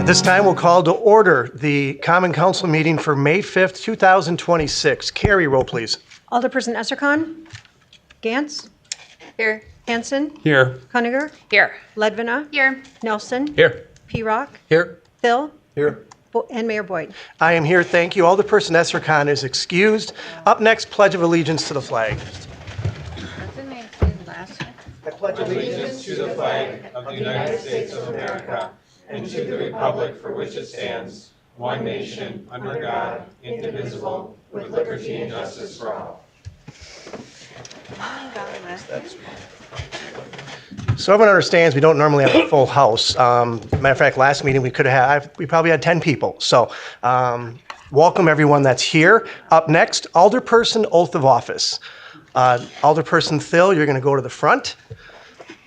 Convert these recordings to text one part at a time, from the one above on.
At this time, we'll call to order the Common Council meeting for May 5th, 2026. Carrie, roll please. Alderperson Essercon. Gantz. Here. Hanson. Here. Cuniger. Here. Ledvina. Here. Nelson. Here. P-Rock. Here. Phil. Here. And Mayor Boyd. I am here, thank you. Alderperson Essercon is excused. Up next, Pledge of Allegiance to the flag. I pledge allegiance to the flag of the United States of America and to the republic for which it stands, one nation, under God, indivisible, with liberty and justice for all. So everyone understands we don't normally have a full house. Matter of fact, last meeting we probably had 10 people. So welcome everyone that's here. Up next, Alderperson Oath of Office. Alderperson Thill, you're going to go to the front.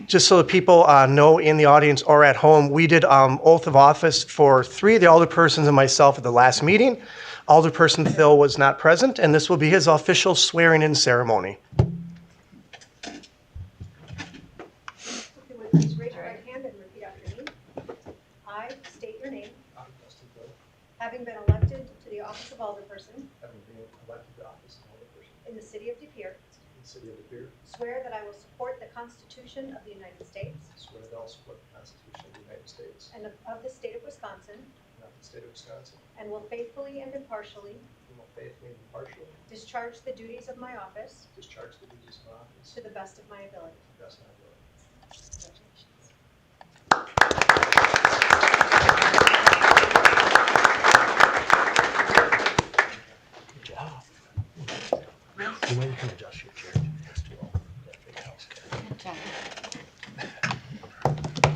Just so that people know in the audience or at home, we did oath of office for 3 of the alderpersons and myself at the last meeting. Alderperson Thill was not present, and this will be his official swearing-in ceremony. Please raise your right hand and repeat after me. I state your name. Having been elected to the office of Alderperson in the city of De Pere, swear that I will support the Constitution of the United States and of the state of Wisconsin, and will faithfully and impartially discharge the duties of my office to the best of my ability. Good job. You might can adjust your chair. Good job.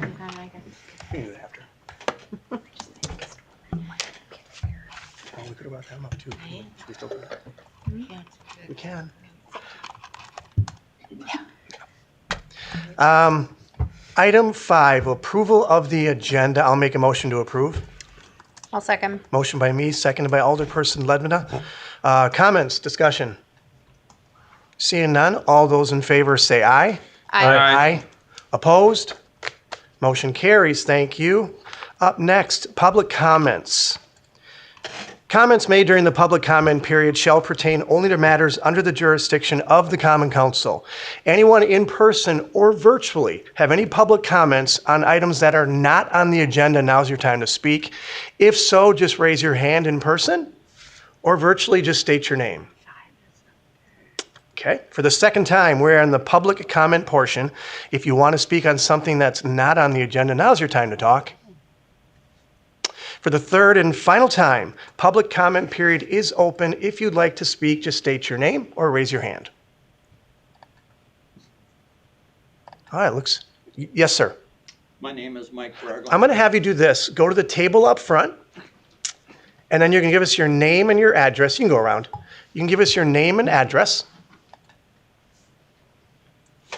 We can do it after. Oh, we could have brought them up too. We still do that. We can. Item 5, approval of the agenda. I'll make a motion to approve. I'll second. Motion by me, seconded by Alderperson Ledvina. Comments, discussion? Seeing none, all those in favor say aye. Aye. Opposed? Motion carries. Thank you. Up next, public comments. Comments made during the public comment period shall pertain only to matters under the jurisdiction of the Common Council. Anyone in person or virtually have any public comments on items that are not on the agenda, now's your time to speak. If so, just raise your hand in person or virtually just state your name. Okay, for the second time, we're in the public comment portion. If you want to speak on something that's not on the agenda, now's your time to talk. For the third and final time, public comment period is open. If you'd like to speak, just state your name or raise your hand. All right, yes, sir. My name is Mike Bregel. I'm going to have you do this. Go to the table up front, and then you can give us your name and your address. You can go around. You can give us your name and address.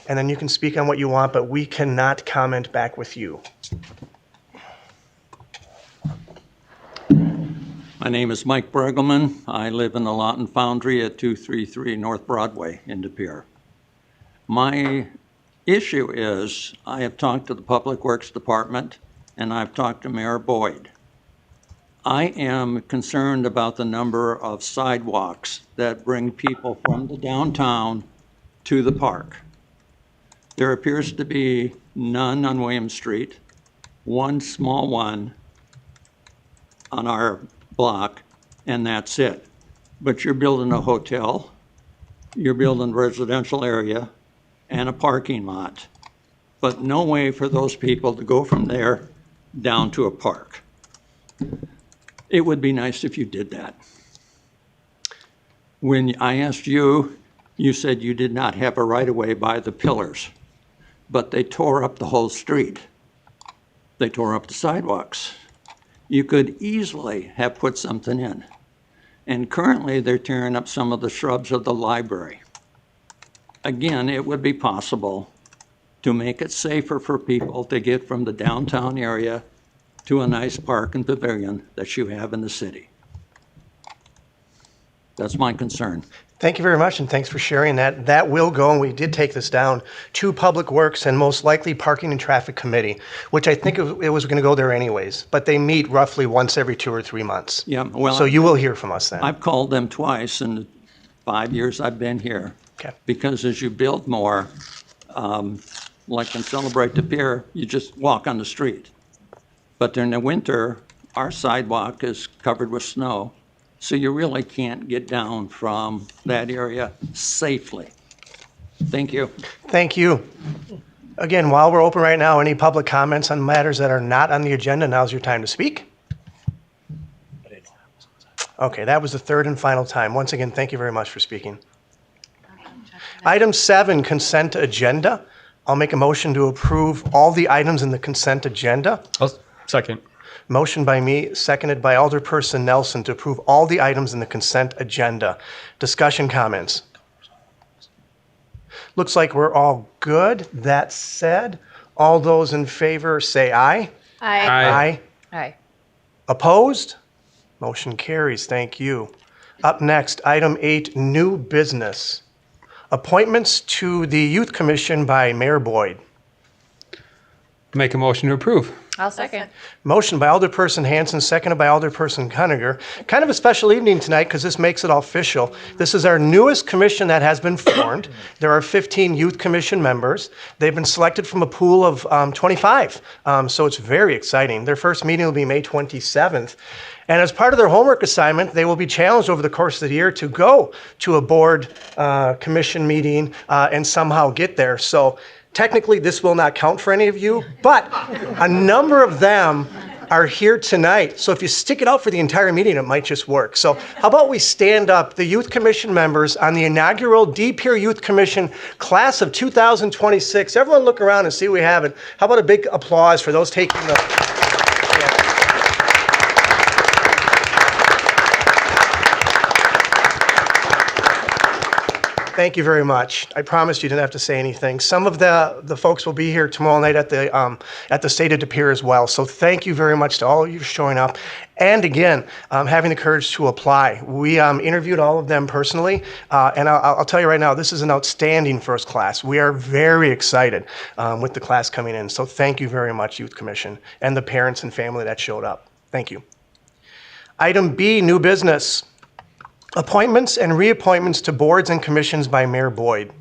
And then you can speak on what you want, but we cannot comment back with you. My name is Mike Bregelman. I live in the Lawton Foundry at 233 North Broadway in De Pere. My issue is I have talked to the Public Works Department and I've talked to Mayor Boyd. I am concerned about the number of sidewalks that bring people from the downtown to the park. There appears to be none on William Street, one small one on our block, and that's it. But you're building a hotel, you're building a residential area, and a parking lot, but no way for those people to go from there down to a park. It would be nice if you did that. When I asked you, you said you did not have a right-of-way by the pillars, but they tore up the whole street. They tore up the sidewalks. You could easily have put something in. And currently they're tearing up some of the shrubs of the library. Again, it would be possible to make it safer for people to get from the downtown area to a nice park and pavilion that you have in the city. That's my concern. Thank you very much, and thanks for sharing that. That will go, and we did take this down, to Public Works and most likely Parking and Traffic Committee, which I think it was going to go there anyways, but they meet roughly once every 2 or 3 months. Yeah, well, So you will hear from us then. I've called them twice in the 5 years I've been here. Okay. Because as you build more, like in Celebrate De Pere, you just walk on the street. But during the winter, our sidewalk is covered with snow, so you really can't get down from that area safely. Thank you. Thank you. Again, while we're open right now, any public comments on matters that are not on the agenda, now's your time to speak. Okay, that was the third and final time. Once again, thank you very much for speaking. Item 7, consent agenda. I'll make a motion to approve all the items in the consent agenda. I'll second. Motion by me, seconded by Alderperson Nelson to approve all the items in the consent agenda. Discussion, comments? Looks like we're all good. That said, all those in favor say aye. Aye. Aye. Opposed? Motion carries. Thank you. Up next, item 8, new business. Appointments to the Youth Commission by Mayor Boyd. Make a motion to approve. I'll second. Motion by Alderperson Hanson, seconded by Alderperson Cuniger. Kind of a special evening tonight because this makes it official. This is our newest commission that has been formed. There are 15 youth commission members. They've been selected from a pool of 25, so it's very exciting. Their first meeting will be May 27th. And as part of their homework assignment, they will be challenged over the course of the year to go to a board commission meeting and somehow get there. So technically, this will not count for any of you, but a number of them are here tonight. So if you stick it out for the entire meeting, it might just work. So how about we stand up, the Youth Commission members on the inaugural De Pere Youth Commission class of 2026. Everyone look around and see what we have. And how about a big applause for those taking the... Thank you very much. I promised you didn't have to say anything. Some of the folks will be here tomorrow night at the State of De Pere as well. So thank you very much to all of you for showing up. And again, having the courage to apply. We interviewed all of them personally, and I'll tell you right now, this is an outstanding first class. We are very excited with the class coming in. So thank you very much, Youth Commission, and the parents and family that showed up. Thank you. Item B, new business. Appointments and reappointments to boards and commissions by Mayor Boyd.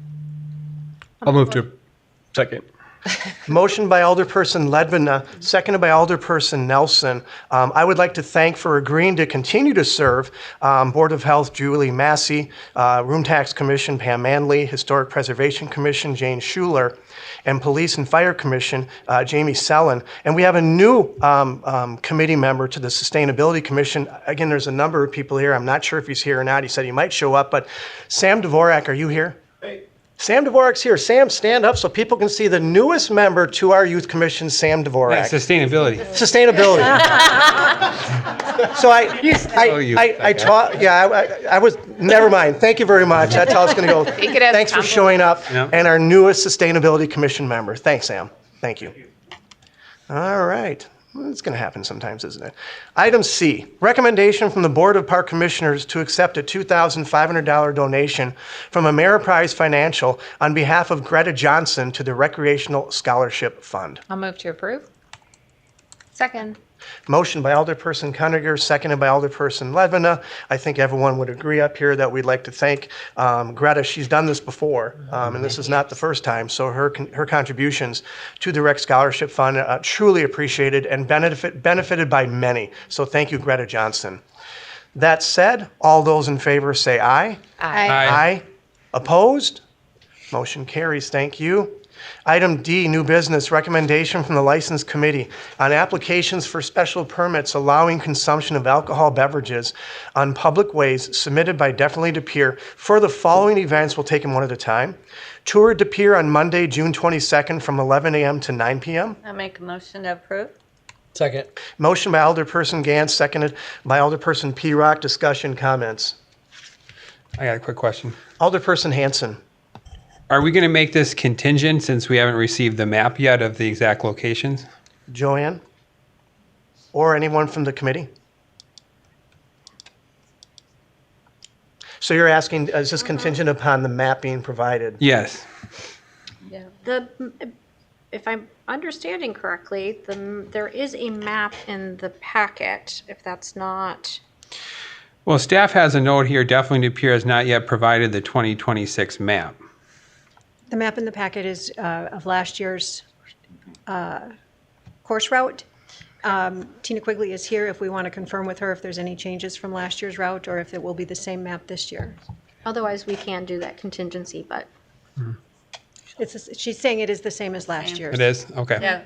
I'll move to second. Motion by Alderperson Ledvina, seconded by Alderperson Nelson. I would like to thank for agreeing to continue to serve Board of Health Julie Massey, Room Tax Commission Pam Manley, Historic Preservation Commission Jane Schuler, and Police and Fire Commission Jamie Sellen. And we have a new committee member to the Sustainability Commission. Again, there's a number of people here. I'm not sure if he's here or not. He said he might show up, but Sam Dvorak, are you here? Sam Dvorak's here. Sam, stand up so people can see the newest member to our Youth Commission, Sam Dvorak. Sustainability. Sustainability. So I taught, I was, never mind. Thank you very much. That's how it's going to go. Take it as Thanks for showing up. Yeah. And our newest Sustainability Commission member. Thanks, Sam. Thank you. All right. It's going to happen sometimes, isn't it? Item C, recommendation from the Board of Park Commissioners to accept a $2,500 donation from Ameriprise Financial on behalf of Greta Johnson to the Recreational Scholarship Fund. I'll move to approve. Second. Motion by Alderperson Cuniger, seconded by Alderperson Ledvina. I think everyone would agree up here that we'd like to thank Greta. She's done this before, and this is not the first time. So her contributions to the Rec Scholarship Fund truly appreciated and benefited by many. So thank you, Greta Johnson. That said, all those in favor say aye. Aye. Opposed? Motion carries. Thank you. Item D, new business, recommendation from the License Committee on applications for special permits allowing consumption of alcohol beverages on public ways submitted by Definitely De Pere for the following events. We'll take them one at a time. Tour De Pere on Monday, June 22nd from 11 a.m. to 9 p.m. I'll make a motion to approve. Second. Motion by Alderperson Gantz, seconded by Alderperson P-Rock. Discussion, comments. I got a quick question. Alderperson Hanson. Are we going to make this contingent since we haven't received the map yet of the exact locations? Joanne? Or anyone from the committee? So you're asking, is this contingent upon the map being provided? Yes. If I'm understanding correctly, there is a map in the packet, if that's not. Well, staff has a note here, Definitely De Pere has not yet provided the 2026 map. The map in the packet is of last year's course route. Tina Quigley is here if we want to confirm with her if there's any changes from last year's route or if it will be the same map this year. Otherwise, we can do that contingency, but She's saying it is the same as last year's. It is? Okay. Yeah.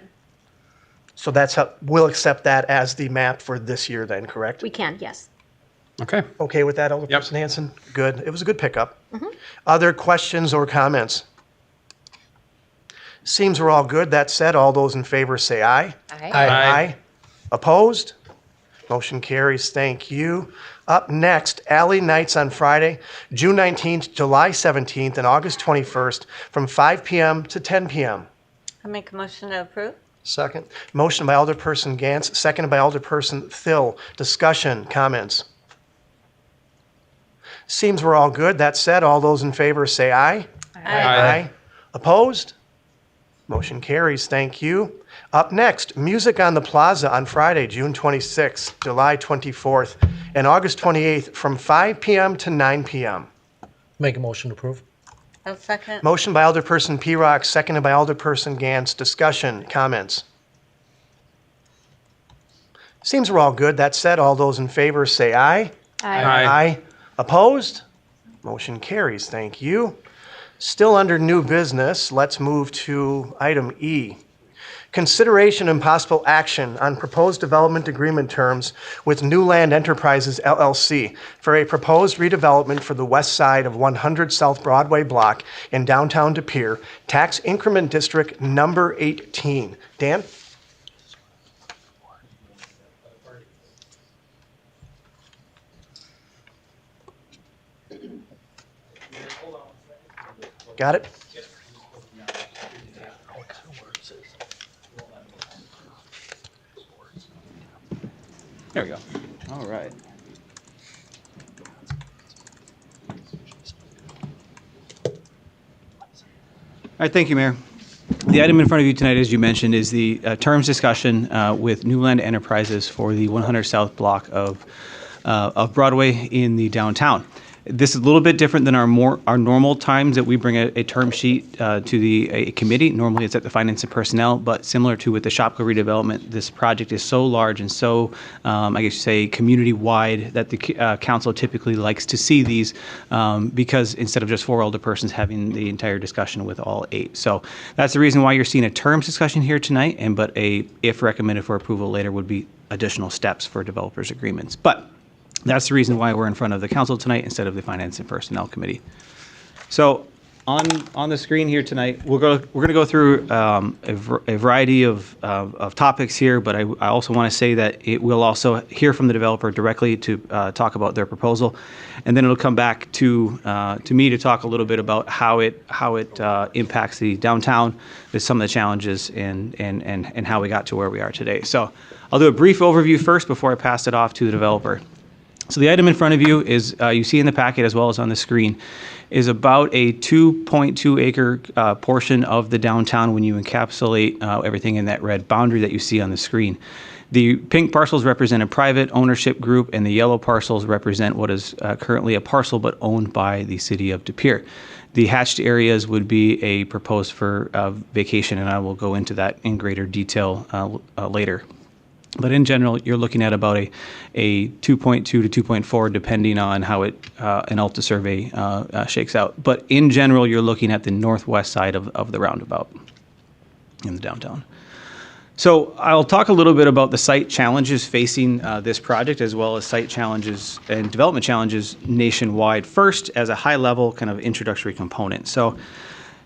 So that's how, we'll accept that as the map for this year then, correct? we can, yes. Okay. Okay with that, Alderperson Hanson? Good. It was a good pickup. Other questions or comments? Seems we're all good. That said, all those in favor say aye. Aye. Opposed? Motion carries. Thank you. Up next, Alley Nights on Friday, June 19th, July 17th, and August 21st from 5 p.m. to 10 p.m. I make a motion to approve. Second. Motion by Alderperson Gantz, seconded by Alderperson Thill. Discussion, comments? Seems we're all good. That said, all those in favor say aye. Aye. Opposed? Motion carries. Thank you. Up next, Music on the Plaza on Friday, June 26th, July 24th, and August 28th from 5 p.m. to 9 p.m. Make a motion to approve. I'll second. Motion by Alderperson P-Rock, seconded by Alderperson Gantz. Discussion, comments? Seems we're all good. That said, all those in favor say aye. Aye. Opposed? Motion carries. Thank you. Still under new business, let's move to item E. Consideration and possible action on proposed development agreement terms with New Land Enterprises LLC for a proposed redevelopment for the west side of 100 South Broadway Block in downtown De Pere, Tax Increment District Number 18. Dan? Got it? There we go. All right. All right, thank you, Mayor. The item in front of you tonight, as you mentioned, is the terms discussion with New Land Enterprises for the 100 South block of Broadway in the downtown. This is a little bit different than our normal times that we bring a term sheet to a committee. Normally it's at the Finance and Personnel, but similar to with the Shopko redevelopment, this project is so large and so, I guess you say, community-wide that the council typically likes to see these because instead of just 4 alderpersons having the entire discussion with all 8. So that's the reason why you're seeing a terms discussion here tonight, but if recommended for approval later would be additional steps for developers agreements. But that's the reason why we're in front of the council tonight instead of the Finance and Personnel Committee. So on the screen here tonight, we're going to go through a variety of topics here, but I also want to say that it will also hear from the developer directly to talk about their proposal, and then it'll come back to me to talk a little bit about how it impacts the downtown, with some of the challenges and how we got to where we are today. So I'll do a brief overview first before I pass it off to the developer. So the item in front of you is, you see in the packet as well as on the screen, is about a 2.2 acre portion of the downtown when you encapsulate everything in that red boundary that you see on the screen. The pink parcels represent a private ownership group, and the yellow parcels represent what is currently a parcel but owned by the city of De Pere. The hatched areas would be a proposed for vacation, and I will go into that in greater detail later. But in general, you're looking at about a 2.2 to 2.4, depending on how an Alta survey shakes out. But in general, you're looking at the northwest side of the roundabout in the downtown. So I'll talk a little bit about the site challenges facing this project, as well as site challenges and development challenges nationwide. First, as a high-level kind of introductory component. So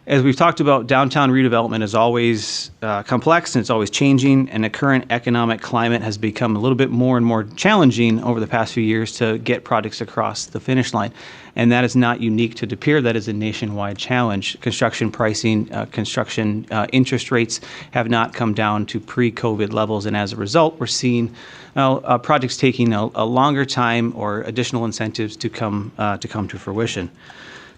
As we've talked about, downtown redevelopment is always complex and it's always changing, and the current economic climate has become a little bit more and more challenging over the past few years to get projects across the finish line. And that is not unique to De Pere. That is a nationwide challenge. Construction pricing, construction interest rates have not come down to pre-COVID levels, and as a result, we're seeing projects taking a longer time or additional incentives to come to fruition.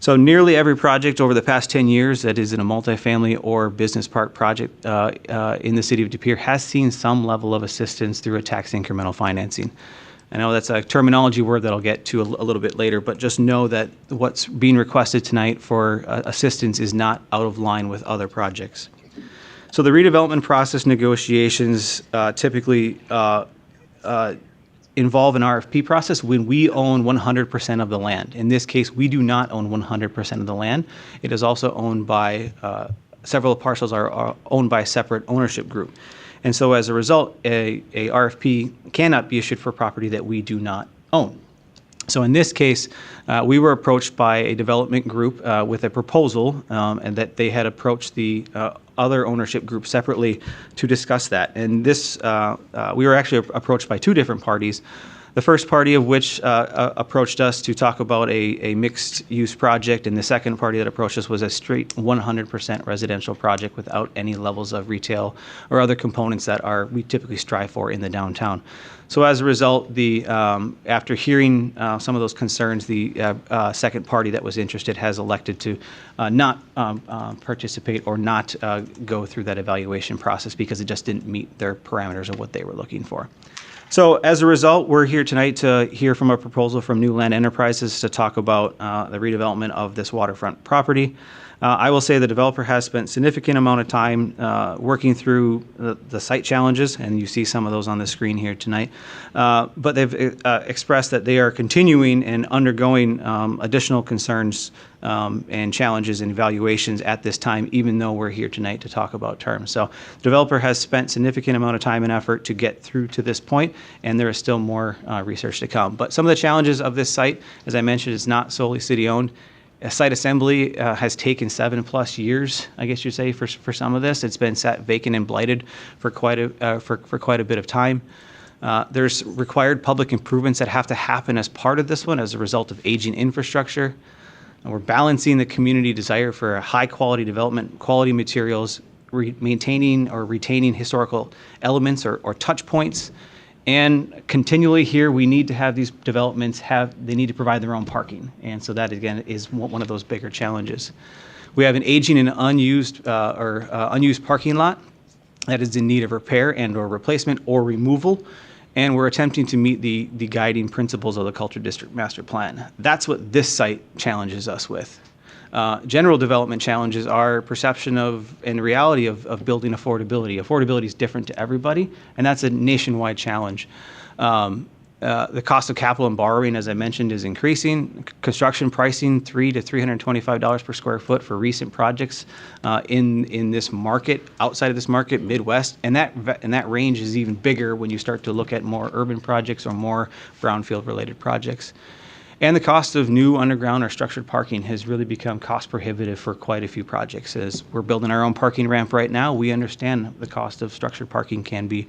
So nearly every project over the past 10 years that is in a multifamily or business park project in the city of De Pere has seen some level of assistance through a tax incremental financing. I know that's a terminology word that I'll get to a little bit later, but just know that what's being requested tonight for assistance is not out of line with other projects. So the redevelopment process negotiations typically involve an RFP process when we own 100% of the land. In this case, we do not own 100% of the land. It is also owned by, several parcels are owned by a separate ownership group. And so as a result, a RFP cannot be issued for property that we do not own. So in this case, we were approached by a development group with a proposal, and that they had approached the other ownership group separately to discuss that. And this, we were actually approached by two different parties. The first party of which approached us to talk about a mixed-use project, and the second party that approached us was a straight 100% residential project without any levels of retail or other components that we typically strive for in the downtown. So as a result, after hearing some of those concerns, the second party that was interested has elected to not participate or not go through that evaluation process because it just didn't meet their parameters of what they were looking for. So as a result, we're here tonight to hear from a proposal from New Land Enterprises to talk about the redevelopment of this waterfront property. I will say the developer has spent significant amount of time working through the site challenges, and you see some of those on the screen here tonight. But they've expressed that they are continuing and undergoing additional concerns and challenges and evaluations at this time, even though we're here tonight to talk about terms. So the developer has spent significant amount of time and effort to get through to this point, and there is still more research to come. But some of the challenges of this site, as I mentioned, is not solely city-owned. Site assembly has taken 7+ years, I guess you'd say, for some of this. It's been sat vacant and blighted for quite a bit of time. There's required public improvements that have to happen as part of this one as a result of aging infrastructure. And we're balancing the community desire for a high-quality development, quality materials, maintaining or retaining historical elements or touch points. And continually here, we need to have these developments they need to provide their own parking. And so that, again, is one of those bigger challenges. We have an aging and unused parking lot that is in need of repair and or replacement or removal. And we're attempting to meet the guiding principles of the Culture District Master Plan. That's what this site challenges us with. General development challenges are perception of and reality of building affordability. Affordability is different to everybody, and that's a nationwide challenge. The cost of capital and borrowing, as I mentioned, is increasing. Construction pricing, $300 to $325 per square foot for recent projects in this market, outside of this market, Midwest, and that range is even bigger when you start to look at more urban projects or more brownfield-related projects. And the cost of new underground or structured parking has really become cost prohibitive for quite a few projects. As we're building our own parking ramp right now, we understand the cost of structured parking can be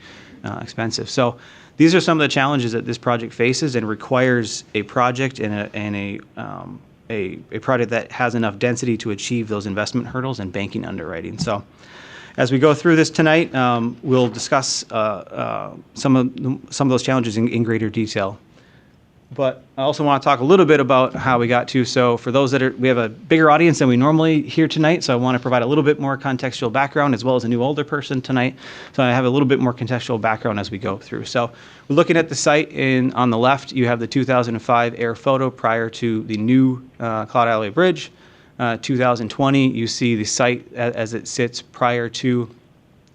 expensive. So these are some of the challenges that this project faces and requires a project and a project that has enough density to achieve those investment hurdles and banking underwriting. So as we go through this tonight, we'll discuss some of those challenges in greater detail. But I also want to talk a little bit about how we got to. So for those we have a bigger audience than we normally hear tonight. So I want to provide a little bit more contextual background as well as a new older person tonight. So I have a little bit more contextual background as we go through. So we're looking at the site on the left, you have the 2005 air photo prior to the new Cloud Alley Bridge. 2020, you see the site as it sits prior to,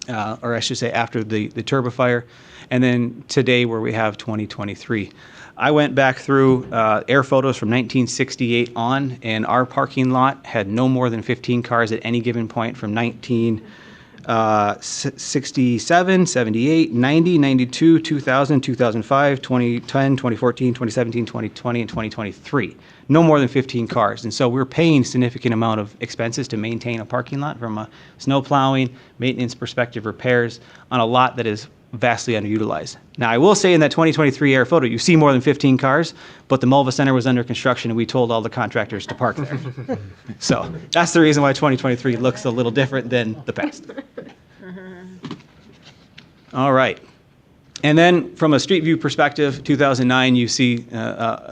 or I should say after the turbo fire. And then today where we have 2023. I went back through air photos from 1968 on, and our parking lot had no more than 15 cars at any given point from 67, 78, 90, 92, 2000, 2005, 2010, 2014, 2017, 2020, and 2023. No more than 15 cars. And so we're paying significant amount of expenses to maintain a parking lot from a snow plowing, maintenance perspective, repairs on a lot that is vastly underutilized. Now, I will say in that 2023 air photo, you see more than 15 cars, but the Mulva Center was under construction and we told all the contractors to park there. So that's the reason why 2023 looks a little different than the past. All right. And then from a street view perspective, 2009, you see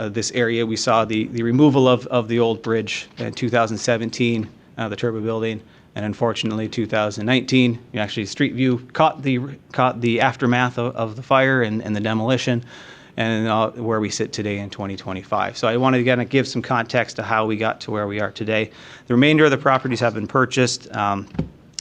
this area. We saw the removal of the old bridge in 2017, the Turbo Building. And unfortunately, 2019, actually Street View caught the aftermath of the fire and the demolition, and where we sit today in 2025. So I wanted to kind of give some context to how we got to where we are today. The remainder of the properties have been purchased.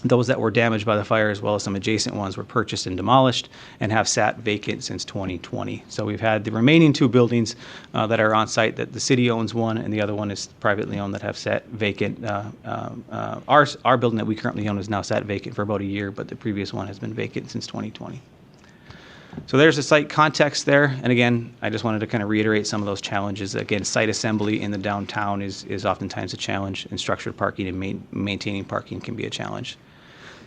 Those that were damaged by the fire, as well as some adjacent ones, were purchased and demolished and have sat vacant since 2020. So we've had the remaining two buildings that are on site, that the city owns one and the other one is privately owned, that have sat vacant. Our building that we currently own is now sat vacant for about a year, but the previous one has been vacant since 2020. So there's the site context there. And again, I just wanted to kind of reiterate some of those challenges. Again, site assembly in the downtown is oftentimes a challenge, and structured parking and maintaining parking can be a challenge.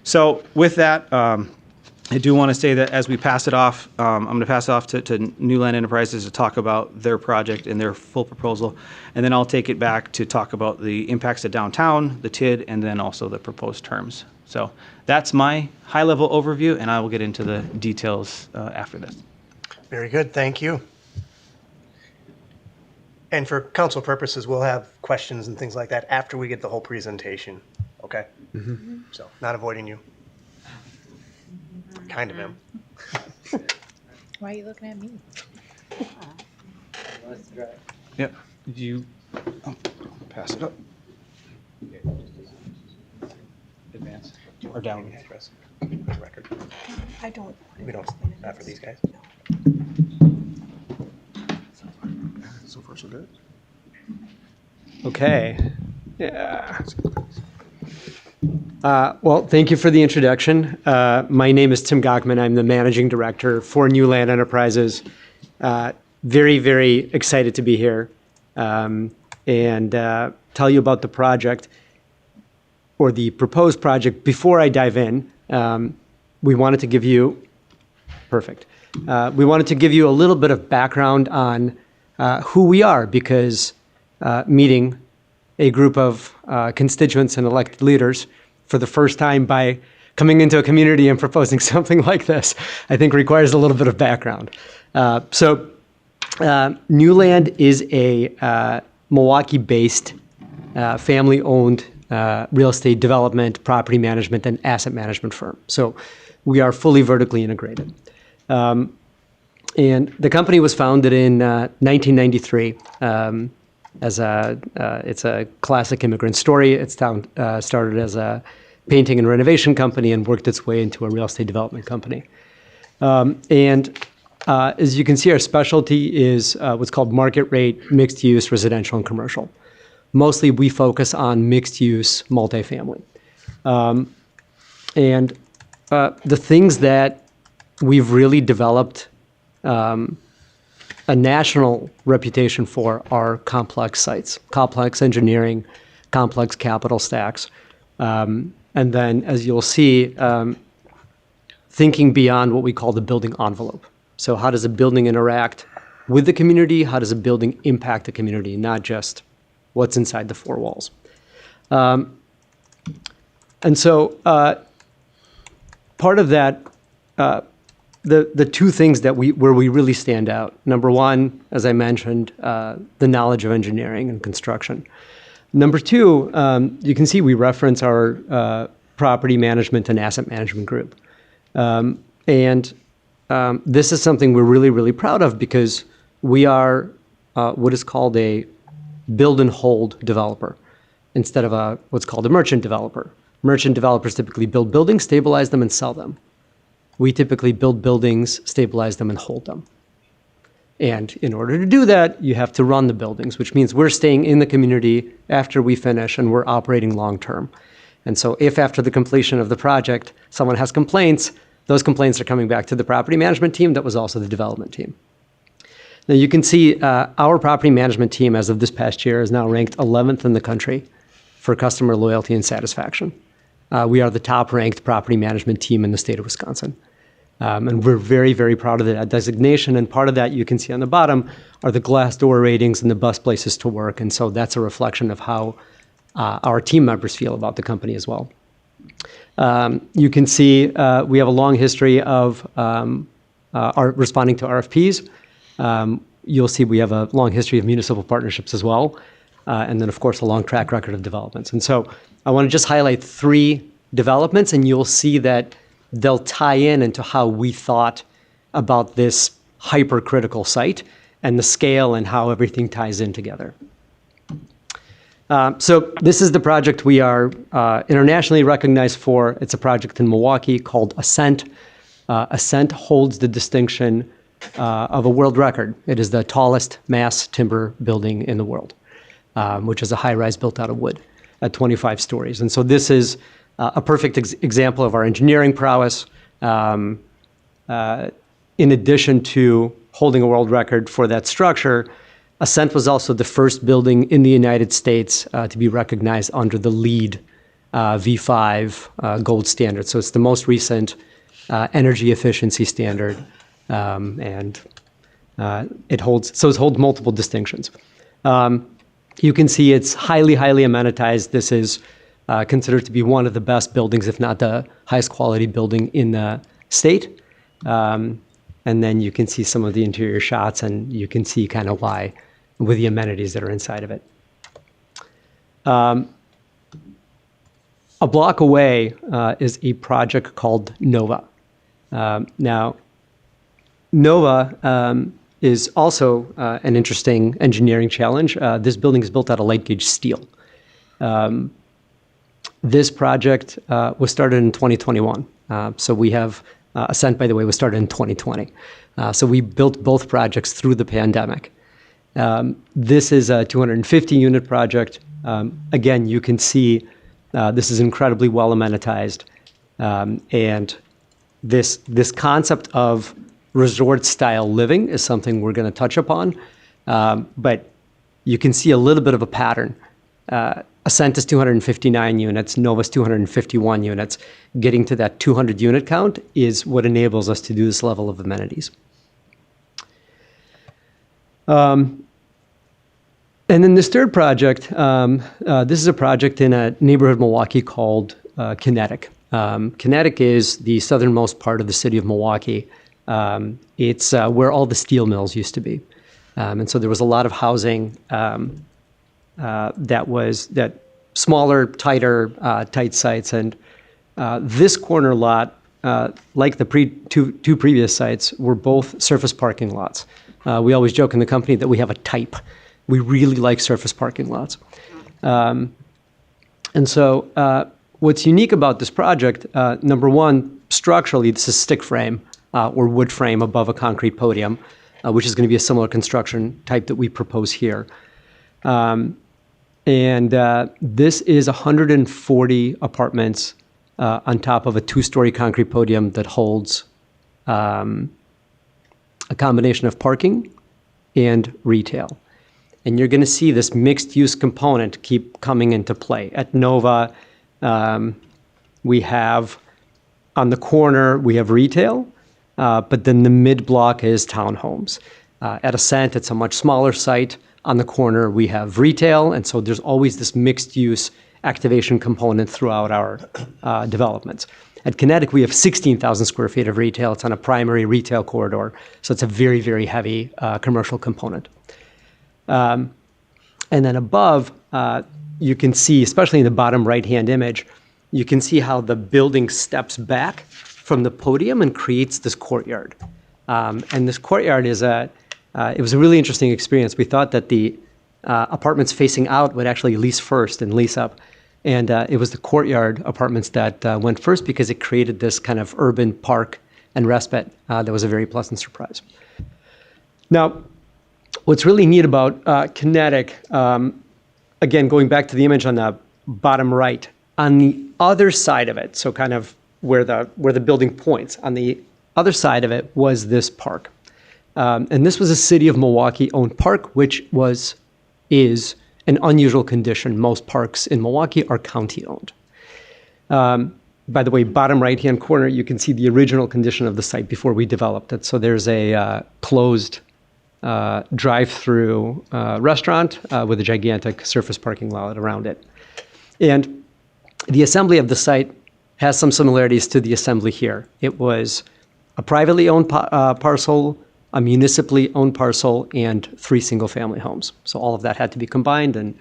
So with that, I do want to say that as we pass it off, I'm going to pass it off to New Land Enterprises to talk about their project and their full proposal. And then I'll take it back to talk about the impacts of downtown, the TID, and then also the proposed terms. So that's my high-level overview, and I will get into the details after this. Very good, thank you. And for council purposes, we'll have questions and things like that after we get the whole presentation, okay? So, not avoiding you. Kind of am. Why are you looking at me? Yep. Did you pass it up? Advance or down? Record. I don't. We don't, not for these guys? So far, so good. Okay. Yeah. Well, thank you for the introduction. My name is Tim Gockman. I'm the managing director for New Land Enterprises. Very, very excited to be here and tell you about the project or the proposed project. Before I dive in, we wanted to give you, we wanted to give you a little bit of background on who we are, because meeting a group of constituents and elected leaders for the first time by coming into a community and proposing something like this, I think requires a little bit of background. So New Land is a Milwaukee-based, family-owned real estate development, property management, and asset management firm. So we are fully vertically integrated. And the company was founded in 1993. It's a classic immigrant story. It's started as a painting and renovation company and worked its way into a real estate development company. As you can see, our specialty is what's called market rate, mixed use, residential, and commercial. Mostly we focus on mixed use multifamily. The things that we've really developed a national reputation for are complex sites, complex engineering, complex capital stacks. And then, as you'll see, thinking beyond what we call the building envelope. So how does a building interact with the community? How does a building impact the community, not just what's inside the four walls? And so part of that, the two things that where we really stand out. Number one, as I mentioned, the knowledge of engineering and construction. Number two, you can see we reference our property management and asset management group. This is something we're really, really proud of, because we are what is called a build and hold developer instead of what's called a merchant developer. Merchant developers typically build buildings, stabilize them, and sell them. We typically build buildings, stabilize them, and hold them. And in order to do that, you have to run the buildings, which means we're staying in the community after we finish, and we're operating long-term. And so if after the completion of the project, someone has complaints, those complaints are coming back to the property management team that was also the development team. Now you can see our property management team as of this past year is now ranked 11th in the country for customer loyalty and satisfaction. We are the top ranked property management team in the state of Wisconsin. And we're very, very proud of that designation. And part of that you can see on the bottom are the Glassdoor ratings and the best places to work. And so that's a reflection of how our team members feel about the company as well. You can see we have a long history of responding to RFPs. You'll see we have a long history of municipal partnerships as well. And then, of course, a long track record of developments. And so I want to just highlight 3 developments, and you'll see that they'll tie into how we thought about this hypercritical site and the scale and how everything ties in together. So this is the project we are internationally recognized for. It's a project in Milwaukee called Ascent. Ascent holds the distinction of a world record. It is the tallest mass timber building in the world, which is a high-rise built out of wood at 25 stories. And so this is a perfect example of our engineering prowess. In addition to holding a world record for that structure, Ascent was also the first building in the United States to be recognized under the LEED V5 gold standard. So it's the most recent energy efficiency standard, and it holds multiple distinctions. You can see it's highly, highly amenitized. This is considered to be one of the best buildings, if not the highest quality building in the state. And then you can see some of the interior shots, and you can see kind of why with the amenities that are inside of it. A block away is a project called Nova. Now, Nova is also an interesting engineering challenge. This building is built out of light gauge steel. This project was started in 2021. So we have, Ascent, by the way, was started in 2020. So we built both projects through the pandemic. This is a 250-unit project. Again, you can see this is incredibly well amenitized. And this concept of resort-style living is something we're going to touch upon. But you can see a little bit of a pattern. Ascent is 259 units, Nova's 251 units. Getting to that 200 unit count is what enables us to do this level of amenities. And then this third project, this is a project in a neighborhood of Milwaukee called Kinetic. Kinetic is the southernmost part of the city of Milwaukee. It's where all the steel mills used to be. And so there was a lot of housing that smaller, tighter, tight sites. And this corner lot, like the two previous sites, were both surface parking lots. We always joke in the company that we have a type. We really like surface parking lots. And so what's unique about this project, number one, structurally, this is stick frame or wood frame above a concrete podium, which is going to be a similar construction type that we propose here. And this is 140 apartments on top of a 2-story concrete podium that holds a combination of parking and retail. And you're going to see this mixed-use component keep coming into play. At Nova, we have, on the corner, we have retail, but then the mid-block is townhomes. At Ascent, it's a much smaller site. On the corner, we have retail, and so there's always this mixed-use activation component throughout our developments. At Kinetic, we have 16,000 square feet of retail. It's on a primary retail corridor, so it's a very, very heavy commercial component. And then above, you can see, especially in the bottom right-hand image, you can see how the building steps back from the podium and creates this courtyard. And this courtyard is it was a really interesting experience. We thought that the apartments facing out would actually lease first and lease up. And it was the courtyard apartments that went first because it created this kind of urban park and respite that was a very pleasant surprise. Now, what's really neat about Kinetic, again, going back to the image on the bottom right, On the other side of it, so kind of where the building points, on the other side of it was this park. And this was a City of Milwaukee-owned park, which is an unusual condition. Most parks in Milwaukee are county-owned. By the way, bottom right-hand corner, you can see the original condition of the site before we developed it. So there's a closed drive-through restaurant with a gigantic surface parking lot around it. And the assembly of the site has some similarities to the assembly here. It was a privately owned parcel, a municipally owned parcel, and 3 single-family homes. So all of that had to be combined and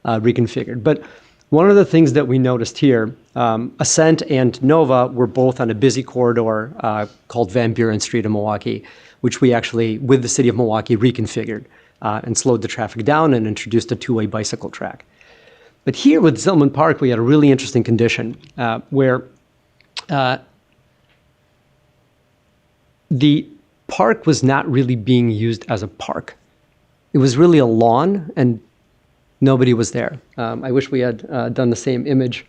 reconfigured. But one of the things that we noticed here, Ascent and Nova were both on a busy corridor called Van Buren Street in Milwaukee, which we actually, with the City of Milwaukee, reconfigured and slowed the traffic down and introduced a 2-way bicycle track. But here with Zillman Park, we had a really interesting condition where the park was not really being used as a park. It was really a lawn, and nobody was there. I wish we had done the same image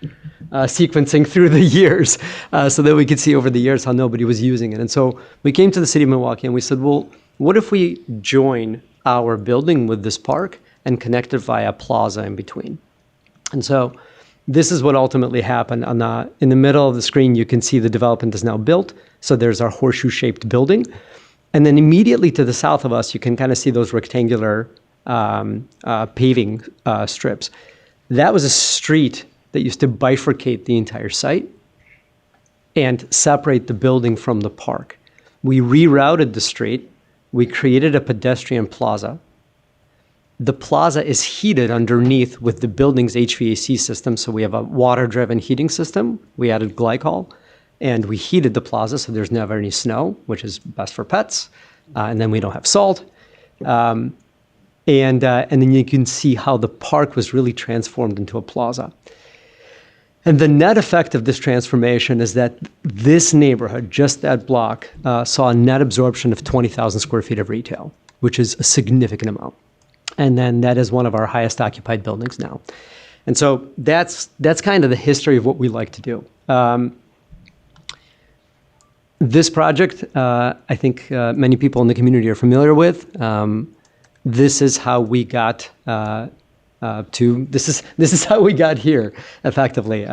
sequencing through the years so that we could see over the years how nobody was using it. And so we came to the City of Milwaukee and we said, well, what if we join our building with this park and connect it via a plaza in between? And so this is what ultimately happened. In the middle of the screen, you can see the development is now built. So there's our horseshoe-shaped building. And then immediately to the south of us, you can kind of see those rectangular paving strips. That was a street that used to bifurcate the entire site and separate the building from the park. We rerouted the street. We created a pedestrian plaza. The plaza is heated underneath with the building's HVAC system. So we have a water-driven heating system. We added glycol, and we heated the plaza so there's never any snow, which is best for pets. And then we don't have salt. And then you can see how the park was really transformed into a plaza. And the net effect of this transformation is that this neighborhood, just that block, saw a net absorption of 20,000 square feet of retail, which is a significant amount. And then that is one of our highest occupied buildings now. And so that's kind of the history of what we like to do. This project, I think many people in the community are familiar with. This is how we got this is how we got here, effectively.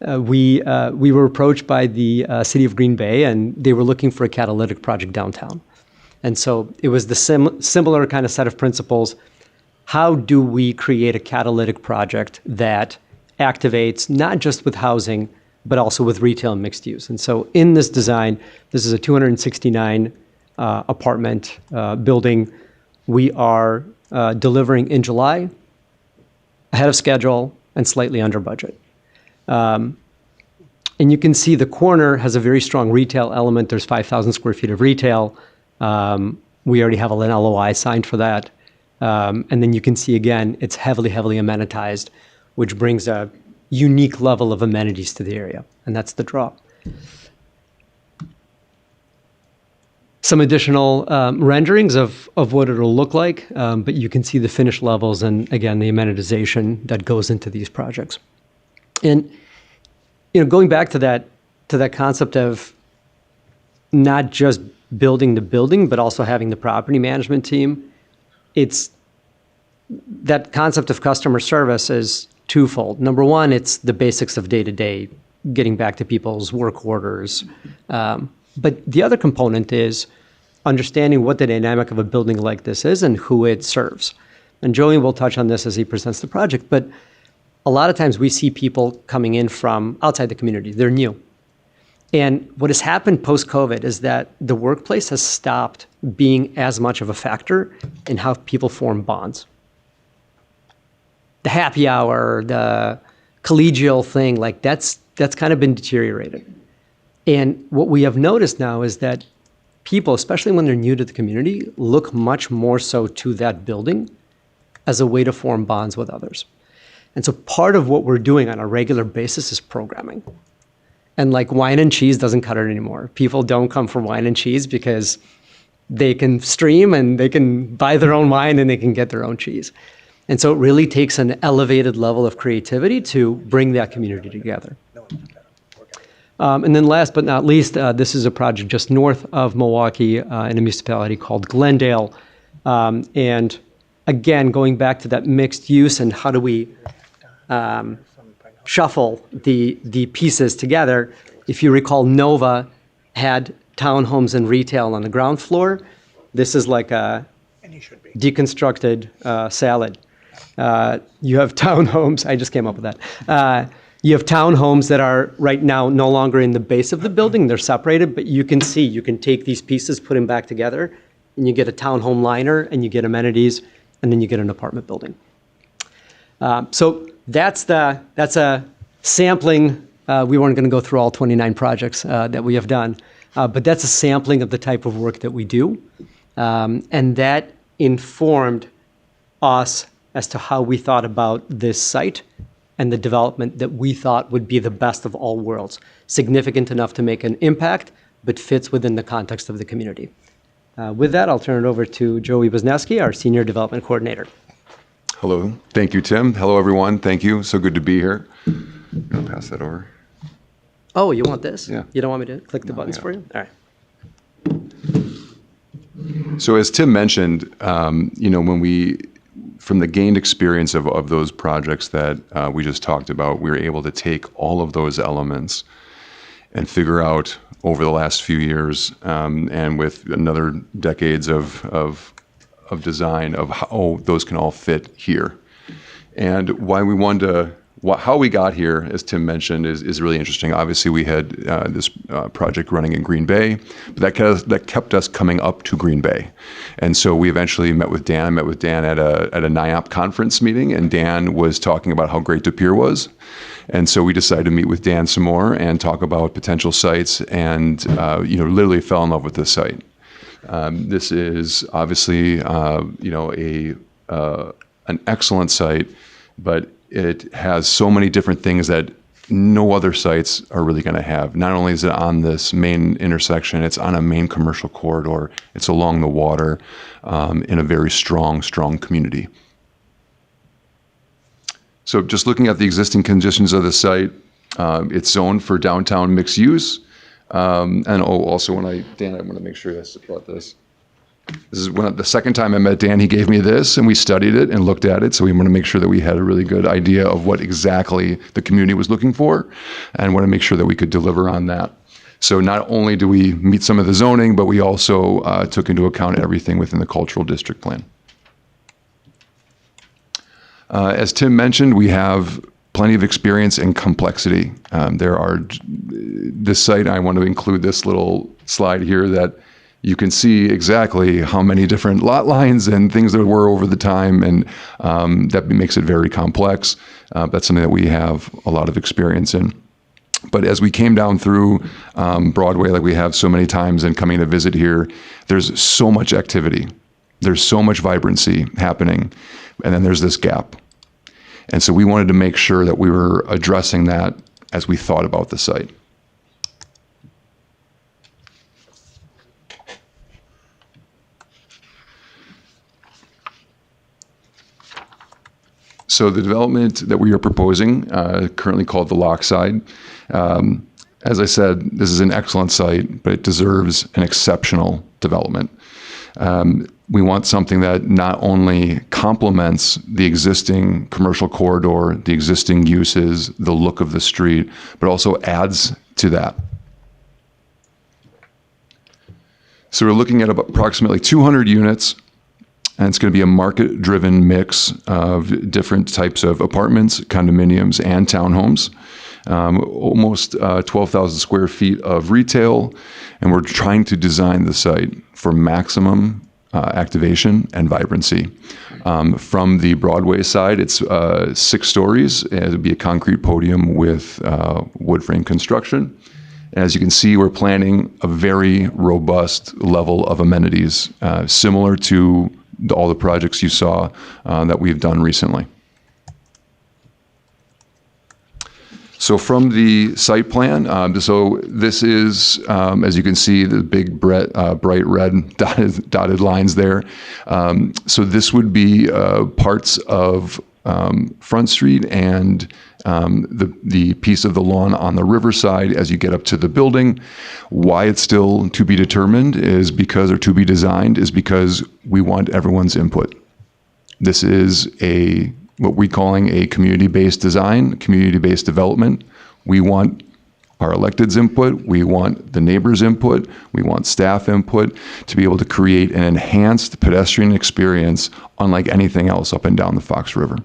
We were approached by the City of Green Bay, and they were looking for a catalytic project downtown. And so it was the similar kind of set of principles. How do we create a catalytic project that activates not just with housing, but also with retail and mixed use? And so in this design, this is a 269 apartment building. We are delivering in July, ahead of schedule, and slightly under budget. And you can see the corner has a very strong retail element. There's 5,000 square feet of retail. We already have an LOI signed for that. And then you can see, again, it's heavily, heavily amenitized, which brings a unique level of amenities to the area. And that's the draw. Some additional renderings of what it'll look like, but you can see the finish levels and, again, the amenitization that goes into these projects. And going back to that concept of not just building the building, but also having the property management team, it's that concept of customer service is twofold. Number one, it's the basics of day-to-day, getting back to people's work orders. But the other component is understanding what the dynamic of a building like this is and who it serves. And Joey will touch on this as he presents the project, but a lot of times we see people coming in from outside the community. They're new. And what has happened post-COVID is that the workplace has stopped being as much of a factor in how people form bonds. The happy hour, the collegial thing, like that's kind of been deteriorated. And what we have noticed now is that people, especially when they're new to the community, look much more so to that building as a way to form bonds with others. And so part of what we're doing on a regular basis is programming. And like wine and cheese doesn't cut it anymore. People don't come for wine and cheese because they can stream and they can buy their own wine and they can get their own cheese. And so it really takes an elevated level of creativity to bring that community together. And then last but not least, this is a project just north of Milwaukee in a municipality called Glendale. And again, going back to that mixed use and how do we shuffle the pieces together. If you recall, Nova had townhomes and retail on the ground floor. This is like a deconstructed salad. You have townhomes. I just came up with that. You have townhomes that are right now no longer in the base of the building. They're separated, but you can see, you can take these pieces, put them back together, and you get a townhome liner, and you get amenities, and then you get an apartment building. So that's a sampling. We weren't going to go through all 29 projects that we have done, but that's a sampling of the type of work that we do. And that informed us as to how we thought about this site and the development that we thought would be the best of all worlds, significant enough to make an impact, but fits within the context of the community. With that, I'll turn it over to Joey Wisniewski, our Senior Development Coordinator. Hello. Thank you, Tim. Hello, everyone. Thank you. So good to be here. I'll pass that over. Oh, you want this? Yeah. You don't want me to click the buttons yeah. for you? All right. So as Tim mentioned, when from the gained experience of those projects that we just talked about, we were able to take all of those elements and figure out over the last few years and with another decades of design of how those can all fit here. And why we wanted to, how we got here, as Tim mentioned, is really interesting. Obviously, we had this project running in Green Bay, but that kept us coming up to Green Bay. And so we eventually met with Dan. I met with Dan at a NIOP conference meeting, and Dan was talking about how great De Pere was. And so we decided to meet with Dan some more and talk about potential sites, and literally fell in love with this site. This is obviously an excellent site, but it has so many different things that no other sites are really going to have. Not only is it on this main intersection, it's on a main commercial corridor, it's along the water, in a very strong community. So just looking at the existing conditions of the site, it's zoned for downtown mixed use. Also Dan, I want to make sure I support this. This is the second time I met Dan, he gave me this and we studied it and looked at it. So we want to make sure that we had a really good idea of what exactly the community was looking for and want to make sure that we could deliver on that. So not only do we meet some of the zoning, but we also took into account everything within the cultural district plan. As Tim mentioned, we have plenty of experience in complexity. This site, I want to include this little slide here that you can see exactly how many different lot lines and things there were over the time, and that makes it very complex. That's something that we have a lot of experience in. But as we came down through Broadway, like we have so many times and coming to visit here, there's so much activity. There's so much vibrancy happening, and then there's this gap. And so we wanted to make sure that we were addressing that as we thought about the site. So the development that we are proposing, currently called the Lockside, as I said, this is an excellent site, but it deserves an exceptional development. We want something that not only complements the existing commercial corridor, the existing uses, the look of the street, but also adds to that. So we're looking at about approximately 200 units, and it's going to be a market-driven mix of different types of apartments, condominiums, and townhomes. Almost 12,000 square feet of retail, and we're trying to design the site for maximum activation and vibrancy. From the Broadway side, it's 6 stories. It'll be a concrete podium with wood frame construction. As you can see, we're planning a very robust level of amenities, similar to all the projects you saw that we've done recently. So from the site plan, so this is, as you can see, the big bright red dotted lines there. So this would be parts of Front Street and the piece of the lawn on the riverside as you get up to the building. Why it's still to be determined is because, or to be designed, is because we want everyone's input. This is what we're calling a community-based design, community-based development. We want our electeds' input, we want the neighbors' input, we want staff input to be able to create an enhanced pedestrian experience unlike anything else up and down the Fox River.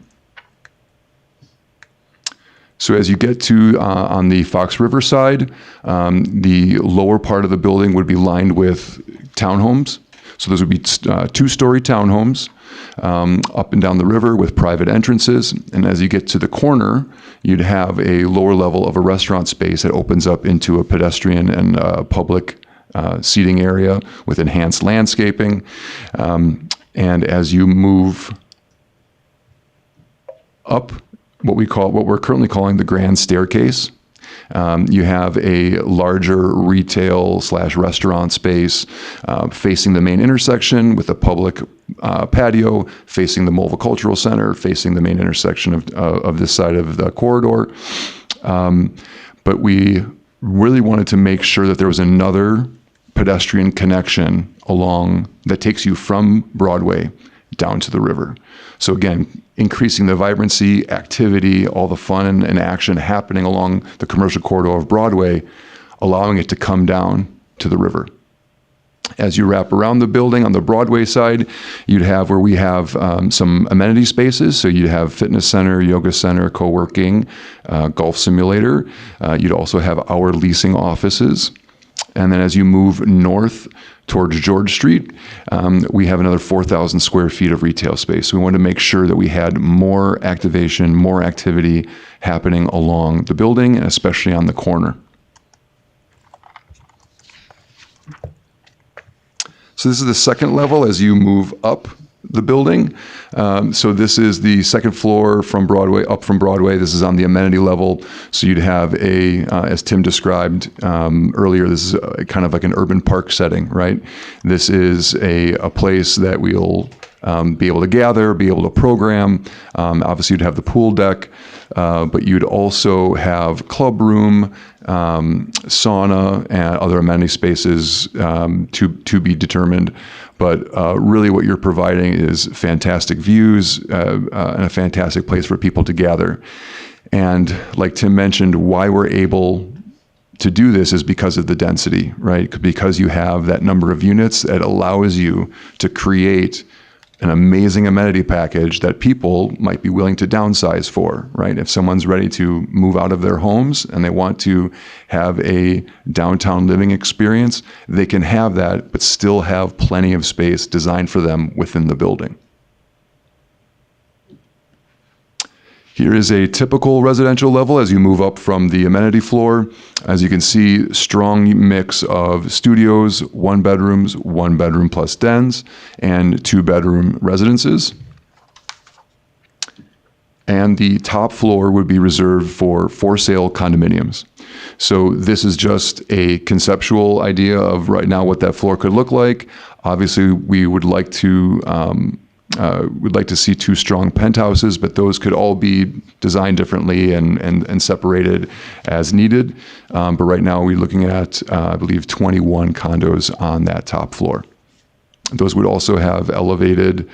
So as you get to on the Fox River side, the lower part of the building would be lined with townhomes. So those would be two-story townhomes up and down the river with private entrances. And as you get to the corner, you'd have a lower level of a restaurant space that opens up into a pedestrian and public seating area with enhanced landscaping. And as you move up what we're currently calling the grand staircase, you have a larger retail/restaurant space facing the main intersection with a public patio, facing the Multicultural Center, facing the main intersection of this side of the corridor. But we really wanted to make sure that there was another pedestrian connection along that takes you from Broadway down to the river. So again, increasing the vibrancy, activity, all the fun and action happening along the commercial corridor of Broadway, allowing it to come down to the river. As you wrap around the building on the Broadway side, you'd have where we have some amenity spaces. So you'd have fitness center, yoga center, co-working, golf simulator. You'd also have our leasing offices. And then as you move north towards George Street, we have another 4,000 square feet of retail space. So we wanted to make sure that we had more activation, more activity happening along the building, and especially on the corner. So this is the second level as you move up the building. So this is the second floor from Broadway, up from Broadway. This is on the amenity level. So you'd have as Tim described earlier, this is kind of like an urban park setting, right? This is a place that we'll be able to gather, be able to program. Obviously, you'd have the pool deck, but you'd also have club room, sauna, and other amenity spaces to be determined. But really what you're providing is fantastic views and a fantastic place for people to gather. And like Tim mentioned, why we're able to do this is because of the density, right? Because you have that number of units that allows you to create an amazing amenity package that people might be willing to downsize for, right? If someone's ready to move out of their homes and they want to have a downtown living experience, they can have that, but still have plenty of space designed for them within the building. Here is a typical residential level as you move up from the amenity floor. As you can see, strong mix of studios, one bedroom plus dens, and 2-bedroom residences. And the top floor would be reserved for sale condominiums. So this is just a conceptual idea of right now what that floor could look like. Obviously, we would like to we'd like to see 2 strong penthouses, but those could all be designed differently and separated as needed. But right now we're looking at, I believe, 21 condos on that top floor. Those would also have elevated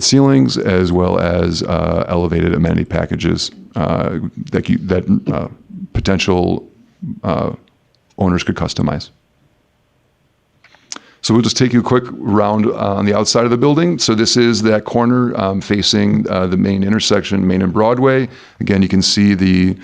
ceilings as well as elevated amenity packages that potential owners could customize. So we'll just take you a quick round on the outside of the building. So this is that corner facing the main intersection, Main and Broadway. Again, you can see the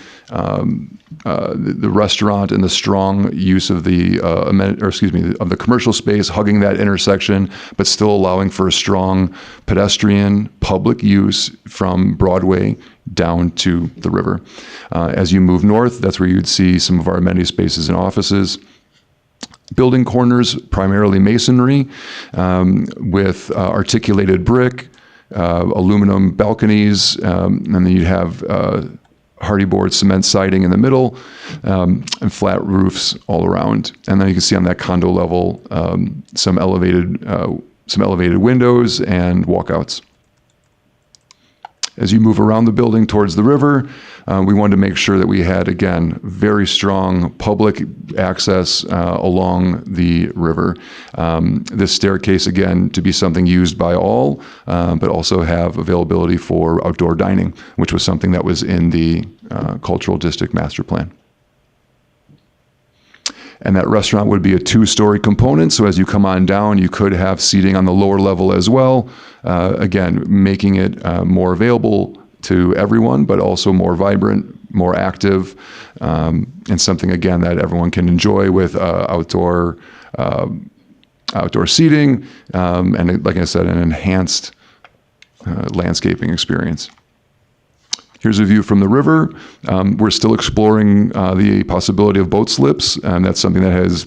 restaurant and the strong use of of the commercial space hugging that intersection, but still allowing for a strong pedestrian public use from Broadway down to the river. As you move north, that's where you'd see some of our amenity spaces and offices. Building corners, primarily masonry, with articulated brick, aluminum balconies, and then you have hardy board cement siding in the middle, and flat roofs all around. And then you can see on that condo level some elevated windows and walkouts. As you move around the building towards the river, we wanted to make sure that we had, again, very strong public access along the river. This staircase, again, to be something used by all, but also have availability for outdoor dining, which was something that was in the Cultural District Master Plan. And that restaurant would be a 2-story component, so as you come on down, you could have seating on the lower level as well, again, making it more available to everyone, but also more vibrant, more active, and something, again, that everyone can enjoy with outdoor seating, and like I said, an enhanced landscaping experience. Here's a view from the river. We're still exploring the possibility of boat slips, and that's something that has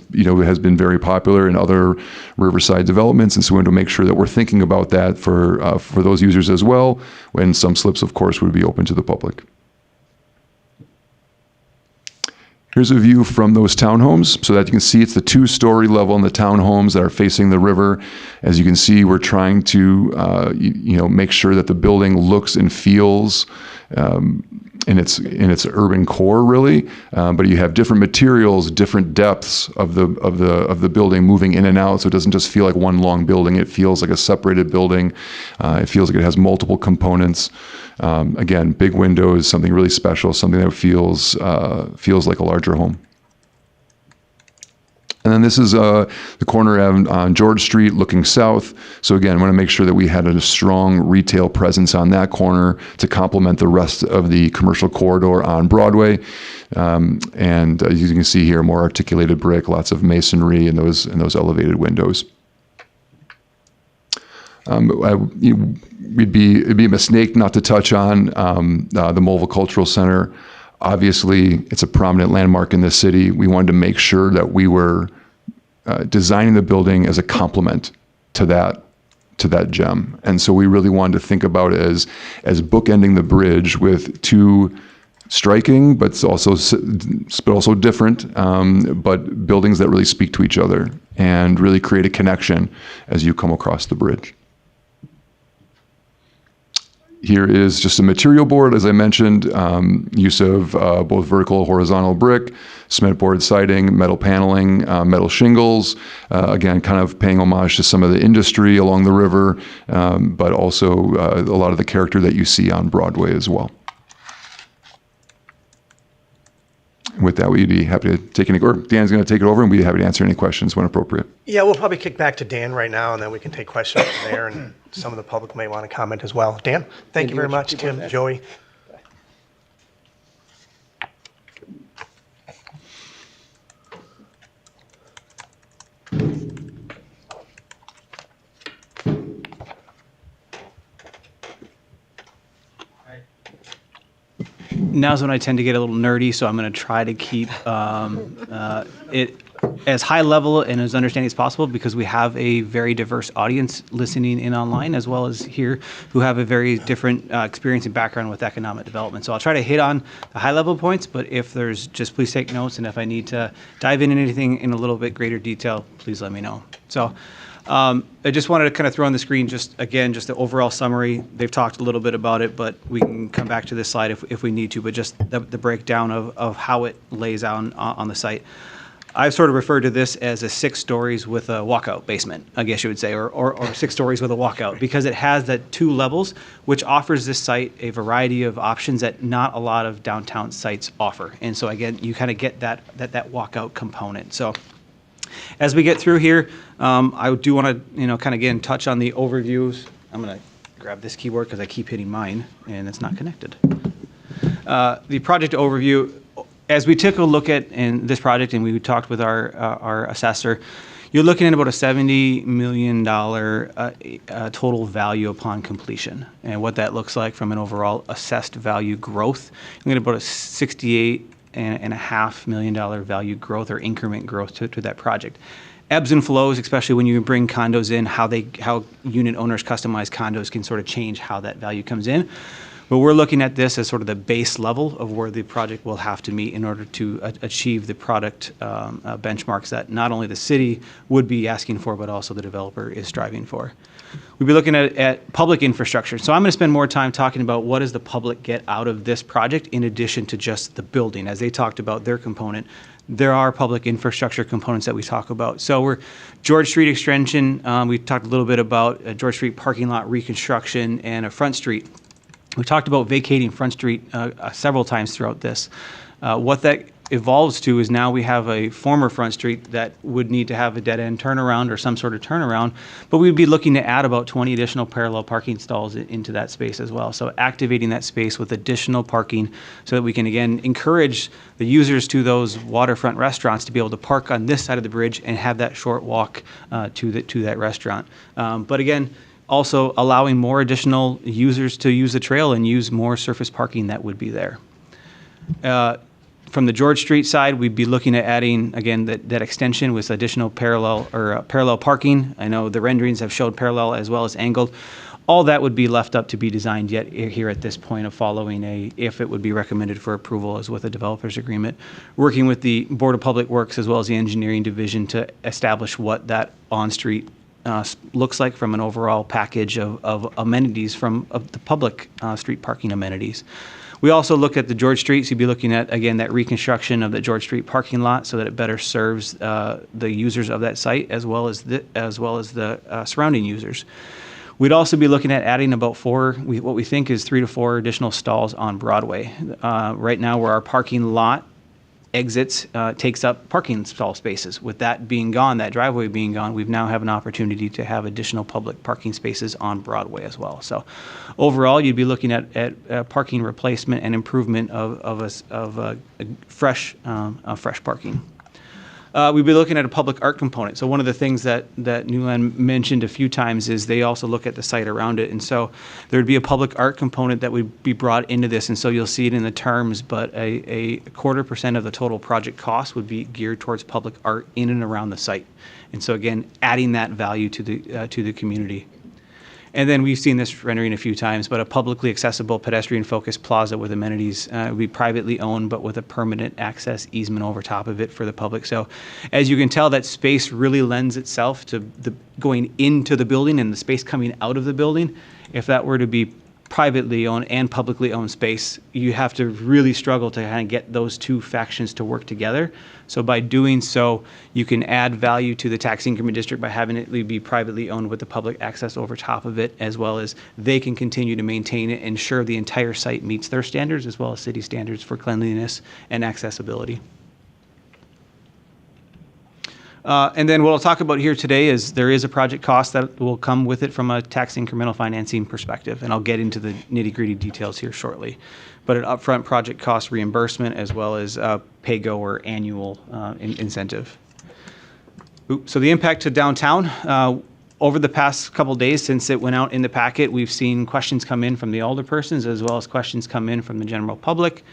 been very popular in other riverside developments, and so we want to make sure that we're thinking about that for those users as well, when some slips, of course, would be open to the public. Here's a view from those townhomes, so that you can see it's the 2-story level in the townhomes that are facing the river. As you can see, we're trying to make sure that the building looks and feels in its urban core, really. But you have different materials, different depths of the building moving in and out, so it doesn't just feel like one long building. It feels like a separated building. It feels like it has multiple components. Again, big windows, something really special, something that feels like a larger home. And then this is the corner on George Street looking south. So again, I want to make sure that we had a strong retail presence on that corner to complement the rest of the commercial corridor on Broadway. And as you can see here, more articulated brick, lots of masonry and those elevated windows. It'd be a mistake not to touch on the Mulva Cultural Center. Obviously, it's a prominent landmark in this city. We wanted to make sure that we were designing the building as a complement to that gem. And so we really wanted to think about it as bookending the bridge with two striking, but also different, but buildings that really speak to each other and really create a connection as you come across the bridge. Here is just a material board, as I mentioned, use of both vertical and horizontal brick, cement board siding, metal paneling, metal shingles, again, kind of paying homage to some of the industry along the river, but also a lot of the character that you see on Broadway as well. With that, we'd be happy to take or Dan's going to take it over, and we'd be happy to answer any questions when appropriate. Yeah, we'll probably kick back to Dan right now, and then we can take questions from there, and some of the public may want to comment as well. Dan, thank you very much. Tim, Joey. Now's when I tend to get a little nerdy, so I'm going to try to keep it as high level and as understanding as possible, because we have a very diverse audience listening in online as well as here who have a very different experience and background with economic development. So I'll try to hit on the high level points, but if there's just please take notes, and if I need to dive in anything in a little bit greater detail, please let me know. So I just wanted to kind of throw on the screen just the overall summary. They've talked a little bit about it, but we can come back to this slide if we need to, but just the breakdown of how it lays out on the site. I've sort of referred to this as a 6 stories with a walkout basement, I guess you would say, or 6 stories with a walkout, because it has that 2 levels, which offers this site a variety of options that not a lot of downtown sites offer. And so again, you kind of get that walkout component. So as we get through here, I do want to, kind of again touch on the overviews. I'm going to grab this keyboard because I keep hitting mine and it's not connected. The project overview. As we took a look at in this project, and we talked with our assessor, you're looking at about a $70 million total value upon completion. And what that looks like from an overall assessed value growth, you're looking at about a $68.5 million value growth or increment growth to that project. Ebbs and flows, especially when you bring condos in, how unit owners customize condos can sort of change how that value comes in. But we're looking at this as sort of the base level of where the project will have to meet in order to achieve the product benchmarks that not only the city would be asking for, but also the developer is striving for. We'll be looking at public infrastructure. So I'm going to spend more time talking about what does the public get out of this project in addition to just the building. As they talked about their component, there are public infrastructure components that we talk about. So we're George Street extension. We talked a little bit about George Street parking lot reconstruction and a Front Street. We talked about vacating Front Street several times throughout this. What that evolves to is now we have a former Front Street that would need to have a dead-end turnaround or some sort of turnaround, but we'd be looking to add about 20 additional parallel parking stalls into that space as well. So activating that space with additional parking so that we can, again, encourage the users to those waterfront restaurants to be able to park on this side of the bridge and have that short walk to that restaurant. But again, also allowing more additional users to use the trail and use more surface parking that would be there. From the George Street side, we'd be looking at adding, again, that extension with additional parallel parking. I know the renderings have showed parallel as well as angled. All that would be left up to be designed yet here at this point of following if it would be recommended for approval as with a developer's agreement. Working with the Board of Public Works as well as the engineering division to establish what that on-street looks like from an overall package of amenities of the public street parking amenities. We also look at the George Street, so you'd be looking at, again, that reconstruction of the George Street parking lot so that it better serves the users of that site as well as the surrounding users. We'd also be looking at adding about what we think is 3 to 4 additional stalls on Broadway. Right now, where our parking lot exits takes up parking stall spaces. With that being gone, that driveway being gone, we now have an opportunity to have additional public parking spaces on Broadway as well. So overall, you'd be looking at parking replacement and improvement of fresh parking. We'd be looking at a public art component. So one of the things that Newland mentioned a few times is they also look at the site around it. And so there'd be a public art component that would be brought into this. And so you'll see it in the terms, but a 0.25% of the total project cost would be geared towards public art in and around the site. And so again, adding that value to the community. And then we've seen this rendering a few times, but a publicly accessible pedestrian-focused plaza with amenities would be privately owned, but with a permanent access easement over top of it for the public. So as you can tell, that space really lends itself to the going into the building and the space coming out of the building. If that were to be privately owned and publicly owned space, you have to really struggle to kind of get those two factions to work together. So by doing so, you can add value to the tax increment district by having it be privately owned with the public access over top of it, as well as they can continue to maintain it and ensure the entire site meets their standards as well as city standards for cleanliness and accessibility. And then what I'll talk about here today is there is a project cost that will come with it from a tax incremental financing perspective, and I'll get into the nitty-gritty details here shortly. But an upfront project cost reimbursement as well as pay-go or annual incentive. So the impact to downtown, over the past couple days since it went out in the packet, we've seen questions come in from the alderpersons as well as questions come in from the general public.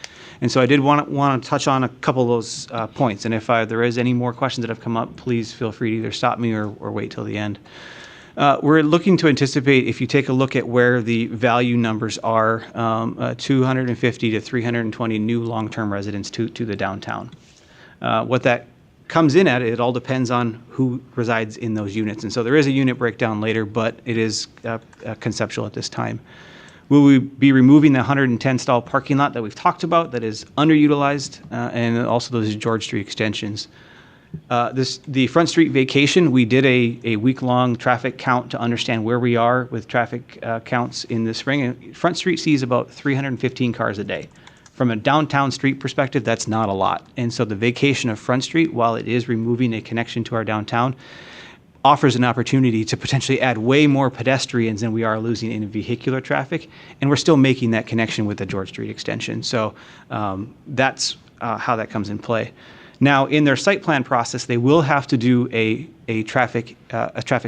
And so I did want to touch on a couple of those points. And if there is any more questions that have come up, please feel free to either stop me or wait till the end. We're looking to anticipate, if you take a look at where the value numbers are, 250 to 320 new long-term residents to the downtown. What that comes in at, it all depends on who resides in those units. And so there is a unit breakdown later, but it is conceptual at this time. Will we be removing the 110 stall parking lot that we've talked about that is underutilized, and also those George Street extensions? The Front Street vacation, we did a week-long traffic count to understand where we are with traffic counts in the spring. And Front Street sees about 315 cars a day. From a downtown street perspective, that's not a lot. And so the vacation of Front Street, while it is removing a connection to our downtown, offers an opportunity to potentially add way more pedestrians than we are losing in vehicular traffic, and we're still making that connection with the George Street extension. So that's how that comes in play. Now, in their site plan process, they will have to do a traffic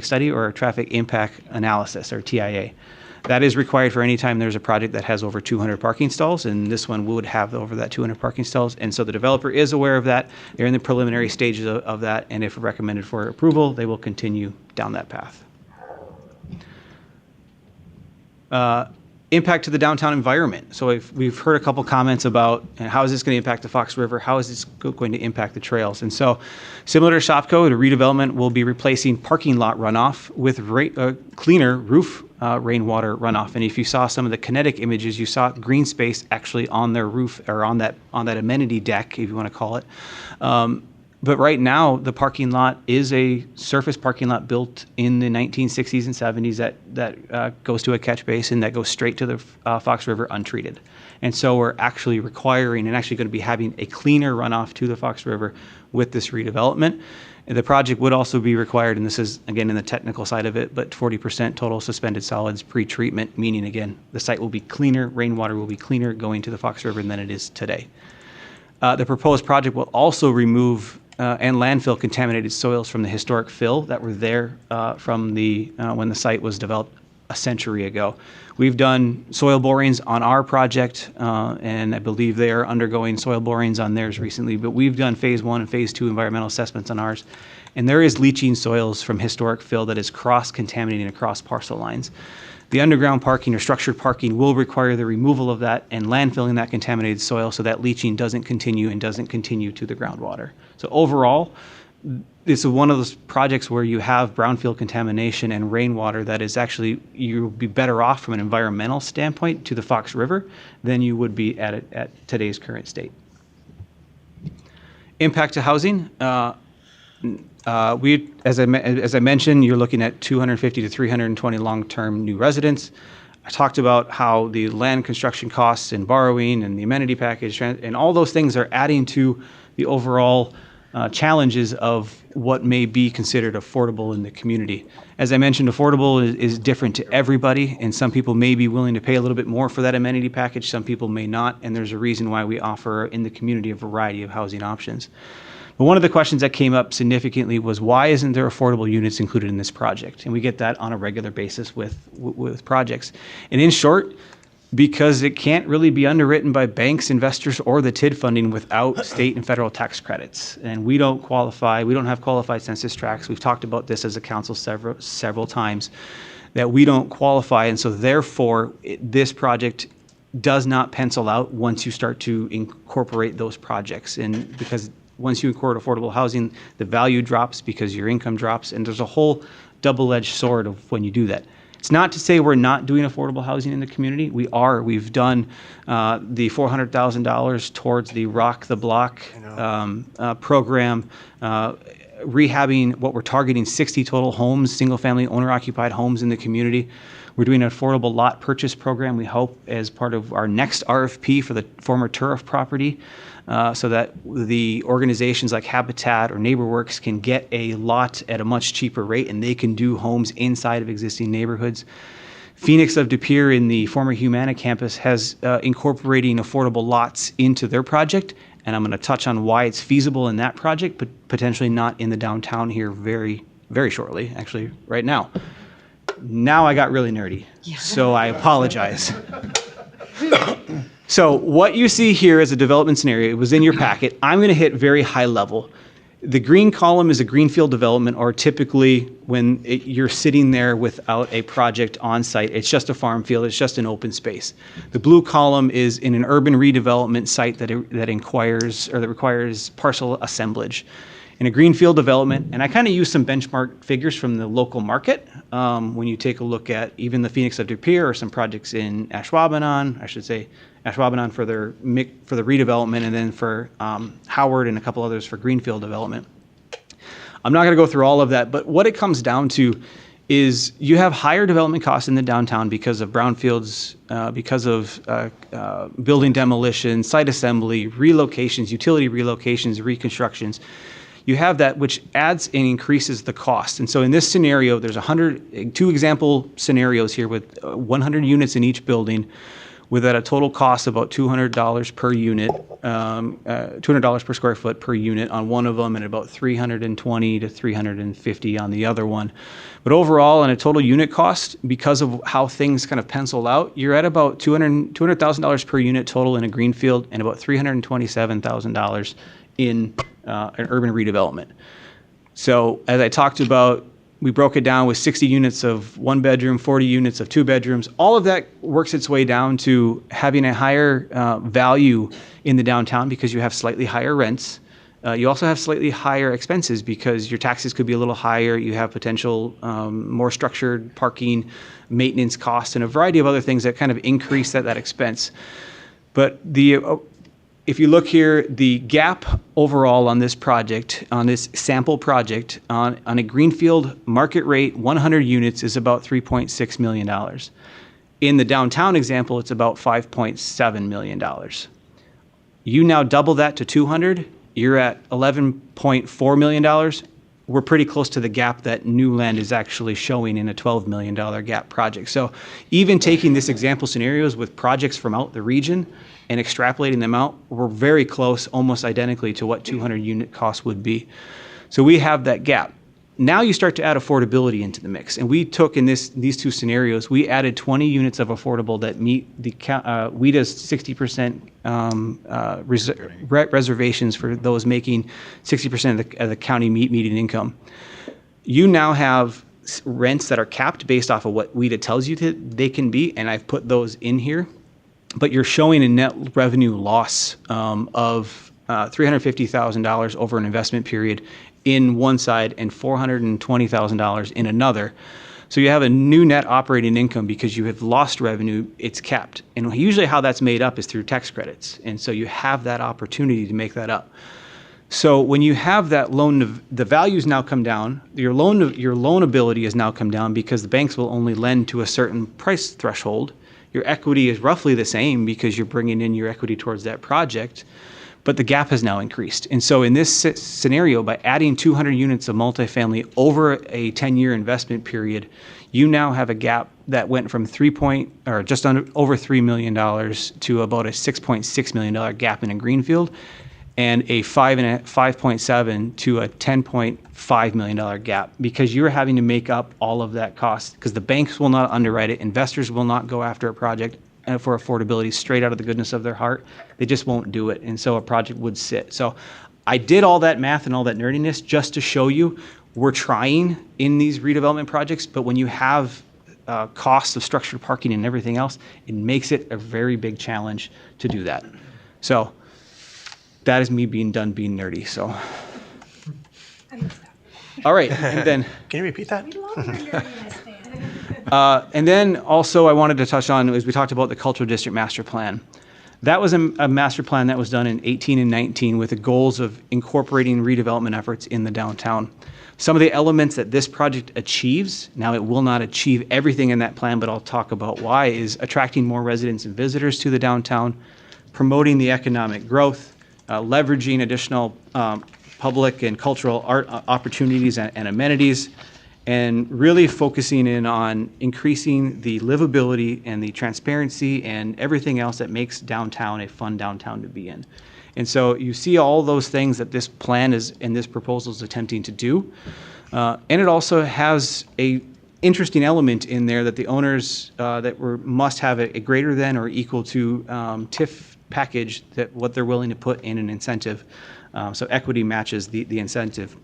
study or a traffic impact analysis, or TIA. That is required for any time there's a project that has over 200 parking stalls, and this one would have over that 200 parking stalls. And so the developer is aware of that. They're in the preliminary stages of that, and if recommended for approval, they will continue down that path. Impact to the downtown environment. So we've heard a couple comments about how is this going to impact the Fox River? How is this going to impact the trails? And so similar to Shopko, the redevelopment will be replacing parking lot runoff with cleaner roof rainwater runoff. And if you saw some of the kinetic images, you saw green space actually on their roof or on that amenity deck, if you want to call it. But right now, the parking lot is a surface parking lot built in the 1960s and 70s that goes to a catch basin that goes straight to the Fox River untreated. And so we're actually requiring and actually going to be having a cleaner runoff to the Fox River with this redevelopment. And the project would also be required, and this is, again, in the technical side of it, but 40% total suspended solids pre-treatment, meaning, again, the site will be cleaner, rainwater will be cleaner going to the Fox River than it is today. The proposed project will also remove and landfill contaminated soils from the historic fill that were there from when the site was developed a century ago. We've done soil borings on our project, and I believe they are undergoing soil borings on theirs recently, but we've done phase 1 and phase 2 environmental assessments on ours, and there is leaching soils from historic fill that is cross-contaminating across parcel lines. The underground parking or structured parking will require the removal of that and landfilling that contaminated soil so that leaching doesn't continue to the groundwater. So overall, this is one of those projects where you have brownfield contamination and rainwater that is actually, you'll be better off from an environmental standpoint to the Fox River than you would be at today's current state. Impact to housing. As I mentioned, you're looking at 250 to 320 long-term new residents. I talked about how the land construction costs and borrowing and the amenity package and all those things are adding to the overall challenges of what may be considered affordable in the community. As I mentioned, affordable is different to everybody, and some people may be willing to pay a little bit more for that amenity package, some people may not, and there's a reason why we offer in the community a variety of housing options. But one of the questions that came up significantly was, why isn't there affordable units included in this project? And we get that on a regular basis with projects. And in short, because it can't really be underwritten by banks, investors, or the TID funding without state and federal tax credits. And we don't qualify, we don't have qualified census tracts. We've talked about this as a council several times, that we don't qualify. And so therefore, this project does not pencil out once you start to incorporate those projects. And because once you incorporate affordable housing, the value drops because your income drops. And there's a whole double-edged sword of when you do that. It's not to say we're not doing affordable housing in the community. We are. We've done the $400,000 towards the Rock the Block program, rehabbing what we're targeting 60 total homes, single-family owner-occupied homes in the community. We're doing an affordable lot purchase program, we hope, as part of our next RFP for the former Turf property, so that the organizations like Habitat or NeighborWorks can get a lot at a much cheaper rate, and they can do homes inside of existing neighborhoods. Phoenix of De Pere in the former Humana campus has incorporating affordable lots into their project, and I'm going to touch on why it's feasible in that project, but potentially not in the downtown here very, very shortly, actually right now. Now I got really nerdy, so I apologize. So what you see here is a development scenario. It was in your packet. I'm going to hit very high level. The green column is a greenfield development, or typically when you're sitting there without a project on site, it's just a farm field, it's just an open space. The blue column is in an urban redevelopment site that requires parcel assemblage. In a greenfield development, and I kind of use some benchmark figures from the local market, when you take a look at even the Phoenix of De Pere or some projects in Ashwaubenon, I should say Ashwaubenon for the redevelopment, and then for Howard and a couple others for greenfield development. I'm not going to go through all of that, but what it comes down to is you have higher development costs in the downtown because of brownfields, because of building demolition, site assembly, relocations, utility relocations, reconstructions. You have that, which adds and increases the cost. And so in this scenario, there's 2 example scenarios here with 100 units in each building, with at a total cost about $200 per unit, $200 per square foot per unit on one of them, and about $320 to $350 on the other one. But overall, on a total unit cost, because of how things kind of pencil out, you're at about $200,000 per unit total in a greenfield, and about $327,000 in an urban redevelopment. So as I talked about, We broke it down with 60 units of 1 bedroom, 40 units of 2 bedrooms. All of that works its way down to having a higher value in the downtown because you have slightly higher rents. You also have slightly higher expenses because your taxes could be a little higher. You have potential more structured parking, maintenance costs, and a variety of other things that kind of increase that expense. But if you look here, the gap overall on this project, on this sample project, on a greenfield market rate, 100 units is about $3.6 million. In the downtown example, it's about $5.7 million. You now double that to 200, you're at $11.4 million. We're pretty close to the gap that New Land is actually showing in a $12 million gap project. So even taking this example scenarios with projects from out the region and extrapolating them out, we're very close, almost identically to what 200 unit cost would be. So we have that gap. Now you start to add affordability into the mix. And we took in these two scenarios, we added 20 units of affordable that meet the WIDA's 60% reservations for those making 60% of the county median income. You now have rents that are capped based off of what WIDA tells you they can be, and I've put those in here. But you're showing a net revenue loss of $350,000 over an investment period in one side and $420,000 in another. So you have a new net operating income because you have lost revenue, it's capped. And usually how that's made up is through tax credits. And so you have that opportunity to make that up. So when you have that loan, the values now come down, your loan ability has now come down because the banks will only lend to a certain price threshold. Your equity is roughly the same because you're bringing in your equity towards that project, but the gap has now increased. And so in this scenario, by adding 200 units of multifamily over a 10-year investment period, you now have a gap that went from just over $3 million to about a $6.6 million gap in a greenfield, and a 5.7 to a $10.5 million gap because you're having to make up all of that cost because the banks will not underwrite it. Investors will not go after a project for affordability straight out of the goodness of their heart. They just won't do it. And so a project would sit. So I did all that math and all that nerdiness just to show you we're trying in these redevelopment projects, but when you have costs of structured parking and everything else, it makes it a very big challenge to do that. So that is me being nerdy. So, all right, and then Can you repeat that? We love your nerdiness, Dan. and then also I wanted to touch on is we talked about the Cultural District Master Plan. That was a master plan that was done in 18 and 19 with the goals of incorporating redevelopment efforts in the downtown. Some of the elements that this project achieves, now it will not achieve everything in that plan, but I'll talk about why, is attracting more residents and visitors to the downtown, promoting the economic growth, leveraging additional public and cultural art opportunities and amenities, and really focusing in on increasing the livability and the transparency and everything else that makes downtown a fun downtown to be in. And so you see all those things that this plan is and this proposal is attempting to do. And it also has a interesting element in there that the owners must have a greater than or equal to TIF package that what they're willing to put in an incentive. So equity matches the incentive.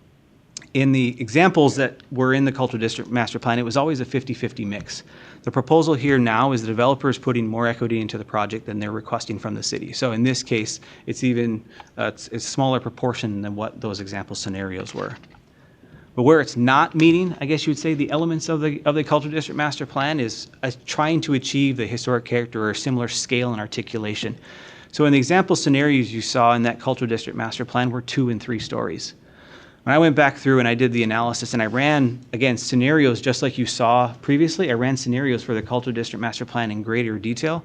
In the examples that were in the Cultural District Master Plan, it was always a 50-50 mix. The proposal here now is the developer is putting more equity into the project than they're requesting from the city. So in this case, it's even it's a smaller proportion than what those example scenarios were. But where it's not meeting, I guess you would say, the elements of the Cultural District Master Plan is trying to achieve the historic character or similar scale and articulation. So in the example scenarios you saw in that Cultural District Master Plan were 2 and 3 stories. When I went back through and I did the analysis and I ran, again, scenarios just like you saw previously, I ran scenarios for the Cultural District Master Plan in greater detail.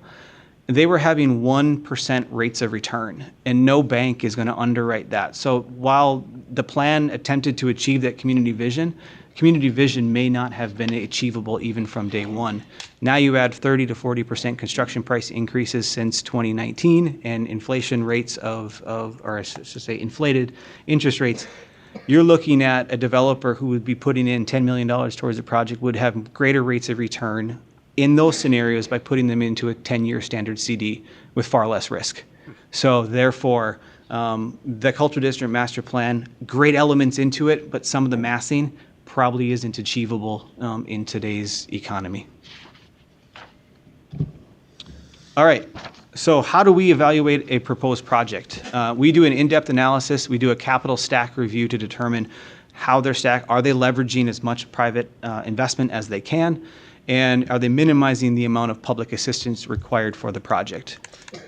They were having 1% rates of return, and no bank is going to underwrite that. So while the plan attempted to achieve that community vision may not have been achievable even from day one. Now you add 30 to 40% construction price increases since 2019 and inflation rates or I should say inflated interest rates. You're looking at a developer who would be putting in $10 million towards the project would have greater rates of return in those scenarios by putting them into a 10-year standard CD with far less risk. So therefore, the Cultural District Master Plan, great elements into it, but some of the massing probably isn't achievable in today's economy. All right, so how do we evaluate a proposed project? We do an in-depth analysis. We do a capital stack review to determine how they're stacked. Are they leveraging as much private investment as they can? And are they minimizing the amount of public assistance required for the project?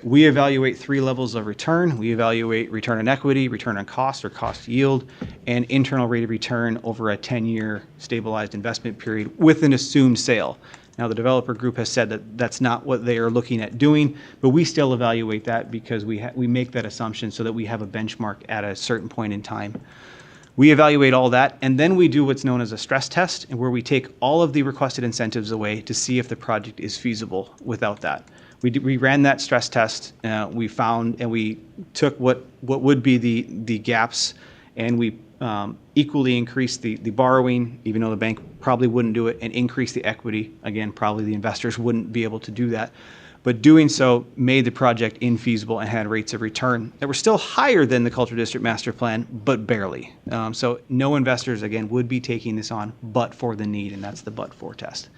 We evaluate 3 levels of return. We evaluate return on equity, return on cost or cost yield, and internal rate of return over a 10-year stabilized investment period with an assumed sale. Now, the developer group has said that that's not what they are looking at doing, but we still evaluate that because we make that assumption so that we have a benchmark at a certain point in time. We evaluate all that, and then we do what's known as a stress test, where we take all of the requested incentives away to see if the project is feasible without that. We ran that stress test. We found and we took what would be the gaps, and we equally increased the borrowing, even though the bank probably wouldn't do it, and increased the equity. Again, probably the investors wouldn't be able to do that. But doing so made the project infeasible and had rates of return that were still higher than the Cultural District Master Plan, but barely. So no investors, again, would be taking this on but for the need, and that's the but-for test.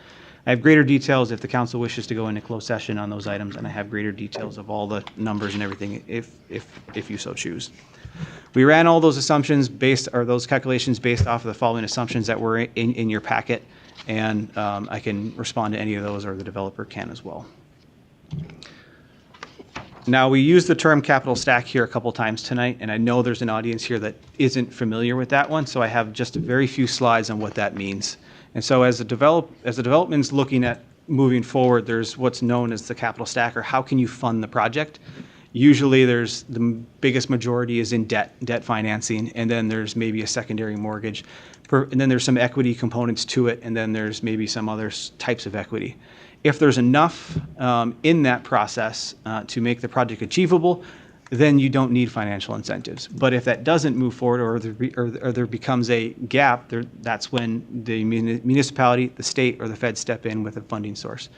I have greater details if the council wishes to go into closed session on those items, and I have greater details of all the numbers and everything if you so choose. We ran all those assumptions those calculations based off of the following assumptions that were in your packet, and I can respond to any of those, or the developer can as well. Now, we use the term capital stack here a couple times tonight, and I know there's an audience here that isn't familiar with that one, so I have just a very few slides on what that means. And so as the development's looking at moving forward, there's what's known as the capital stack, or how can you fund the project. Usually there's the biggest majority is in debt financing, and then there's maybe a secondary mortgage, and then there's some equity components to it, and then there's maybe some other types of equity. If there's enough in that process to make the project achievable, then you don't need financial incentives. But if that doesn't move forward, or there becomes a gap, that's when the municipality, the state, or the Fed step in with a funding source.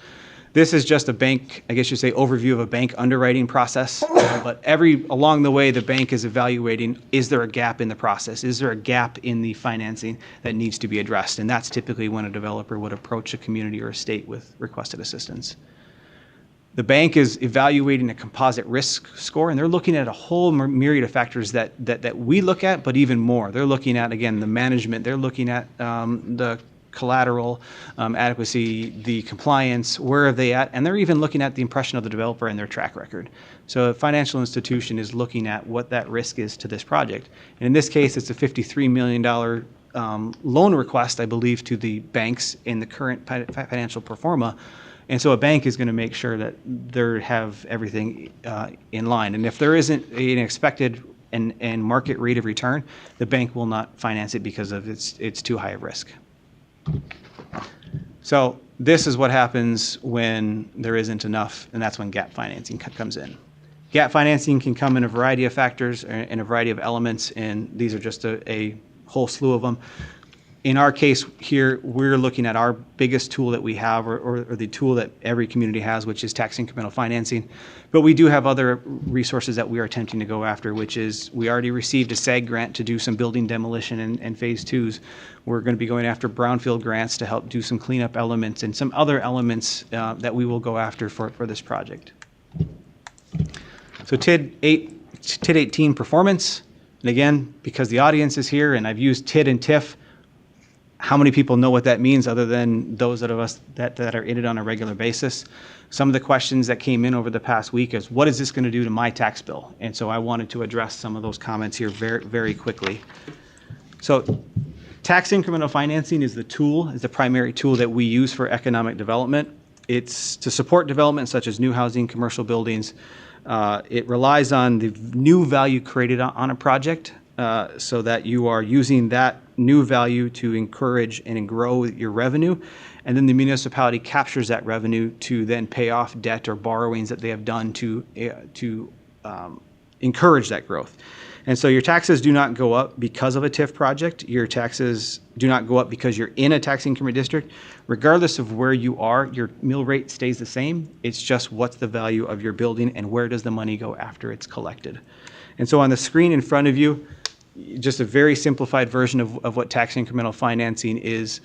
This is just a bank, I guess you'd say, overview of a bank underwriting process. But along the way, the bank is evaluating, is there a gap in the process? Is there a gap in the financing that needs to be addressed? And that's typically when a developer would approach a community or a state with requested assistance. The bank is evaluating a composite risk score, and they're looking at a whole myriad of factors that we look at, but even more. They're looking at, again, the management. They're looking at the collateral adequacy, the compliance, where are they at, and they're even looking at the impression of the developer and their track record. So a financial institution is looking at what that risk is to this project. And in this case, it's a $53 million loan request, I believe, to the banks in the current financial pro forma. And so a bank is going to make sure that they have everything in line. And if there isn't an expected and market rate of return, the bank will not finance it because of it's too high a risk. So this is what happens when there isn't enough, and that's when gap financing comes in. Gap financing can come in a variety of factors and a variety of elements, and these are just a whole slew of them. In our case here, we're looking at our biggest tool that we have, or the tool that every community has, which is tax incremental financing. But we do have other resources that we are attempting to go after, which is we already received a SAG grant to do some building demolition and phase twos. We're going to be going after brownfield grants to help do some cleanup elements and some other elements that we will go after for this project. So TID 18 performance, and again, because the audience is here and I've used TID and TIF, how many people know what that means other than those of us that are in it on a regular basis? Some of the questions that came in over the past week is, what is this going to do to my tax bill? And so I wanted to address some of those comments here very, very quickly. So tax incremental financing is the primary tool that we use for economic development. It's to support development such as new housing, commercial buildings. It relies on the new value created on a project so that you are using that new value to encourage and grow your revenue, and then the municipality captures that revenue to then pay off debt or borrowings that they have done to encourage that growth. And so your taxes do not go up because of a TIF project. Your taxes do not go up because you're in a tax increment district. Regardless of where you are, your mill rate stays the same. It's just what's the value of your building and where does the money go after it's collected. And so on the screen in front of you, just a very simplified version of what tax incremental financing is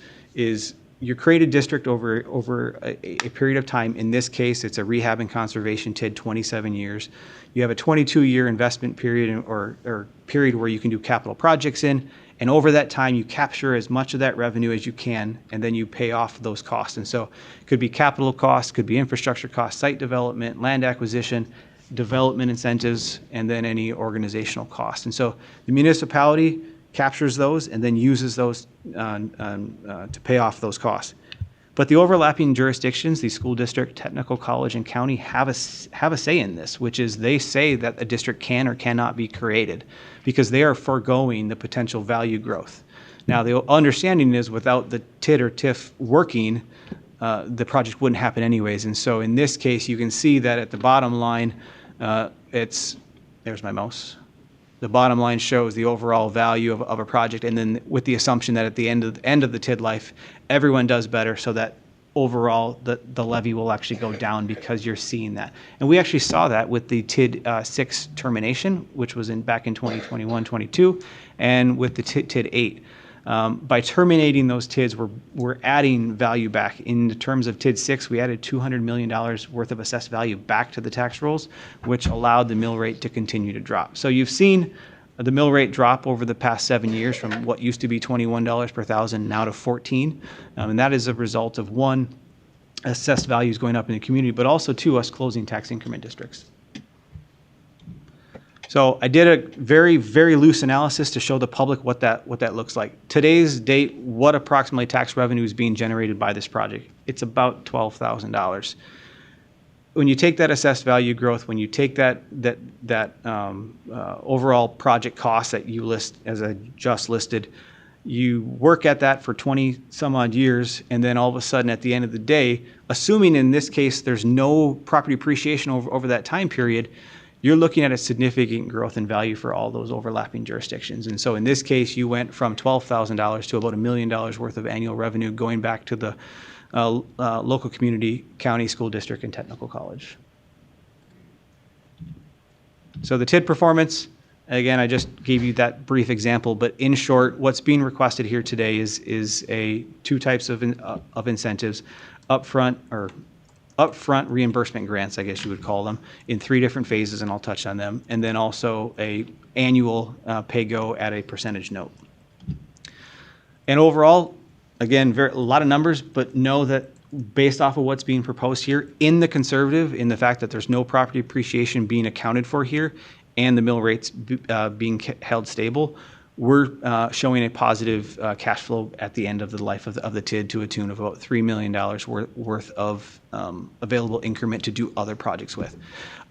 you create a district over a period of time. In this case, it's a rehab and conservation TID, 27 years. You have a 22-year investment period or period where you can do capital projects in. And over that time, you capture as much of that revenue as you can, and then you pay off those costs. And so it could be capital costs, could be infrastructure costs, site development, land acquisition, development incentives, and then any organizational costs. And so the municipality captures those and then uses those to pay off those costs. But the overlapping jurisdictions, the school district, technical college, and county have a say in this, which is they say that a district can or cannot be created because they are foregoing the potential value growth. Now, the understanding is without the TID or TIF working, the project wouldn't happen anyways. And so in this case, you can see that at the bottom line, there's my mouse. The bottom line shows the overall value of a project, and then with the assumption that at the end of the TID life, everyone does better, so that overall the levy will actually go down because you're seeing that. And we actually saw that with the TID 6 termination, which was back in 2021-22, and with the TID 8. By terminating those TIDs, we're adding value back. In the terms of TID 6, we added $200 million worth of assessed value back to the tax rolls, which allowed the mill rate to continue to drop. So you've seen the mill rate drop over the past 7 years from what used to be $21 per thousand now to $14. And that is a result of, one, assessed values going up in the community, but also, two, us closing tax increment districts. So I did a very, very loose analysis to show the public what that looks like. Today's date, what approximately tax revenue is being generated by this project? It's about $12,000. When you take that assessed value growth, when you take that overall project cost that you list as I just listed, you work at that for 20 some odd years, and then all of a sudden at the end of the day, assuming in this case there's no property appreciation over that time period, you're looking at a significant growth in value for all those overlapping jurisdictions. And so in this case, you went from $12,000 to about $1 million worth of annual revenue going back to the local community, county, school district, and technical college. So the TID performance, again, I just gave you that brief example, but in short, what's being requested here today is two types of incentives: upfront reimbursement grants, I guess you would call them, in 3 different phases, and I'll touch on them, and then also a annual pay-go at a percentage note. And overall, again, a lot of numbers, but know that based off of what's being proposed here, in the conservative, in the fact that there's no property appreciation being accounted for here, and the mill rates being held stable, we're showing a positive cash flow at the end of the life of the TID to a tune of about $3 million worth of available increment to do other projects with.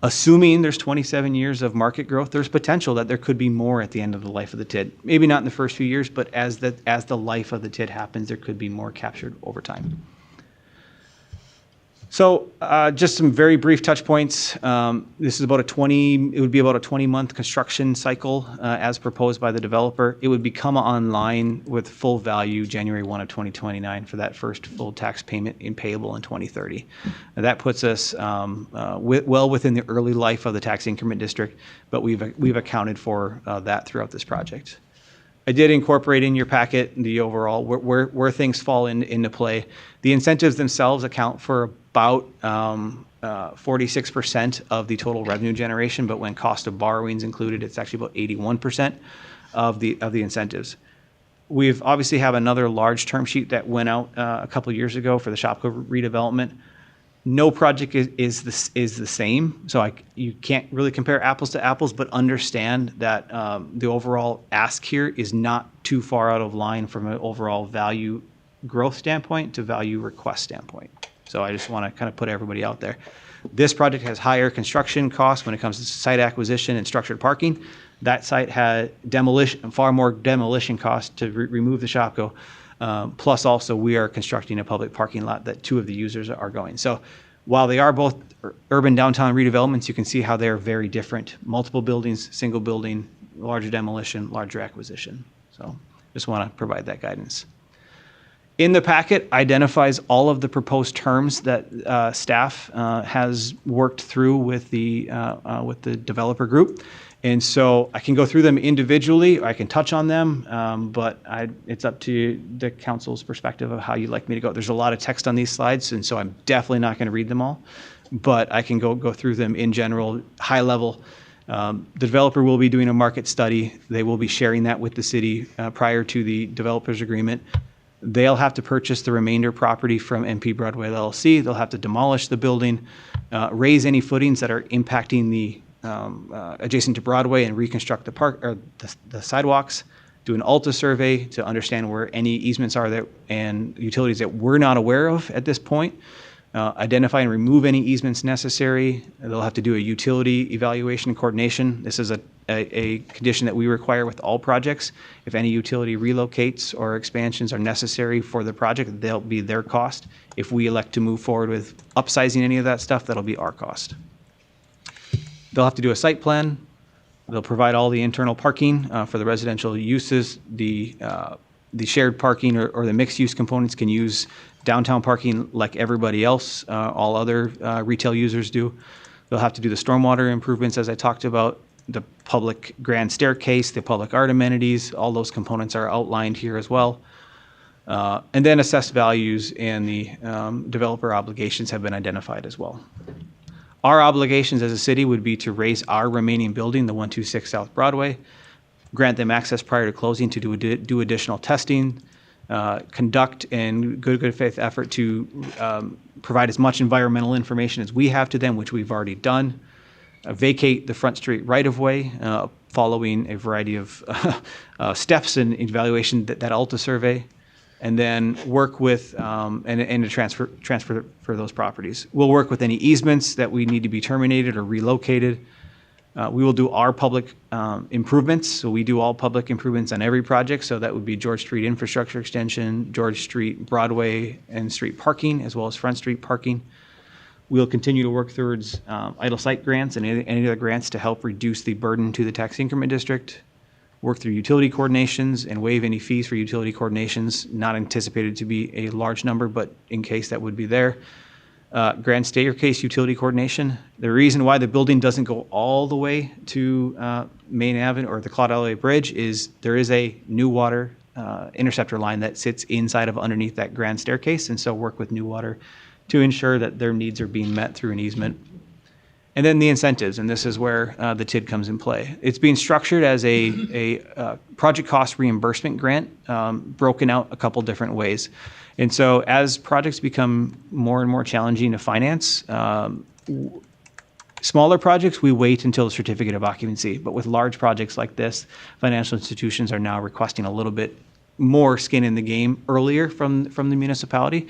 Assuming there's 27 years of market growth, there's potential that there could be more at the end of the life of the TID. Maybe not in the first few years, but as the life of the TID happens, there could be more captured over time. So just some very brief touch points. This is about it would be about a 20-month construction cycle as proposed by the developer. It would become online with full value January 1 of 2029 for that first full tax payment payable in 2030. Now, that puts us well within the early life of the tax increment district, but we've accounted for that throughout this project. I did incorporate in your packet the overall where things fall into play. The incentives themselves account for about 46% of the total revenue generation, but when cost of borrowings included, it's actually about 81% of the incentives. We've obviously have another large term sheet that went out a couple of years ago for the Shopko redevelopment. No project is the same, so you can't really compare apples to apples, but understand that the overall ask here is not too far out of line from an overall value growth standpoint to value request standpoint. So I just want to kind of put everybody out there. This project has higher construction costs when it comes to site acquisition and structured parking. That site had far more demolition costs to remove the Shopko. Plus also we are constructing a public parking lot that 2 of the users are going. So while they are both urban downtown redevelopments, you can see how they're very different. Multiple buildings, single building, larger demolition, larger acquisition. So just want to provide that guidance. In the packet identifies all of the proposed terms that staff has worked through with the developer group. And so I can go through them individually, or I can touch on them, but it's up to the council's perspective of how you'd like me to go. There's a lot of text on these slides, and so I'm definitely not going to read them all, but I can go through them in general, high level. The developer will be doing a market study. They will be sharing that with the city prior to the developer's agreement. They'll have to purchase the remainder property from MP Broadway LLC. They'll have to demolish the building, raise any footings that are impacting the adjacent to Broadway and reconstruct the park or the sidewalks, do an ALTA survey to understand where any easements are that and utilities that we're not aware of at this point, identify and remove any easements necessary. They'll have to do a utility evaluation and coordination. This is a condition that we require with all projects. If any utility relocates or expansions are necessary for the project, they'll be their cost. If we elect to move forward with upsizing any of that stuff, that'll be our cost. They'll have to do a site plan. They'll provide all the internal parking for the residential uses. The shared parking or the mixed use components can use downtown parking like everybody else, all other retail users do. They'll have to do the stormwater improvements as I talked about, the public grand staircase, the public art amenities, all those components are outlined here as well. And then assessed values and the developer obligations have been identified as well. Our obligations as a city would be to raise our remaining building, the 126 South Broadway, grant them access prior to closing to do additional testing, conduct in good faith effort to provide as much environmental information as we have to them, which we've already done, vacate the Front Street right-of-way following a variety of steps and evaluation that ALTA survey, and then work with and to transfer for those properties. We'll work with any easements that we need to be terminated or relocated. We will do our public improvements. So we do all public improvements on every project. So that would be George Street infrastructure extension, George Street, Broadway, and street parking, as well as Front Street parking. We'll continue to work towards idle site grants and any other grants to help reduce the burden to the tax increment district. Work through utility coordinations and waive any fees for utility coordinations, not anticipated to be a large number, but in case that would be there. Grand staircase utility coordination. The reason why the building doesn't go all the way to Main Avenue or the Claude Alley Bridge is there is a new water interceptor line that sits inside of underneath that grand staircase, and so work with New Water to ensure that their needs are being met through an easement. And then the incentives, and this is where the TID comes in play. It's being structured as a project cost reimbursement grant, broken out a couple different ways. And so as projects become more and more challenging to finance, smaller projects, we wait until the certificate of occupancy. But with large projects like this, financial institutions are now requesting a little bit more skin in the game earlier from the municipality.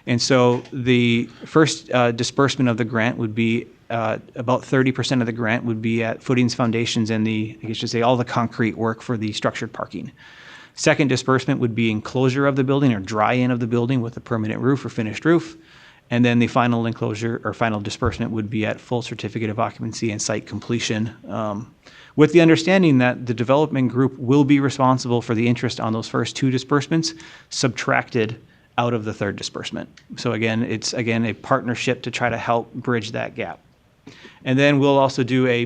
And so the first disbursement of the grant would be about 30% of the grant would be at footings, foundations, and all the concrete work for the structured parking. Second disbursement would be enclosure of the building or dry-in of the building with a permanent roof or finished roof. And then the final enclosure or final disbursement would be at full certificate of occupancy and site completion, with the understanding that the development group will be responsible for the interest on those first two disbursements, subtracted out of the third disbursement. So again, it's a partnership to try to help bridge that gap. And then we'll also do a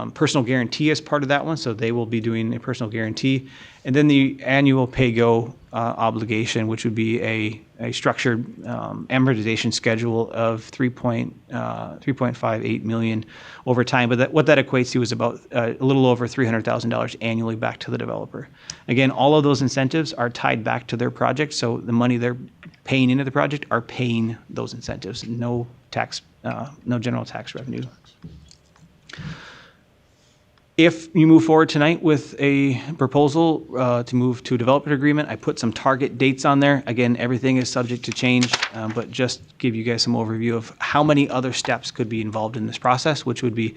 personal guarantee as part of that one. So they will be doing a personal guarantee. And then the annual pay-go obligation, which would be a structured amortization schedule of $3.58 million over time. But what that equates to is about a little over $300,000 annually back to the developer. Again, all of those incentives are tied back to their project. So the money they're paying into the project are paying those incentives. No tax, no general tax revenue. If you move forward tonight with a proposal to move to a development agreement, I put some target dates on there. Again, everything is subject to change, but just give you guys some overview of how many other steps could be involved in this process, which would be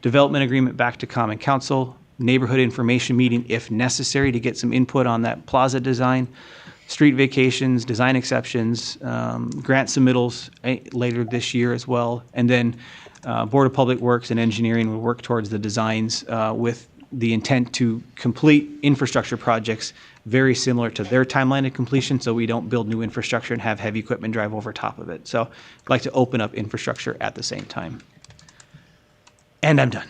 development agreement back to Common Council, neighborhood information meeting if necessary to get some input on that plaza design, street vacations, design exceptions, grant submittals later this year as well, and then Board of Public Works and Engineering will work towards the designs with the intent to complete infrastructure projects very similar to their timeline of completion, so we don't build new infrastructure and have heavy equipment drive over top of it. So I'd like to open up infrastructure at the same time. And I'm done.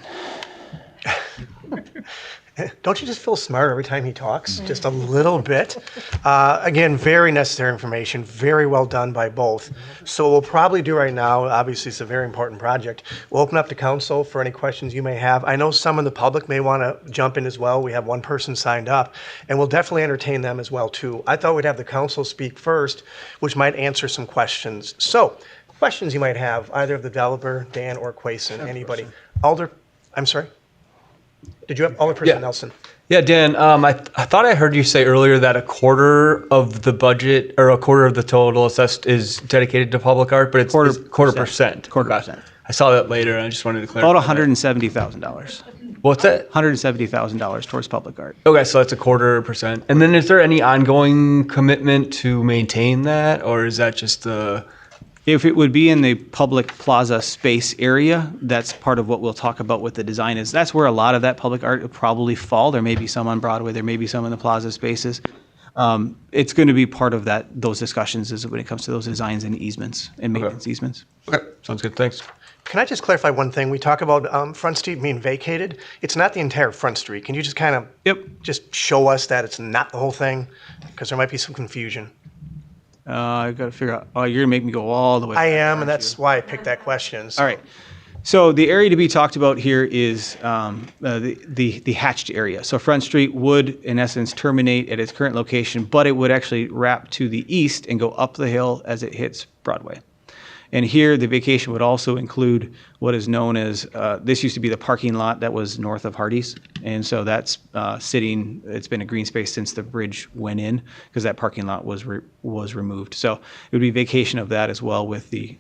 Don't you just feel smart every time he talks? Just a little bit. Again, very necessary information, very well done by both. So what we'll probably do right now, obviously it's a very important project, we'll open up to council for any questions you may have. I know some in the public may want to jump in as well. We have one person signed up, and we'll definitely entertain them as well too. I thought we'd have the council speak first, which might answer some questions. So, questions you might have, either of the developer, Dan or Quason, anybody. I'm sorry? Did you have Alderperson Nelson? Yeah, Dan, I thought I heard you say earlier that a quarter of the budget or a quarter of the total assessed is dedicated to public art, but it's quarter percent. Quarter percent. I saw that later and I just wanted to clarify. About $170,000. What's that? $170,000 towards public art. Okay, so that's a quarter percent. And then is there any ongoing commitment to maintain that, or is that just the... If it would be in the public plaza space area, that's part of what we'll talk about with the design is. That's where a lot of that public art will probably fall. There may be some on Broadway, there may be some in the plaza spaces. It's going to be part of those discussions is when it comes to those designs and easements and maintenance easements. Okay, sounds good, thanks. Can I just clarify one thing? We talk about Front Street being vacated. It's not the entire Front Street. Can you just kind of just show us that it's not the whole thing? Because there might be some confusion. I got to figure out. Oh, you're gonna make me go all the way. I am, and that's why I picked that question. So. All right. So the area to be talked about here is the hatched area. So Front Street would, in essence, terminate at its current location, but it would actually wrap to the east and go up the hill as it hits Broadway. And here, the vacation would also include what is known as, this used to be the parking lot that was north of Hardee's. And so that's sitting, it's been a green space since the bridge went in because that parking lot was removed. So it would be vacation of that as well with the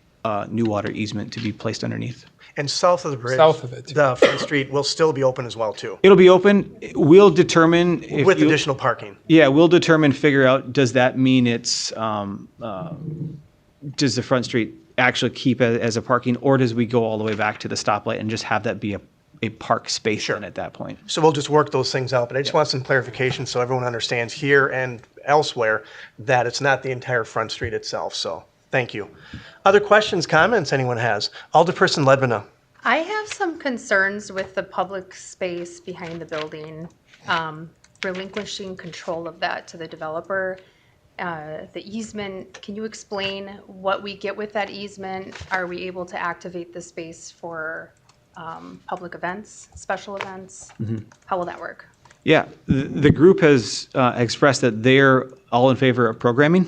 new water easement to be placed underneath. And south of the bridge, South of it, too. the Front Street will still be open as well too. It'll be open. We'll determine if With additional parking. Yeah, we'll determine, figure out, does that mean it's, does the Front Street actually keep it as a parking, or does we go all the way back to the stoplight and just have that be a park space then at that point? So we'll just work those things out, but I just want some clarification so everyone understands here and elsewhere that it's not the entire Front Street itself, so thank you. Other questions, comments anyone has? Alderperson Ledvina. I have some concerns with the public space behind the building, relinquishing control of that to the developer. The easement, can you explain what we get with that easement? Are we able to activate the space for public events, special events? How will that work? Yeah, the group has expressed that they're all in favor of programming.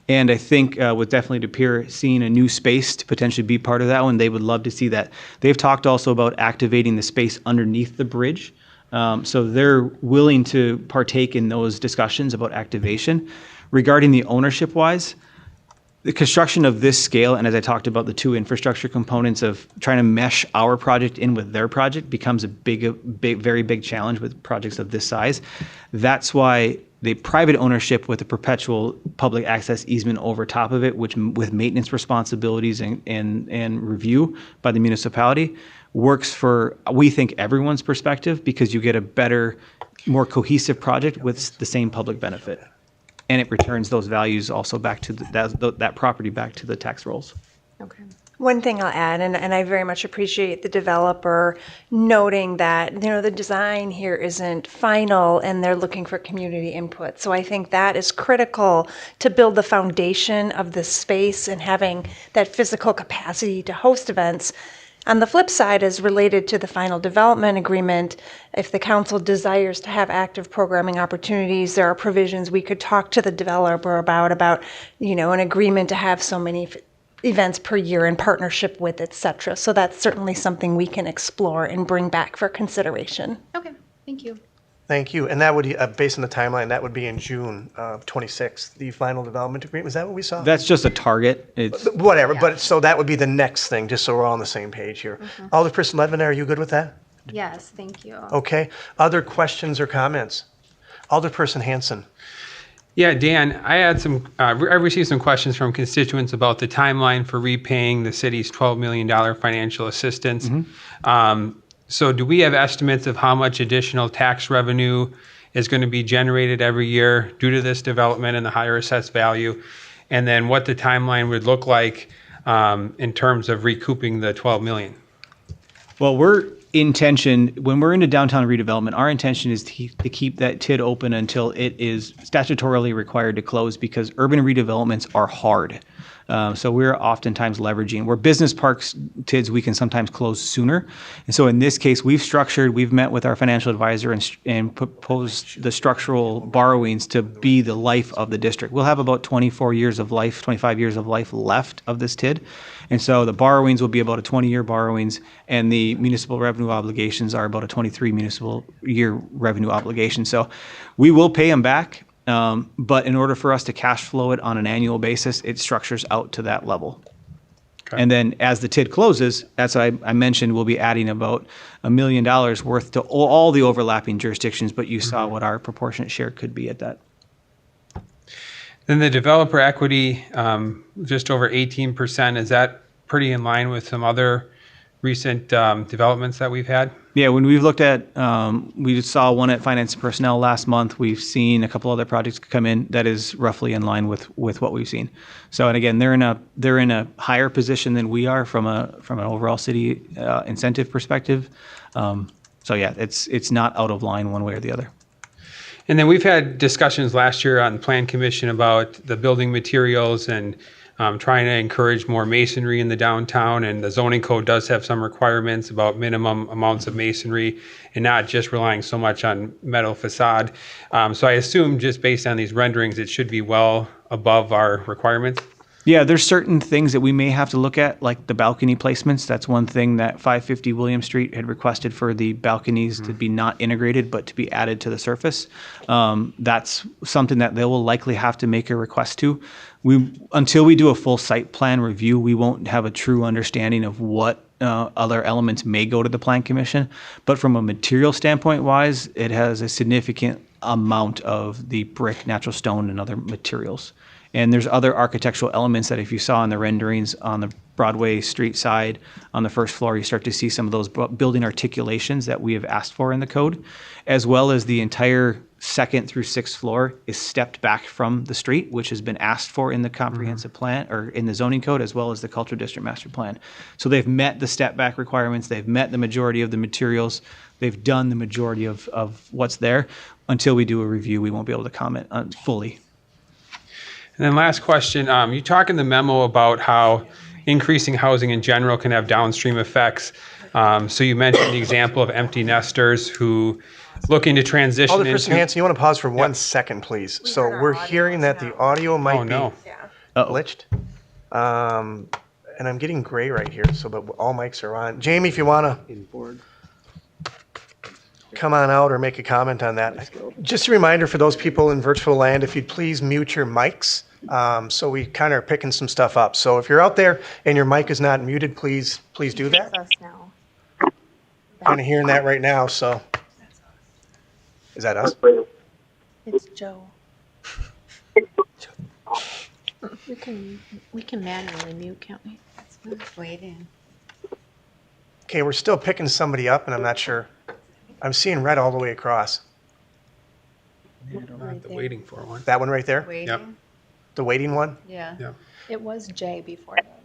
And I think with Definitely De Pere seeing a new space to potentially be part of that one, they would love to see that. They've talked also about activating the space underneath the bridge. So they're willing to partake in those discussions about activation. Regarding the ownership-wise, the construction of this scale, and as I talked about the two infrastructure components of trying to mesh our project in with their project becomes a very big challenge with projects of this size. That's why the private ownership with a perpetual public access easement over top of it, which with maintenance responsibilities and review by the municipality, works for, we think, everyone's perspective because you get a better, more cohesive project with the same public benefit. And it returns those values also back to that property back to the tax rolls. Okay. One thing I'll add, and I very much appreciate the developer noting that, the design here isn't final and they're looking for community input. So I think that is critical to build the foundation of this space and having that physical capacity to host events. On the flip side is related to the final development agreement. If the council desires to have active programming opportunities, there are provisions we could talk to the developer about, an agreement to have so many events per year in partnership with, et cetera. So that's certainly something we can explore and bring back for consideration. Okay, thank you. Thank you. And that would, based on the timeline, that would be in June 26th, the final development agreement. Was that what we saw? That's just a target. It's Whatever, but so that would be the next thing, just so we're all on the same page here. Alderperson Ledvina, are you good with that? Yes, thank you. Okay. Other questions or comments? Alderperson Hanson. Yeah, Dan, I had I received some questions from constituents about the timeline for repaying the city's $12 million financial assistance. So do we have estimates of how much additional tax revenue is going to be generated every year due to this development and the higher assessed value? And then what the timeline would look like in terms of recouping the $12 million? Well, we're intention, when we're into downtown redevelopment, our intention is to keep that TID open until it is statutorily required to close, because urban redevelopments are hard. So we're oftentimes leveraging, where business parks TIDs, we can sometimes close sooner. And so in this case, we've met with our financial advisor and proposed the structural borrowings to be the life of the district. We'll have about 25 years of life left of this TID. And so the borrowings will be about a 20-year borrowings, and the municipal revenue obligations are about a 23 municipal year revenue obligation. So we will pay them back. But in order for us to cash flow it on an annual basis, it structures out to that level. Okay. And then as the TID closes, as I mentioned, we'll be adding about $1 million worth to all the overlapping jurisdictions, but you saw what our proportionate share could be at that. Then the developer equity, just over 18%, is that pretty in line with some other recent developments that we've had? Yeah, when we've looked at, we saw one at Finance and Personnel last month. We've seen a couple other projects come in that is roughly in line with what we've seen. So, and again, they're in a higher position than we are from an overall city incentive perspective. So yeah, it's not out of line one way or the other. And then we've had discussions last year on Plan Commission about the building materials and trying to encourage more masonry in the downtown, and the zoning code does have some requirements about minimum amounts of masonry and not just relying so much on metal facade. So I assume just based on these renderings, it should be well above our requirements. Yeah, there's certain things that we may have to look at, like the balcony placements. That's one thing that 550 William Street had requested, for the balconies to be not integrated, but to be added to the surface. That's something that they will likely have to make a request to. Until we do a full site plan review, we won't have a true understanding of what other elements may go to the Plan Commission. But from a material standpoint wise, it has a significant amount of the brick, natural stone, and other materials. And there's other architectural elements that if you saw in the renderings on the Broadway Street side, on the first floor, you start to see some of those building articulations that we have asked for in the code, as well as the entire second through sixth floor is stepped back from the street, which has been asked for in the comprehensive plan or in the zoning code, as well as the cultural district master plan. So they've met the step back requirements. They've met the majority of the materials. They've done the majority of what's there. Until we do a review, we won't be able to comment on fully. And then last question, you talk in the memo about how increasing housing in general can have downstream effects. So you mentioned the example of empty nesters who looking to transition Alderperson Hanson, you want to pause for 1 second, please? So we're hearing that the audio might be glitched. And I'm getting gray right here, so but all mics are on. Jamie, if you want to come on out or make a comment on that. Just a reminder for those people in virtual land, if you'd please mute your mics. So we kind of are picking some stuff up. So if you're out there and your mic is not muted, please do that. It's us now. Kind of hearing that right now, so. Is that us? It's Joe. We can manually mute, can't we? Waiting. Okay, we're still picking somebody up, and I'm not sure. I'm seeing red all the way across. The waiting for one. That one right there? Waiting? Yep. The waiting one? Yeah. It was Jay before that.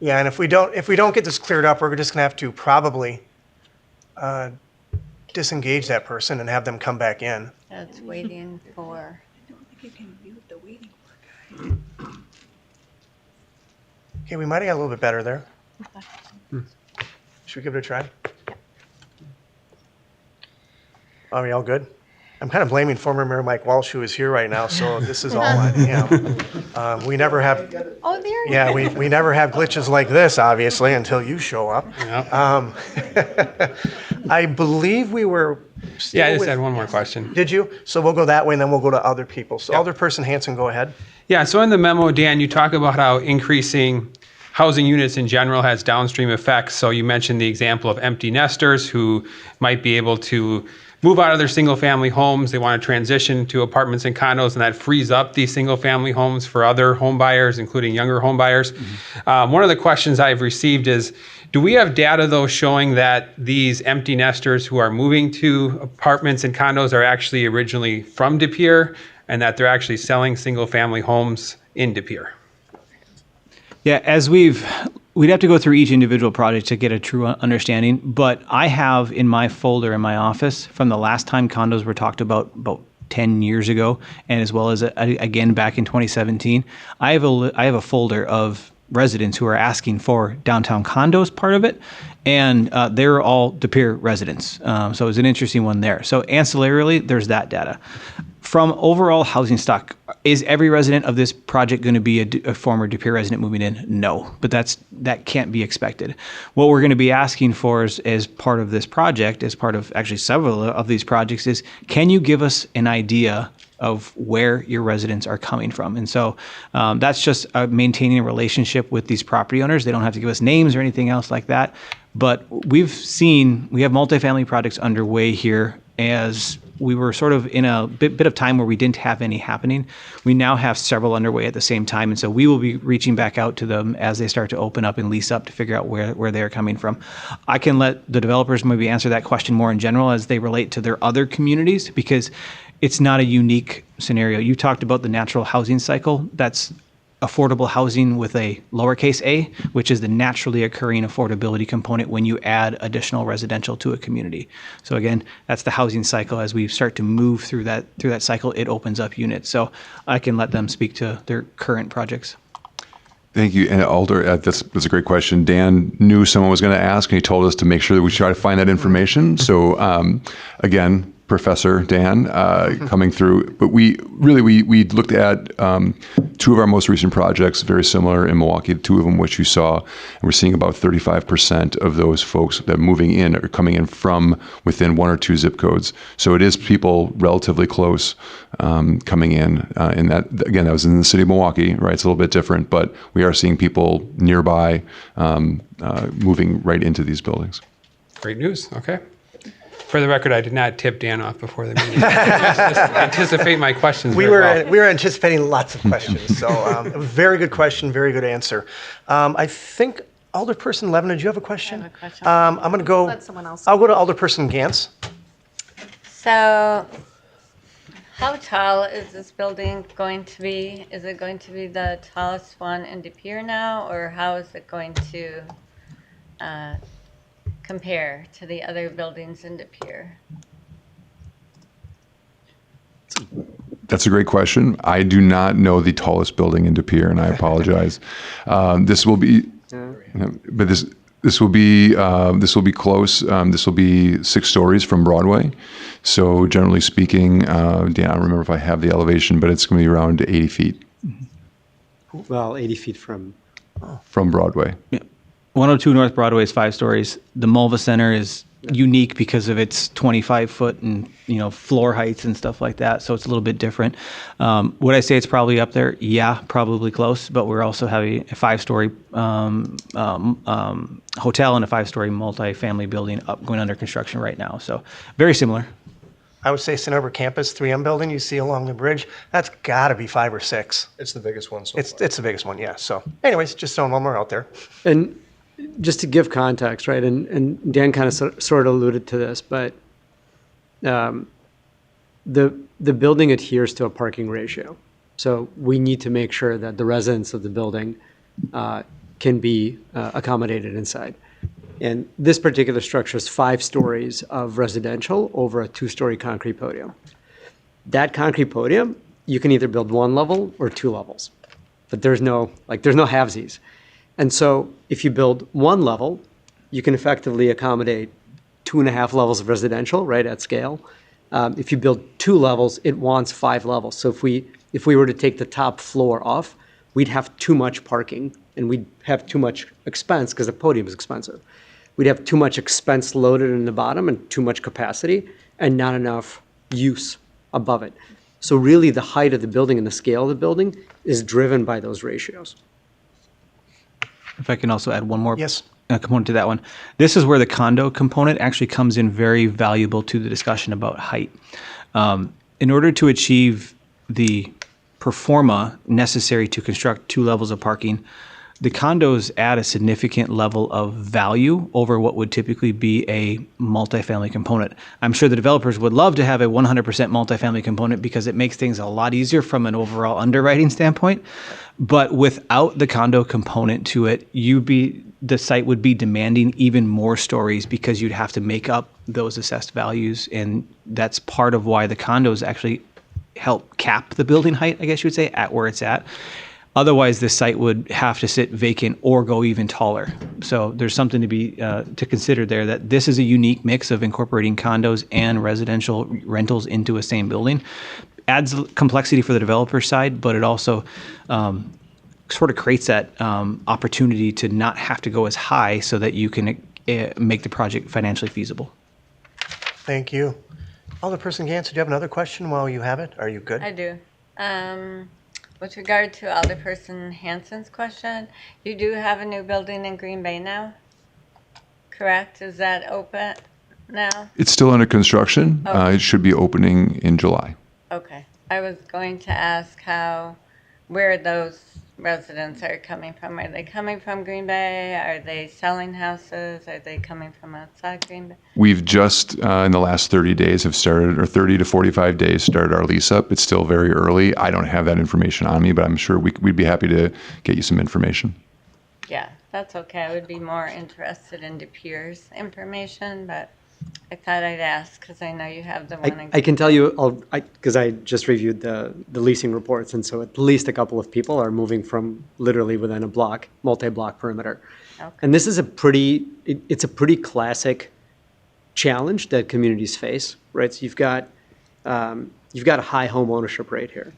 Yeah, and if we don't get this cleared up, we're just gonna have to probably disengage that person and have them come back in. That's waiting for. Okay, we might have got a little bit better there. Should we give it a try? Are we all good? I'm kind of blaming former Mayor Mike Walsh, who is here right now, so this is all on him. We never have, Oh, there. yeah, we never have glitches like this, obviously, until you show up. I believe we were still Yeah, I just with- had one more question. Did you? So we'll go that way, and then we'll go to other people. So Alderperson Hanson, go ahead. Yeah, so in the memo, Dan, you talk about how increasing housing units in general has downstream effects. So you mentioned the example of empty nesters who might be able to move out of their single-family homes. They want to transition to apartments and condos, and that frees up these single-family homes for other home buyers, including younger home buyers. One of the questions I've received is, do we have data, though, showing that these empty nesters who are moving to apartments and condos are actually originally from De Pere, and that they're actually selling single-family homes in De Pere? Yeah, as we've we'd have to go through each individual project to get a true understanding. But I have in my folder in my office from the last time condos were talked about 10 years ago, and as well as again back in 2017, I have a folder of residents who are asking for downtown condos part of it, and they're all De Pere residents. So it was an interesting one there. So ancillarily, there's that data. From overall housing stock, is every resident of this project going to be a former De Pere resident moving in? No, but that can't be expected. What we're going to be asking for is, as part of this project, as part of actually several of these projects, is can you give us an idea of where your residents are coming from? And so that's just maintaining a relationship with these property owners. They don't have to give us names or anything else like that. But we have multifamily projects underway here as we were sort of in a bit of time where we didn't have any happening. We now have several underway at the same time. And so we will be reaching back out to them as they start to open up and lease up to figure out where they're coming from. I can let the developers maybe answer that question more in general as they relate to their other communities, because it's not a unique scenario. You talked about the natural housing cycle. That's affordable housing with a lowercase a, which is the naturally occurring affordability component when you add additional residential to a community. So again, that's the housing cycle. As we start to move through that cycle, it opens up units. So I can let them speak to their current projects. Thank you. And Alder, that's a great question. Dan knew someone was going to ask, and he told us to make sure that we try to find that information. So again, Professor Dan coming through. But we looked at two of our most recent projects, very similar in Milwaukee, two of them which you saw, and we're seeing about 35% of those folks that are moving in are coming in from within one or two zip codes. So it is people relatively close coming in. And that, again, that was in the city of Milwaukee, right? It's a little bit different, but we are seeing people nearby moving right into these buildings. Great news. Okay. For the record, I did not tip Dan off before the meeting. Just anticipate my questions. We very well. were anticipating lots of questions. So very good question, very good answer. I think Alderperson Levin, did you have a question? I have a question. I'm going to go. Let someone else. I'll go to Alderperson Gantz. So, how tall is this building going to be? Is it going to be the tallest one in De Pere now, or how is it going to compare to the other buildings in De Pere? That's a great question. I do not know the tallest building in De Pere, and I apologize. This will be, but this will be close. This will be 6 stories from Broadway. So generally speaking, Dan, I don't remember if I have the elevation, but it's going to be around 80 feet Well, 80 feet from. from Broadway. Yeah. 102 North Broadway is 5 stories. The Mulva Center is unique because of its 25-foot and floor heights and stuff like that. So it's a little bit different. Would I say it's probably up there? Yeah, probably close. But we're also having a 5-story hotel and a 5-story multifamily building going under construction right now. So very similar. I would say Cinnabar Campus 3M building you see along the bridge. That's got to be 5 or 6. It's the biggest one so It's far. it's the biggest one, yeah. So, anyways, just throwing one more out there. And just to give context, right, and Dan kind of sort of alluded to this, but the building adheres to a parking ratio. So we need to make sure that the residents of the building can be accommodated inside. And this particular structure is 5 stories of residential over a 2-story concrete podium. That concrete podium, you can either build 1 level or 2 levels, but there's no halvesies. And so if you build 1 level, you can effectively accommodate 2.5 levels of residential, right, at scale. If you build 2 levels, it wants 5 levels. So if we were to take the top floor off, we'd have too much parking and we'd have too much expense because the podium is expensive. We'd have too much expense loaded in the bottom and too much capacity and not enough use above it. So really the height of the building and the scale of the building is driven by those ratios. If I can also add one more Yes. component to that one. This is where the condo component actually comes in very valuable to the discussion about height. In order to achieve the performa necessary to construct 2 levels of parking, the condos add a significant level of value over what would typically be a multifamily component. I'm sure the developers would love to have a 100% multifamily component because it makes things a lot easier from an overall underwriting standpoint. But without the condo component to it, the site would be demanding even more stories because you'd have to make up those assessed values. And that's part of why the condos actually help cap the building height, I guess you would say, at where it's at. Otherwise, this site would have to sit vacant or go even taller. So there's something to consider there, that this is a unique mix of incorporating condos and residential rentals into a same building. Adds complexity for the developer side, but it also sort of creates that opportunity to not have to go as high so that you can make the project financially feasible. Thank you. Alderperson Gantz, do you have another question while you have it? Are you good? I do. With regard to Alderperson Hansen's question, you do have a new building in Green Bay now, correct? Is that open now? It's still under construction. Okay. It should be opening in July. Okay. I was going to ask where those residents are coming from. Are they coming from Green Bay? Are they selling houses? Are they coming from outside Green Bay? We've just, in the last 30 days, have started, or 30 to 45 days, started our lease up. It's still very early. I don't have that information on me, but I'm sure we'd be happy to get you some information. Yeah, that's okay. I would be more interested in De Pere's information, but I thought I'd ask because I know you have the one. I can tell you, because I just reviewed the leasing reports, and so at least a couple of people are moving from literally within a block, multi-block perimeter. Okay. And this is it's a pretty classic challenge that communities face, right? So you've got a high home ownership rate here,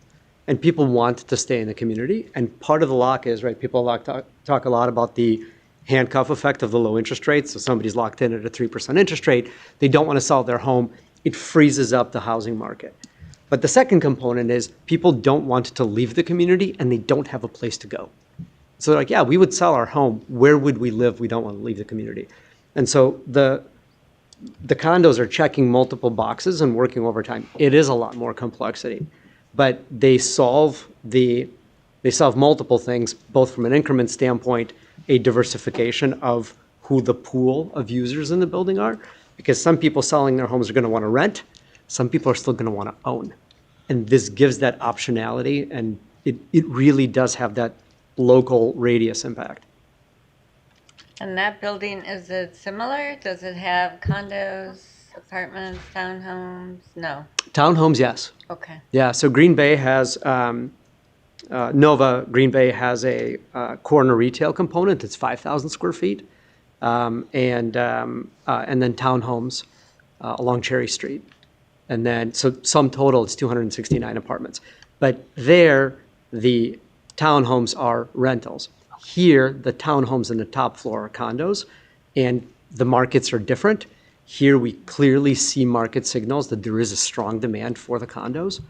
and people want to stay in the community. And part of the lock is, right, people talk a lot about the handcuff effect of the low interest rates. So somebody's locked in at a 3% interest rate. They don't want to sell their home. It freezes up the housing market. But the second component is people don't want to leave the community and they don't have a place to go. So they're like, yeah, we would sell our home. Where would we live? We don't want to leave the community. And so the condos are checking multiple boxes and working overtime. It is a lot more complexity, but they solve multiple things, both from an increment standpoint, a diversification of who the pool of users in the building are, because some people selling their homes are going to want to rent, some people are still going to want to own. And this gives that optionality, and it really does have that local radius impact. And that building, is it similar? Does it have condos, apartments, townhomes? No. Townhomes, yes. Okay. Yeah, so Green Bay has Nova Green Bay has a corner retail component. It's 5,000 square feet, and then townhomes along Cherry Street, and then so sum total it's 269 apartments. But there, the townhomes are rentals. Here, the townhomes in the top floor are condos, and the markets are different. Here, we clearly see market signals that there is a strong demand for the condos.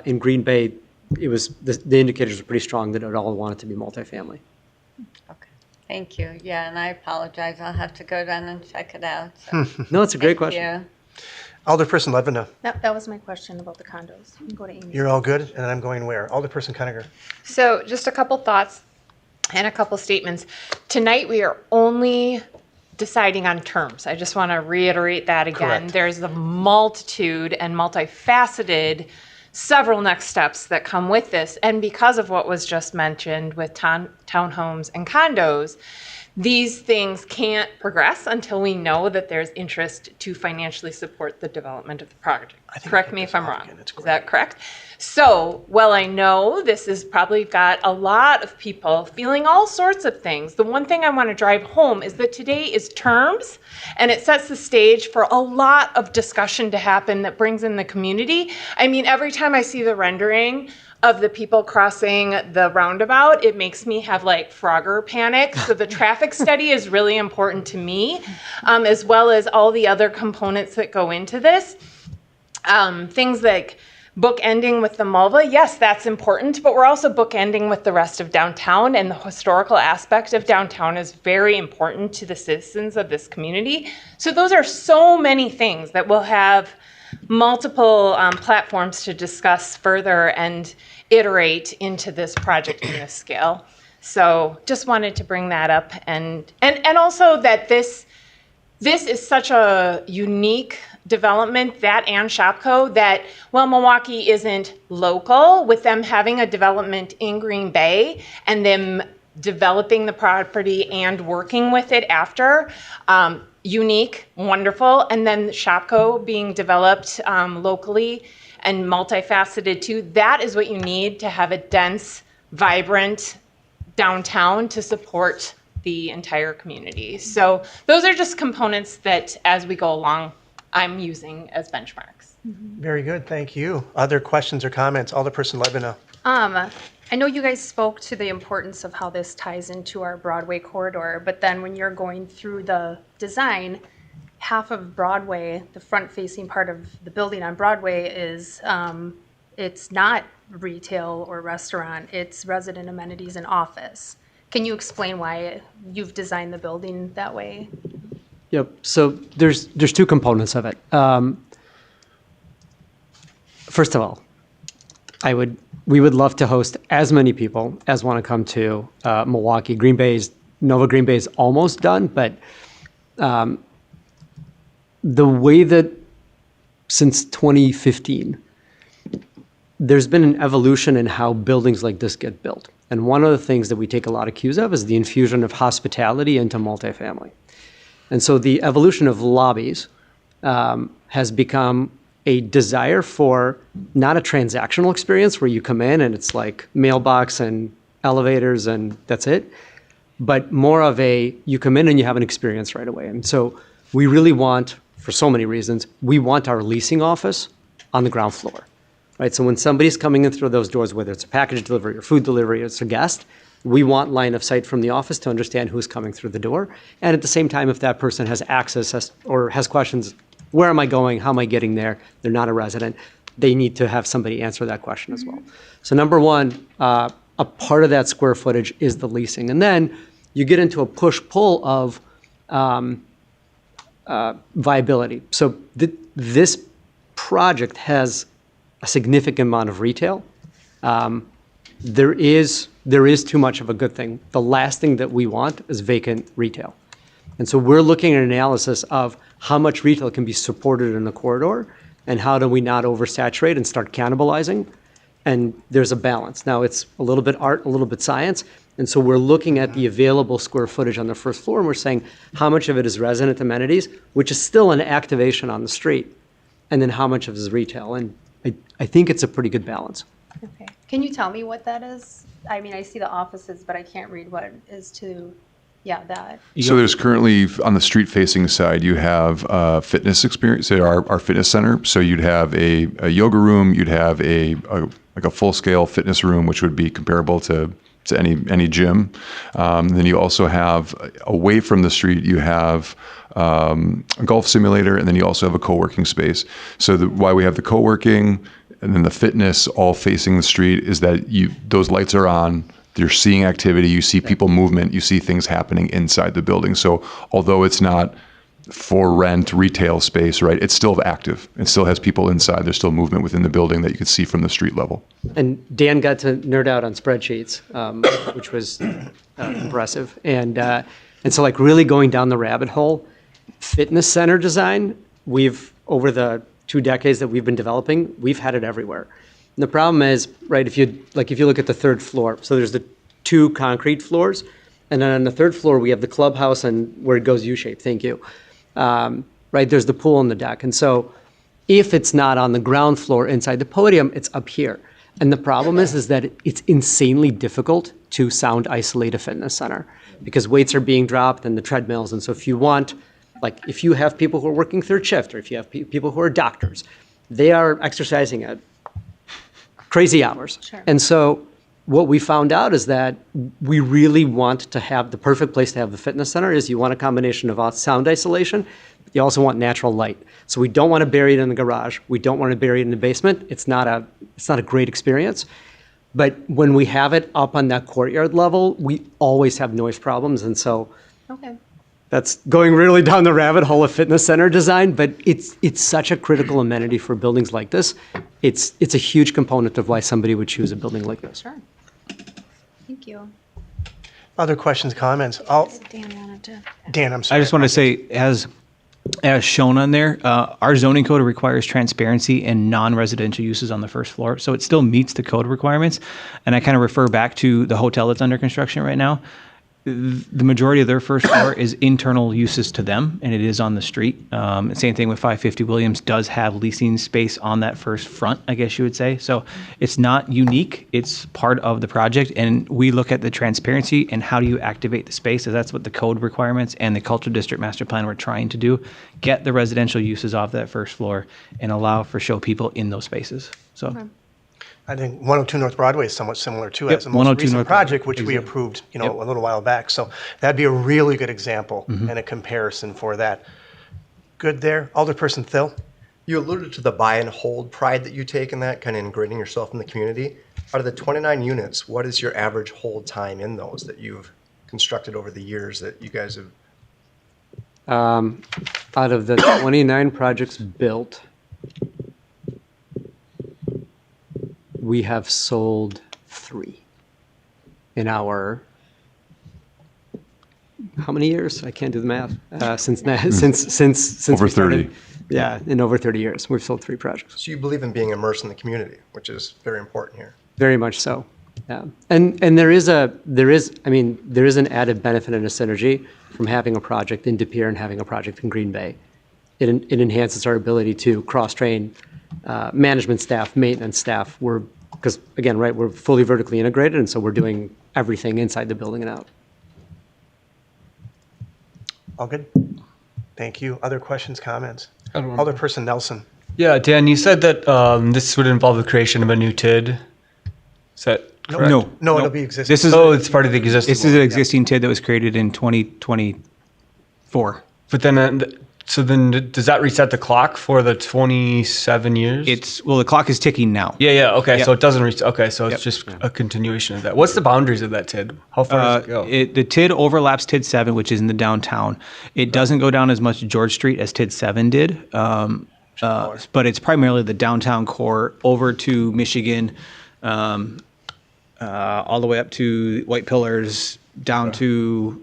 In Green Bay, it was the indicators were pretty strong that it all wanted to be multifamily. Okay. Thank you. Yeah, and I apologize. I'll have to go down and check it out. So. No, it's a great question. Yeah. Alderperson Ledvina, That was my question about the condos. You can go to Amy. you're all good, and I'm going where? Alderperson Conacher. So just a couple thoughts and a couple statements. Tonight, we are only deciding on terms. I just want to reiterate that again. Correct. There's a multitude and multifaceted several next steps that come with this. And because of what was just mentioned with townhomes and condos, these things can't progress until we know that there's interest to financially support the development of the project. Correct me if I'm wrong. Is that correct? So, well, I know this has probably got a lot of people feeling all sorts of things. The one thing I want to drive home is that today is terms, and it sets the stage for a lot of discussion to happen that brings in the community. I mean, every time I see the rendering of the people crossing the roundabout, it makes me have like Frogger panic. So the traffic study is really important to me, as well as all the other components that go into this. Things like bookending with the Malva, yes, that's important, but we're also bookending with the rest of downtown, and the historical aspect of downtown is very important to the citizens of this community. So those are so many things that we'll have multiple platforms to discuss further and iterate into this project in this scale. So just wanted to bring that up, and also that this this is such a unique development, that and Shopko, that while Milwaukee isn't local, with them having a development in Green Bay and them developing the property and working with it after, unique, wonderful, and then Shopko being developed locally and multifaceted too, that is what you need to have a dense, vibrant downtown to support the entire community. So those are just components that as we go along, I'm using as benchmarks. Very good, thank you. Other questions or comments? Alderperson Ledvina. I know you guys spoke to the importance of how this ties into our Broadway corridor, but then when you're going through the design, half of Broadway, the front-facing part of the building on Broadway is, it's not retail or restaurant, it's resident amenities and office. Can you explain why you've designed the building that way? Yep. So there's two components of it. First of all, we would love to host as many people as want to come to Milwaukee. Nova Green Bay is almost done, but the way that since 2015, there's been an evolution in how buildings like this get built. And one of the things that we take a lot of cues of is the infusion of hospitality into multifamily. And so the evolution of lobbies has become a desire for not a transactional experience where you come in and it's like mailbox and elevators and that's it, but more of you come in and you have an experience right away. And so we really want, for so many reasons, we want our leasing office on the ground floor, right? So when somebody's coming in through those doors, whether it's a package delivery or food delivery, or it's a guest, we want line of sight from the office to understand who's coming through the door. And at the same time, if that person has access or has questions, where am I going? How am I getting there? They're not a resident. They need to have somebody answer that question as well. So number one, a part of that square footage is the leasing. And then you get into a push-pull of viability. So this project has a significant amount of retail. There is too much of a good thing. The last thing that we want is vacant retail. And so we're looking at an analysis of how much retail can be supported in the corridor and how do we not oversaturate and start cannibalizing. And there's a balance. Now it's a little bit art, a little bit science. And so we're looking at the available square footage on the first floor and we're saying how much of it is resident amenities, which is still an activation on the street, and then how much of it is retail. And I think it's a pretty good balance. Okay. Can you tell me what that is? I mean, I see the offices, but I can't read what it is to, that. So there's currently, on the street-facing side, you have fitness experience, our fitness center. So you'd have a yoga room, you'd have a full-scale fitness room, which would be comparable to any gym. Then you also have, away from the street, you have a golf simulator, and then you also have a co-working space. So why we have the co-working and then the fitness all facing the street is that those lights are on, you're seeing activity, you see people movement, you see things happening inside the building. So although it's not for rent retail space, right, it's still active. It still has people inside. There's still movement within the building that you can see from the street level. And Dan got to nerd out on spreadsheets, which was impressive. And so like really going down the rabbit hole, fitness center design, over the 2 decades that we've been developing, we've had it everywhere. And the problem is, right, if you look at the third floor, so there's the 2 concrete floors, and then on the third floor, we have the clubhouse and where it goes U-shaped, thank you. Right, there's the pool and the deck. And so if it's not on the ground floor inside the podium, it's up here. And the problem is that it's insanely difficult to sound isolate a fitness center because weights are being dropped and the treadmills. And so if you have people who are working third shift or if you have people who are doctors, they are exercising at crazy hours. Sure. And so what we found out is that we really want to have the perfect place to have the fitness center is you want a combination of sound isolation, but you also want natural light. So we don't want to bury it in the garage. We don't want to bury it in the basement. It's not a great experience. But when we have it up on that courtyard level, we always have noise problems. And so Okay. that's going really down the rabbit hole of fitness center design, but it's such a critical amenity for buildings like this. It's a huge component of why somebody would choose a building like this. Sure. Thank you. Other questions, comments? Dan wanted to. Dan, I'm sorry. I just want to say, as as shown on there, our zoning code requires transparency and non-residential uses on the first floor. So it still meets the code requirements. And I kind of refer back to the hotel that's under construction right now. The majority of their first floor is internal uses to them, and it is on the street. Same thing with 550 Williams does have leasing space on that first front, I guess you would say. So it's not unique. It's part of the project, and we look at the transparency and how do you activate the space, as that's what the code requirements and the cultural district master plan we're trying to do. Get the residential uses off that first floor and allow for show people in those spaces. So. I think 102 North Broadway is somewhat similar too. Yep, As the most 102 recent North project, Broadway, which we exactly. approved, a Yep. little while back. So that'd be a really good example and a comparison for that. Good there. Alderperson Thill? You alluded to the buy and hold pride that you take in that, kind of ingraining yourself in the community. Out of the 29 units, what is your average hold time in those that you've constructed over the years that you guys have? Out of the 29 projects built, we have sold 3 in our, how many years? I can't do the math. Since Over we started. 30. Yeah, in over 30 years, we've sold 3 projects. So you believe in being immersed in the community, which is very important here. Very much so. Yeah. And there is an added benefit and a synergy from having a project in De Pere and having a project in Green Bay. It enhances our ability to cross-train management staff, maintenance staff. Because again, right, we're fully vertically integrated, and so we're doing everything inside the building and out. All good? Thank you. Other questions, comments? I have one. Alderperson Nelson? Yeah, Dan, you said that this would involve the creation of a new TID. Is that correct? No. No, it'll be existing. This is, it's part of the existing. this is an existing TID that was created in 2024. But then, so then does that reset the clock for the 27 years? The clock is ticking now. Yeah, okay. Yep. So it doesn't reach, okay, so it's Yep. just a continuation of that. What's the boundaries of that TID? How far does it go? The TID overlaps TID 7, which is in the downtown. It doesn't go down as much George Street as TID 7 did, but it's primarily the downtown core over to Michigan, all the way up to White Pillars, down to,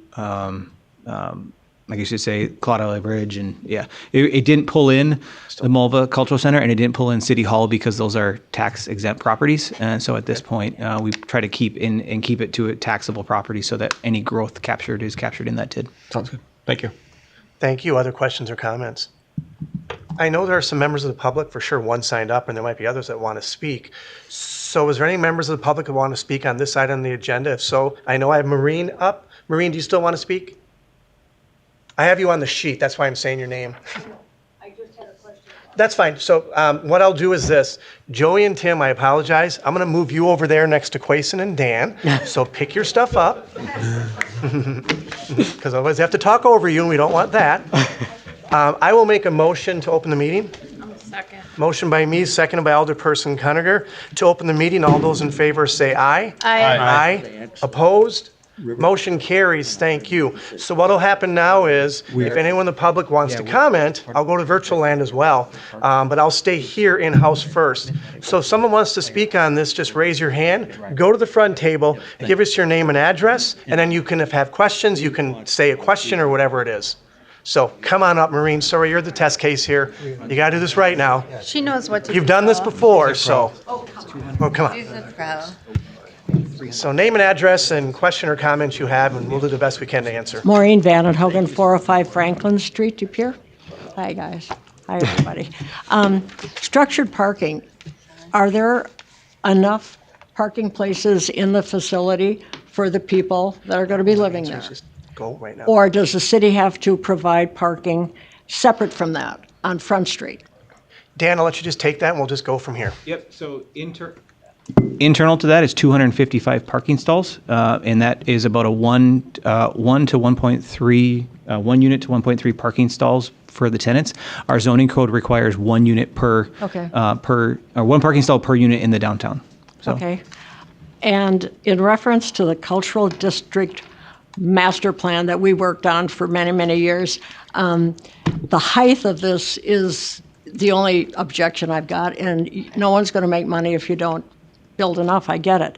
I guess you'd say, Claude Alley Bridge. And yeah, it didn't pull in the Mulva Cultural Center, and it didn't pull in City Hall because those are tax exempt properties. And so at this point, we try to keep it to a taxable property so that any growth captured is captured in that TID. Sounds good. Thank you. Thank you. Other questions or comments? I know there are some members of the public, for sure, one signed up, and there might be others that want to speak. So is there any members of the public who want to speak on this item on the agenda? If so, I know I have Maureen up. Maureen, do you still want to speak? I have you on the sheet. That's why I'm saying your name. I just had a question. That's fine. So what I'll do is this. Joey and Tim, I apologize. I'm going to move you over there next to Quason and Dan. So pick your stuff up. Because otherwise I have to talk over you, and we don't want that. I will make a motion to open the meeting. Second. Motion by me, seconded by Alderperson Cuniger. To open the meeting, all those in favor say aye. Aye. Opposed? Motion carries. Thank you. So what will happen now is, if anyone in the public wants to comment, I'll go to virtual land as well. But I'll stay here in-house first. So if someone wants to speak on this, just raise your hand, go to the front table, give us your name and address, and then you can, if have questions, you can say a question or whatever it is. So come on up, Maureen. Sorry, you're the test case here. You got to do this right now. She knows what to do. You've done this before, so. Oh, come She's on. a pro. So name and address and question or comments you have, and we'll do the best we can to answer. Maureen Vandenhogen, 405 Franklin Street, De Pere. Hi, guys. Hi, everybody. Structured parking. Are there enough parking places in the facility for the people that are going to be living there? Just go right now. Or does the city have to provide parking separate from that on Front Street? Dan, I'll let you just take that, and we'll just go from here. Yep. So internal to that is 255 parking stalls, and that is about a 1 to 1.3, 1 unit to 1.3 parking stalls for the tenants. Our zoning code requires 1 unit per or 1 parking stall per unit in the downtown. So. Okay. And in reference to the cultural district master plan that we worked on for many, many years, the height of this is the only objection I've got, and no one's going to make money if you don't build enough, I get it.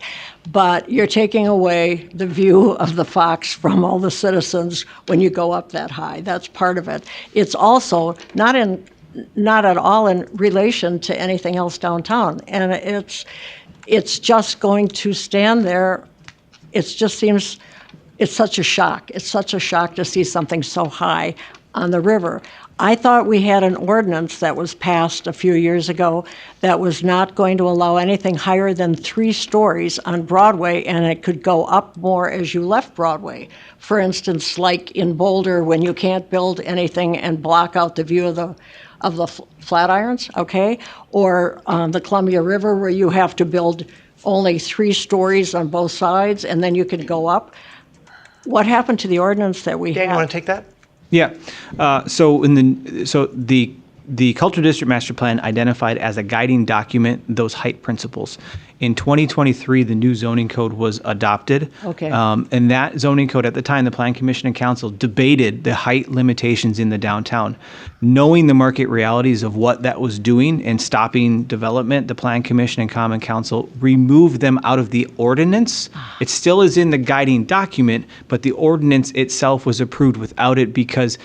But you're taking away the view of the Fox from all the citizens when you go up that high. That's part of it. It's also not at all in relation to anything else downtown. And it's just going to stand there. It just seems, it's such a shock. It's such a shock to see something so high on the river. I thought we had an ordinance that was passed a few years ago that was not going to allow anything higher than 3 stories on Broadway, and it could go up more as you left Broadway. For instance, like in Boulder, when you can't build anything and block out the view of the Flatirons, okay? Or on the Columbia River, where you have to build only 3 stories on both sides, and then you can go up. What happened to the ordinance that we had? Dan, you want to take that? Yeah. So the Cultural District Master Plan identified as a guiding document those height principles. In 2023, the new zoning code was adopted. Okay. And that zoning code at the time, the Plan Commission and Council debated the height limitations in the downtown. Knowing the market realities of what that was doing and stopping development, the Plan Commission and Common Council removed them out of the ordinance. It still is in the guiding document, but the ordinance itself was approved without it because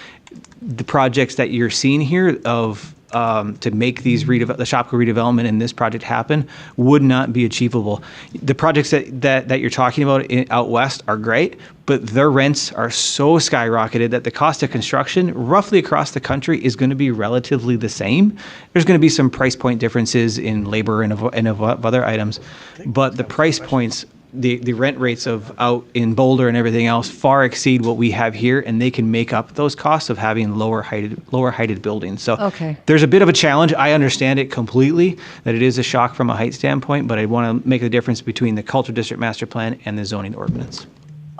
the projects that you're seeing here of to make these the Shopko redevelopment and this project happen would not be achievable. The projects that you're talking about out west are great, but their rents are so skyrocketed that the cost of construction roughly across the country is going to be relatively the same. There's going to be some price point differences in labor and of other items, but the price points, the rent rates of out in Boulder and everything else far exceed what we have here, and they can make up those costs of having lower heighted buildings. So Okay. there's a bit of a challenge. I understand it completely, that it is a shock from a height standpoint, but I want to make the difference between the Cultural District Master Plan and the zoning ordinance.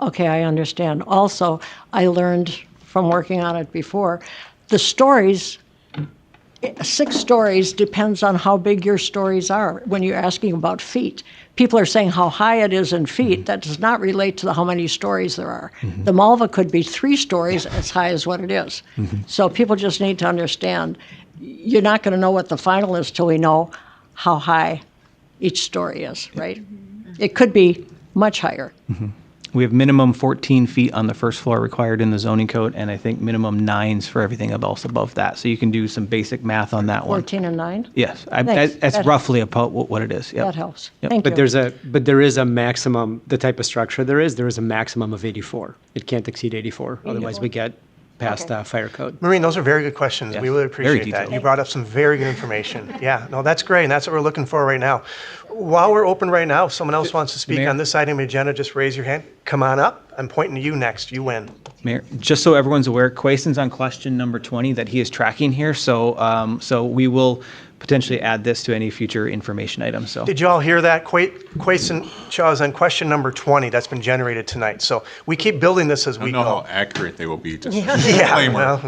Okay, I understand. Also, I learned from working on it before, the stories, 6 stories depends on how big your stories are when you're asking about feet. People are saying how high it is in feet. That does not relate to how many stories there are. The Malva could be 3 stories as high as what it is. So people just need to understand, you're not going to know what the final is till we know how high each story is, right? It could be much higher. We have minimum 14 feet on the first floor required in the zoning code, and I think minimum 9s for everything else above that. So you can do some basic math on that one. 14 and 9? Yes, Thanks. that's That- roughly about what it is. Yep. That helps. Yep. Thank But you. there is a maximum, the type of structure there is a maximum of 84. It can't exceed 84, otherwise we get past fire code. Maureen, those are very good questions. Yes, We really very appreciate that. detailed. You brought up some very good information. Yeah, no, that's great, and that's what we're looking for right now. While we're open right now, if someone else wants to speak Mayor? on this item of the agenda, just raise your hand. Come on up. I'm pointing to you next. You win. Mayor, just so everyone's aware, Quaison's on question number 20 that he is tracking here, so we will potentially add this to any future information items. So Did you all hear that? Quaison Shaw is on question number 20 that's been generated tonight. So we keep building this as I we don't know go. how accurate they will be, just Yeah, disclaimer.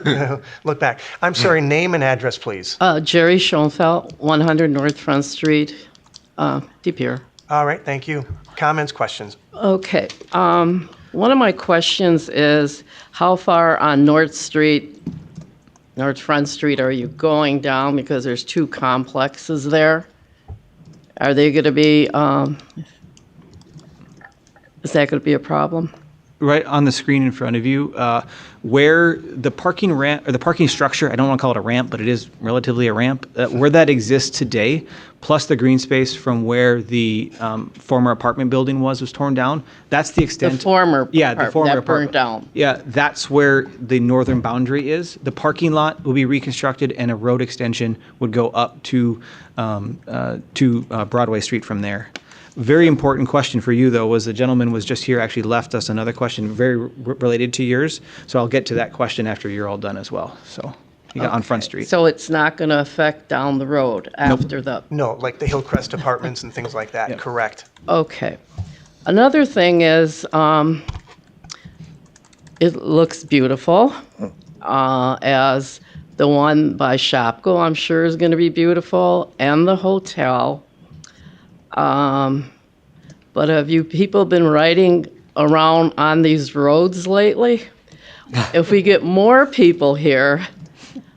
well, look back. I'm sorry, name and address, please. Jerry Schoenfeld, 100 North Front Street, De Pere. All right, thank you. Comments, questions? Okay. One of my questions is how far on North Front Street are you going down? Because there's 2 complexes there. Are they going to be, is that going to be a problem? right on the screen in front of you, where the parking ramp or the parking structure, I don't want to call it a ramp, but it is relatively a ramp, where that exists today, plus the green space from where the former apartment building was torn down. That's the extent. The former yeah, the former that apartment. burned down. Yeah, that's where the northern boundary is. The parking lot will be reconstructed, and a road extension would go up to Broadway Street from there. Very important question for you, though, was the gentleman was just here, actually left us another question very related to yours. So I'll get to that question after you're all done as well. So you got on Front Street. So it's not going to affect down the road after the... No, like the Hillcrest Apartments and things like that, correct. Okay. Another thing is, it looks beautiful, as the one by Shopko, I'm sure is going to be beautiful, and the hotel. But have you people been riding around on these roads lately? If we get more people here,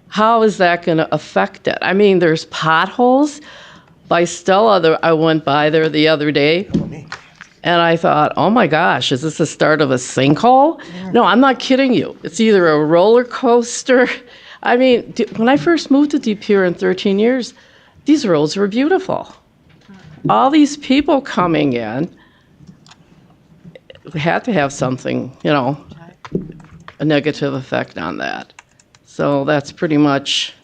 how is that going to affect it? I mean, there's potholes. by Stella, I went by there the other day, and I thought, oh my gosh, is this the start of a sinkhole? No, I'm not kidding you. It's either a roller coaster. I mean, when I first moved to De Pere in 13 years, these roads were beautiful. All these people coming in, we had to have something, you know, a negative effect on that. So that's pretty much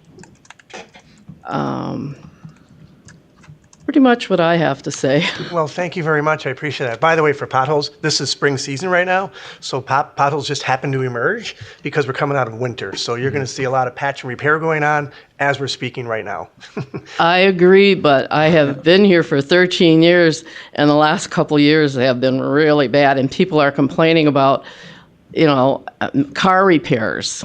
what I have to say. Well, thank you very much. I appreciate that. By the way, for potholes, this is spring season right now, so potholes just happen to emerge because we're coming out of winter. So you're going to see a lot of patch and repair going on as we're speaking right now. I agree, but I have been here for 13 years, and the last couple years have been really bad, and people are complaining about, you know, car repairs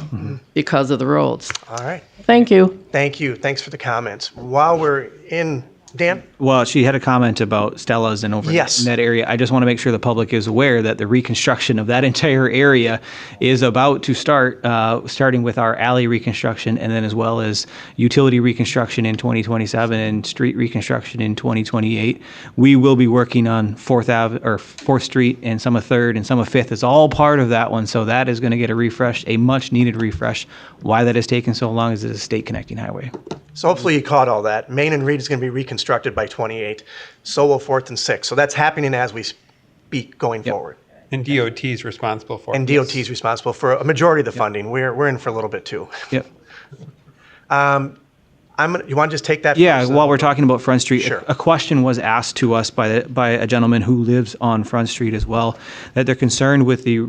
because of the roads. All right. Thank you. Thank you. Thanks for the comments. While we're in, Dan? Well, she had a comment about Stella's and over Yes. in that area. I just want to make sure the public is aware that the reconstruction of that entire area is about to start, starting with our alley reconstruction and then as well as utility reconstruction in 2027 and street reconstruction in 2028. We will be working on 4th Street and some of 3rd and some of 5th. It's all part of that one. So that is going to get a refresh, a much needed refresh. Why that has taken so long is it's a state connecting highway. So hopefully you caught all that. Main and Reed is going to be reconstructed by 28. So will 4th and 6th. So that's happening as we speak going forward. And DOT is responsible for it. And DOT is responsible for a majority of the funding. We're in for a little bit too. Yep. You want to just take that? Yeah, first? while we're talking about Front Street, Sure. a question was asked to us by a gentleman who lives on Front Street as well, that they're concerned with the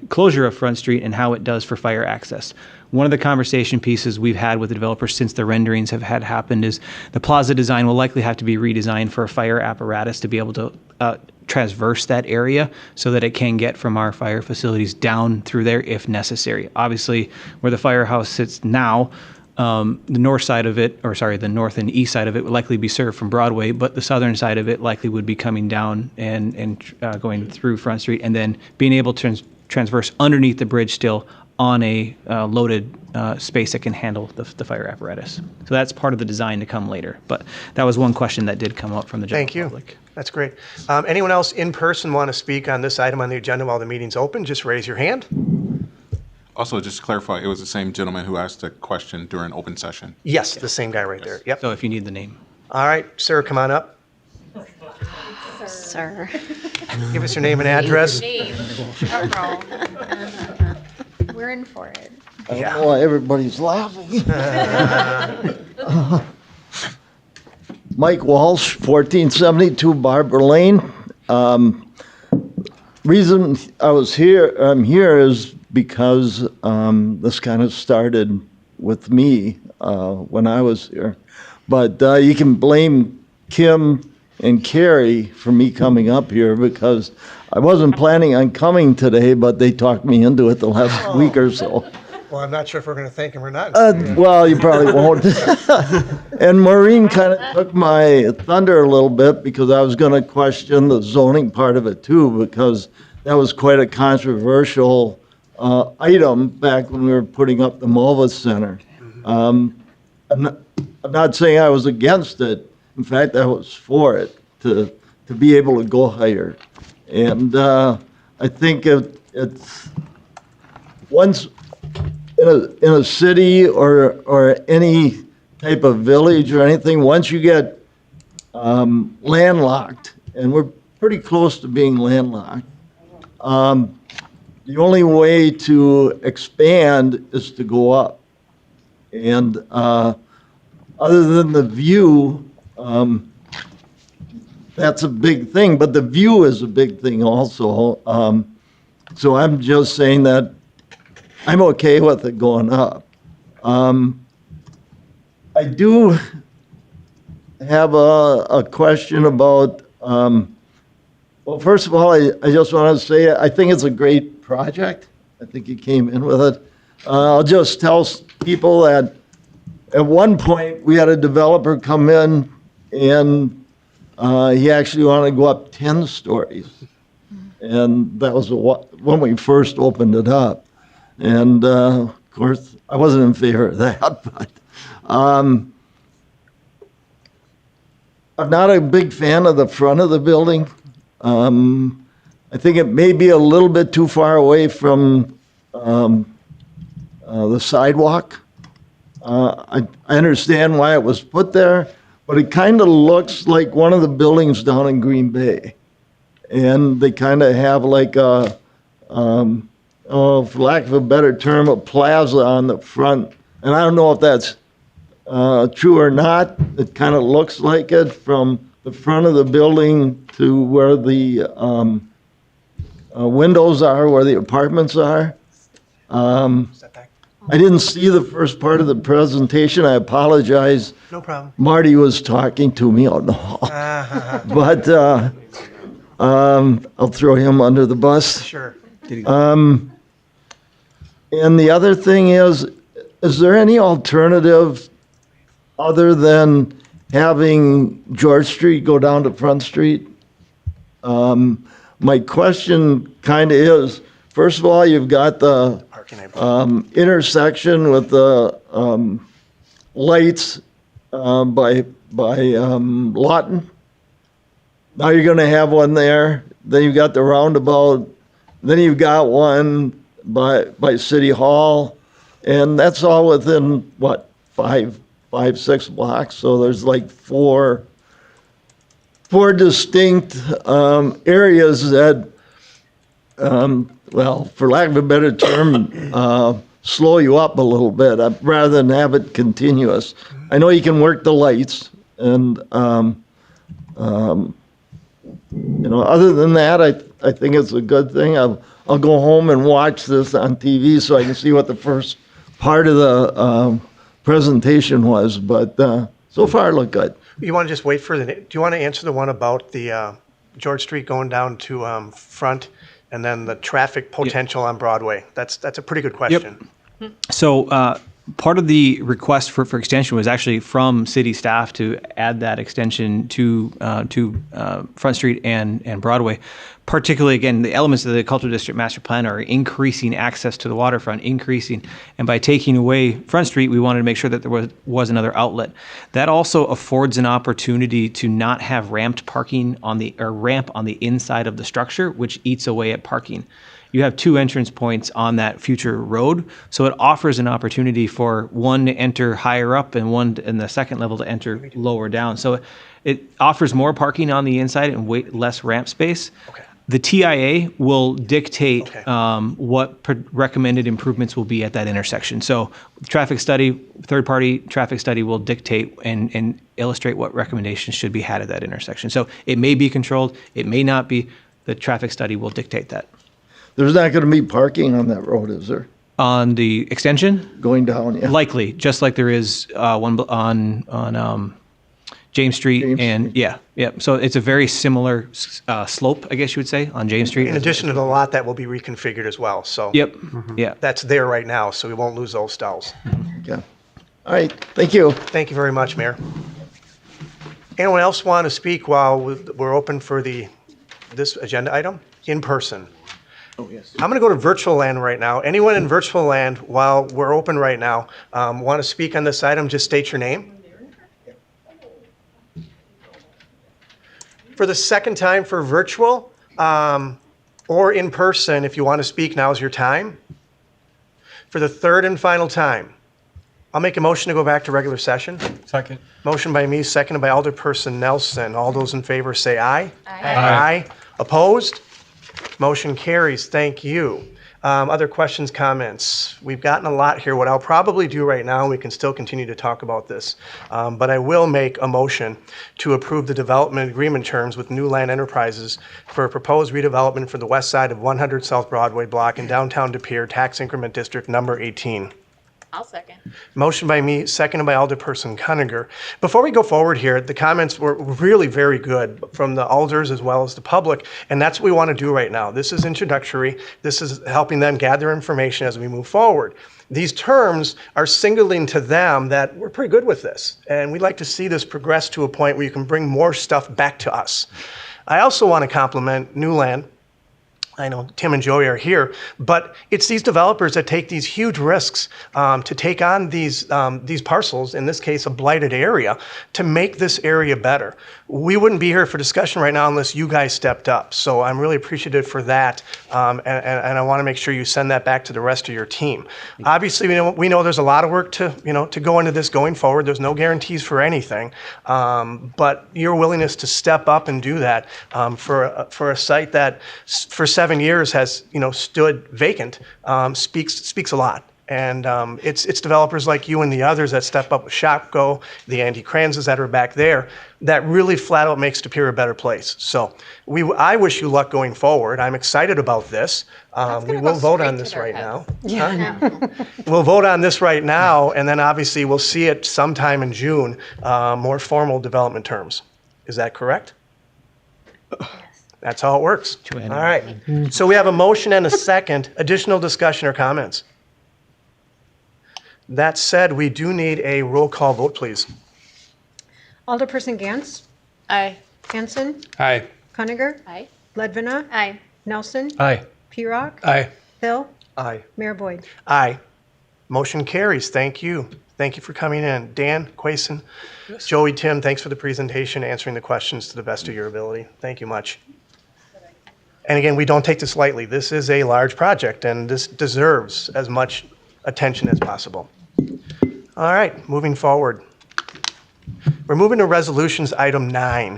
closure of Front Street and how it does for fire access. One of the conversation pieces we've had with the developers since the renderings have had happened is the plaza design will likely have to be redesigned for a fire apparatus to be able to traverse that area so that it can get from our fire facilities down through there if necessary. Obviously, where the firehouse sits now, the north side of it, the north and east side of it would likely be served from Broadway, but the southern side of it likely would be coming down and going through Front Street and then being able to transverse underneath the bridge still on a loaded space that can handle the fire apparatus. So that's part of the design to come later. But that was one question that did come up from the general public. Thank you. That's great. Anyone else in person want to speak on this item on the agenda while the meeting's open? Just raise your hand. Also, just to clarify, it was the same gentleman who asked a question during open session. Yes, the same guy right there. Yep. So if you need the name. All right, sir, come on up. Sir. Give us your name and address. We're in for it. I don't know why everybody's laughing. Mike Walsh, 1472 Barber Lane. Reason I'm here is because this kind of started with me when I was here. But you can blame Kim and Carrie for me coming up here because I wasn't planning on coming today, but they talked me into it the last week or so. Well, I'm not sure if we're going to thank him or not. Well, you probably won't. And Maureen kind of took my thunder a little bit because I was going to question the zoning part of it too, because that was quite a controversial item back when we were putting up the Mulva Center. I'm not saying I was against it. In fact, I was for it to be able to go higher. And I think it's once in a city or any type of village or anything, once you get landlocked, and we're pretty close to being landlocked, the only way to expand is to go up. And other than the view, that's a big thing, but the view is a big thing also. So I'm just saying that I'm okay with it going up. I do have a question about, well, first of all, I just want to say I think it's a great project. I think you came in with it. I'll just tell people that at one point we had a developer come in and he actually wanted to go up 10 stories. And that was when we first opened it up. And of course, I wasn't in favor of that, but I'm not a big fan of the front of the building. I think it may be a little bit too far away from the sidewalk. I understand why it was put there, but it kind of looks like one of the buildings down in Green Bay. And they kind of have like a, for lack of a better term, a plaza on the front. And I don't know if that's true or not. It kind of looks like it from the front of the building to where the windows are, where the apartments are. I didn't see the first part of the presentation. I apologize. No problem. Marty was talking to me out in the hall. But I'll throw him under the bus. Sure. And the other thing is there any alternative other than having George Street go down to Front Street? My question kind of is, first of all, you've got the intersection with the lights by Lawton. Now you're going to have one there. Then you've got the roundabout. Then you've got one by City Hall. And that's all within, what, 6 blocks? So there's like four distinct areas that, well, for lack of a better term, slow you up a little bit rather than have it continuous. I know you can work the lights, and other than that, I think it's a good thing. I'll go home and watch this on TV so I can see what the first part of the presentation was. But so far, it looked good. You want to just wait for do you want to answer the one about the George Street going down to Front, and then the traffic potential on Broadway? That's a pretty good question. Yep. So part of the request for extension was actually from city staff to add that extension to Front Street and Broadway. Particularly, again, the elements of the Cultural District Master Plan are increasing access to the waterfront, and by taking away Front Street, we wanted to make sure that there was another outlet. That also affords an opportunity to not have ramped parking ramp on the inside of the structure, which eats away at parking. You have 2 entrance points on that future road, so it offers an opportunity for one to enter higher up and one in the second level to enter lower down. So it offers more parking on the inside and less ramp space. Okay. The TIA will dictate what recommended improvements will be at that intersection. So traffic study, third-party traffic study will dictate and illustrate what recommendations should be had at that intersection. So it may be controlled, it may not be. The traffic study will dictate that. There's not going to be parking on that road, is there? On the extension? Going down, yeah. Likely, just like there is one on James Street. Yeah. So it's a very similar slope, I guess you would say, on James Street. In addition to the lot that will be reconfigured as well. So yep. Yeah. That's there right now, so we won't lose those stalls. Okay. All right. Thank you. Thank you very much, Mayor. Anyone else want to speak while we're open for this agenda item? In person. Oh, yes. I'm going to go to virtual land right now. Anyone in virtual land, while we're open right now, want to speak on this item, just state your name. For the second time for virtual or in person, if you want to speak, now's your time. For the third and final time, I'll make a motion to go back to regular session. Second. Motion by me, seconded by Alderperson Nelson. All those in favor say aye. Aye. Opposed? Motion carries. Thank you. Other questions, comments? We've gotten a lot here. What I'll probably do right now, and we can still continue to talk about this, but I will make a motion to approve the development agreement terms with New Land Enterprises for a proposed redevelopment for the west side of 100 South Broadway Block in downtown De Pere, tax increment district number 18. I'll second. Motion by me, seconded by Alderperson Cuniger. Before we go forward here, the comments were really very good from the alders as well as the public, and that's what we want to do right now. This is introductory. This is helping them gather information as we move forward. These terms are signaling to them that we're pretty good with this, and we'd like to see this progress to a point where you can bring more stuff back to us. I also want to compliment New Land I know Tim and Joey are here, but it's these developers that take these huge risks to take on these parcels, in this case, a blighted area, to make this area better. We wouldn't be here for discussion right now unless you guys stepped up. So I'm really appreciative for that, and I want to make sure you send that back to the rest of your team. Obviously, we know there's a lot of work to go into this going forward. There's no guarantees for anything, but your willingness to step up and do that for a site that for 7 years has stood vacant speaks a lot. And it's developers like you and the others that step up with Shopko, the Andy Kranzes that are back there, that really flat out makes De Pere a better place. So I wish you luck going forward. I'm excited about this. We will vote on this right now. We'll vote on this right now, and then obviously we'll see it sometime in June, more formal development terms. Is that correct? That's how it works. All right. So we have a motion and a second. Additional discussion or comments? That said, we do need a roll call vote, please. Alderperson Gantz? Aye. Hanson? Aye. Cuniger? Aye. Ledvina? Aye. Nelson? Aye. P-Rock? Aye. Hill? Aye. Mayor Boyd? Aye. Motion carries. Thank you. Thank you for coming in. Dan, Quason, Joey, Tim, thanks for the presentation, answering the questions to the best of your ability. Thank you much. And again, we don't take this lightly. This is a large project, and this deserves as much attention as possible. All right, moving forward. We're moving to resolutions, item 9.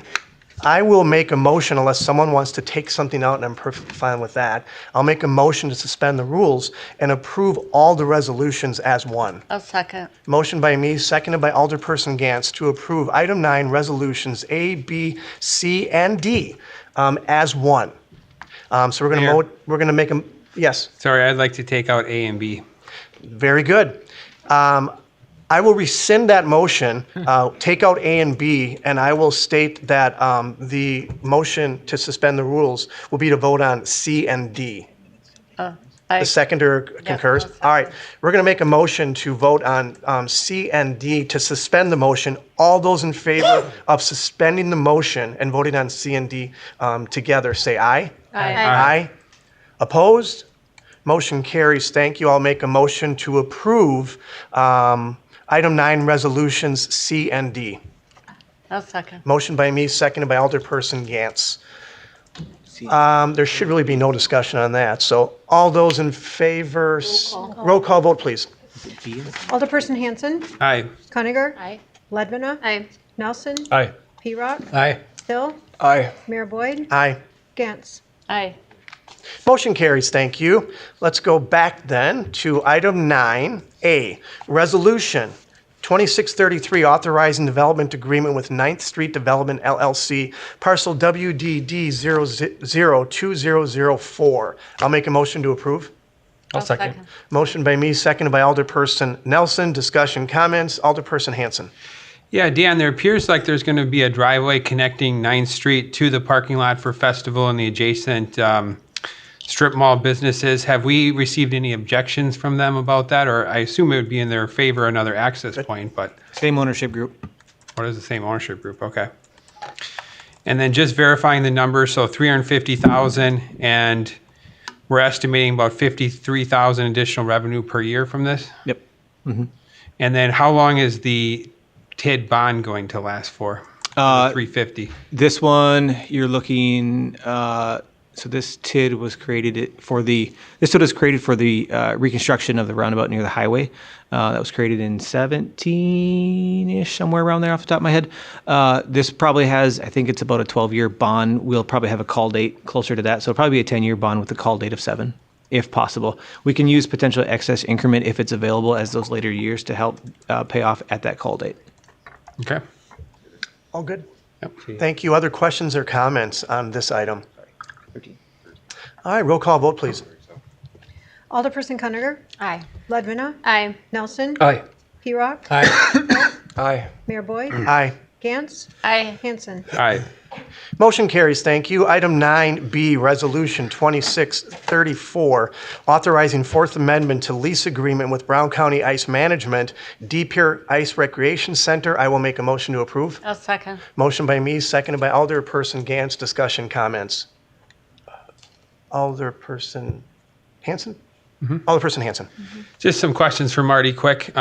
I will make a motion unless someone wants to take something out, and I'm perfectly fine with that. I'll make a motion to suspend the rules and approve all the resolutions as one. I'll second. Motion by me, seconded by Alderperson Gantz to approve item 9 resolutions A, B, C, and D as one. So we're gonna make them. Yes. Sorry, I'd like to take out A and B. Very good. I will rescind that motion, take out A and B, and I will state that the motion to suspend the rules will be to vote on C and D. The seconder concurs? All right. We're going to make a motion to vote on C and D to suspend the motion. All those in favor of suspending the motion and voting on C and D together, say aye. Aye. Aye. Opposed? Motion carries. Thank you. I'll make a motion to approve item 9 resolutions C and D. I'll second. Motion by me, seconded by Alderperson Gantz. There should really be no discussion on that. So all those in favor, roll call vote, please. Alderperson Hanson? Aye. Cuniger? Aye. Ledvina? Aye. Nelson? Aye. P-Rock? Aye. Hill? Aye. Mayor Boyd? Aye. Gantz? Aye. Motion carries. Thank you. Let's go back then to item 9A, resolution 2633, authorizing development agreement with 9th Street Development LLC, parcel WDD 002004. I'll make a motion to approve. I'll second. Motion by me, seconded by Alderperson Nelson. Discussion, comments. Alderperson Hanson. Yeah, Dan, there appears like there's going to be a driveway connecting 9th Street to the parking lot for Festival and the adjacent strip mall businesses. Have we received any objections from them about that? Or I assume it would be in their favor, another access point, but. Same ownership group. What is the same ownership group? Okay. And then just verifying the numbers, so 350,000, and we're estimating about 53,000 additional revenue per year from this? Yep. Mm-hmm. And then how long is the TID bond going to last for? 350. This one, you're looking, so this TID was created for the reconstruction of the roundabout near the highway. That was created in 17-ish, somewhere around there off the top of my head. This probably has, I think it's about a 12-year bond. We'll probably have a call date closer to that. So it'll probably be a 10-year bond with a call date of 7, if possible. We can use potential excess increment if it's available as those later years to help pay off at that call date. Okay. All good. Yep. Thank you. Other questions or comments on this item? All right, roll call vote, please. Alderperson Cuniger? Aye. Ledvina? Aye. Nelson? Aye. P-Rock? Aye. Aye. Mayor Boyd? Aye. Gantz? Aye. Hanson? Aye. Motion carries. Thank you. Item 9B, Resolution 2634, authorizing Fourth Amendment to lease agreement with Brown County Ice Management, De Pere Ice Recreation Center. I will make a motion to approve. I'll second. Motion by me, seconded by Alderperson Gantz. Discussion, comments. Alderperson Hanson? Alderperson Hanson. Just some questions for Marty quick.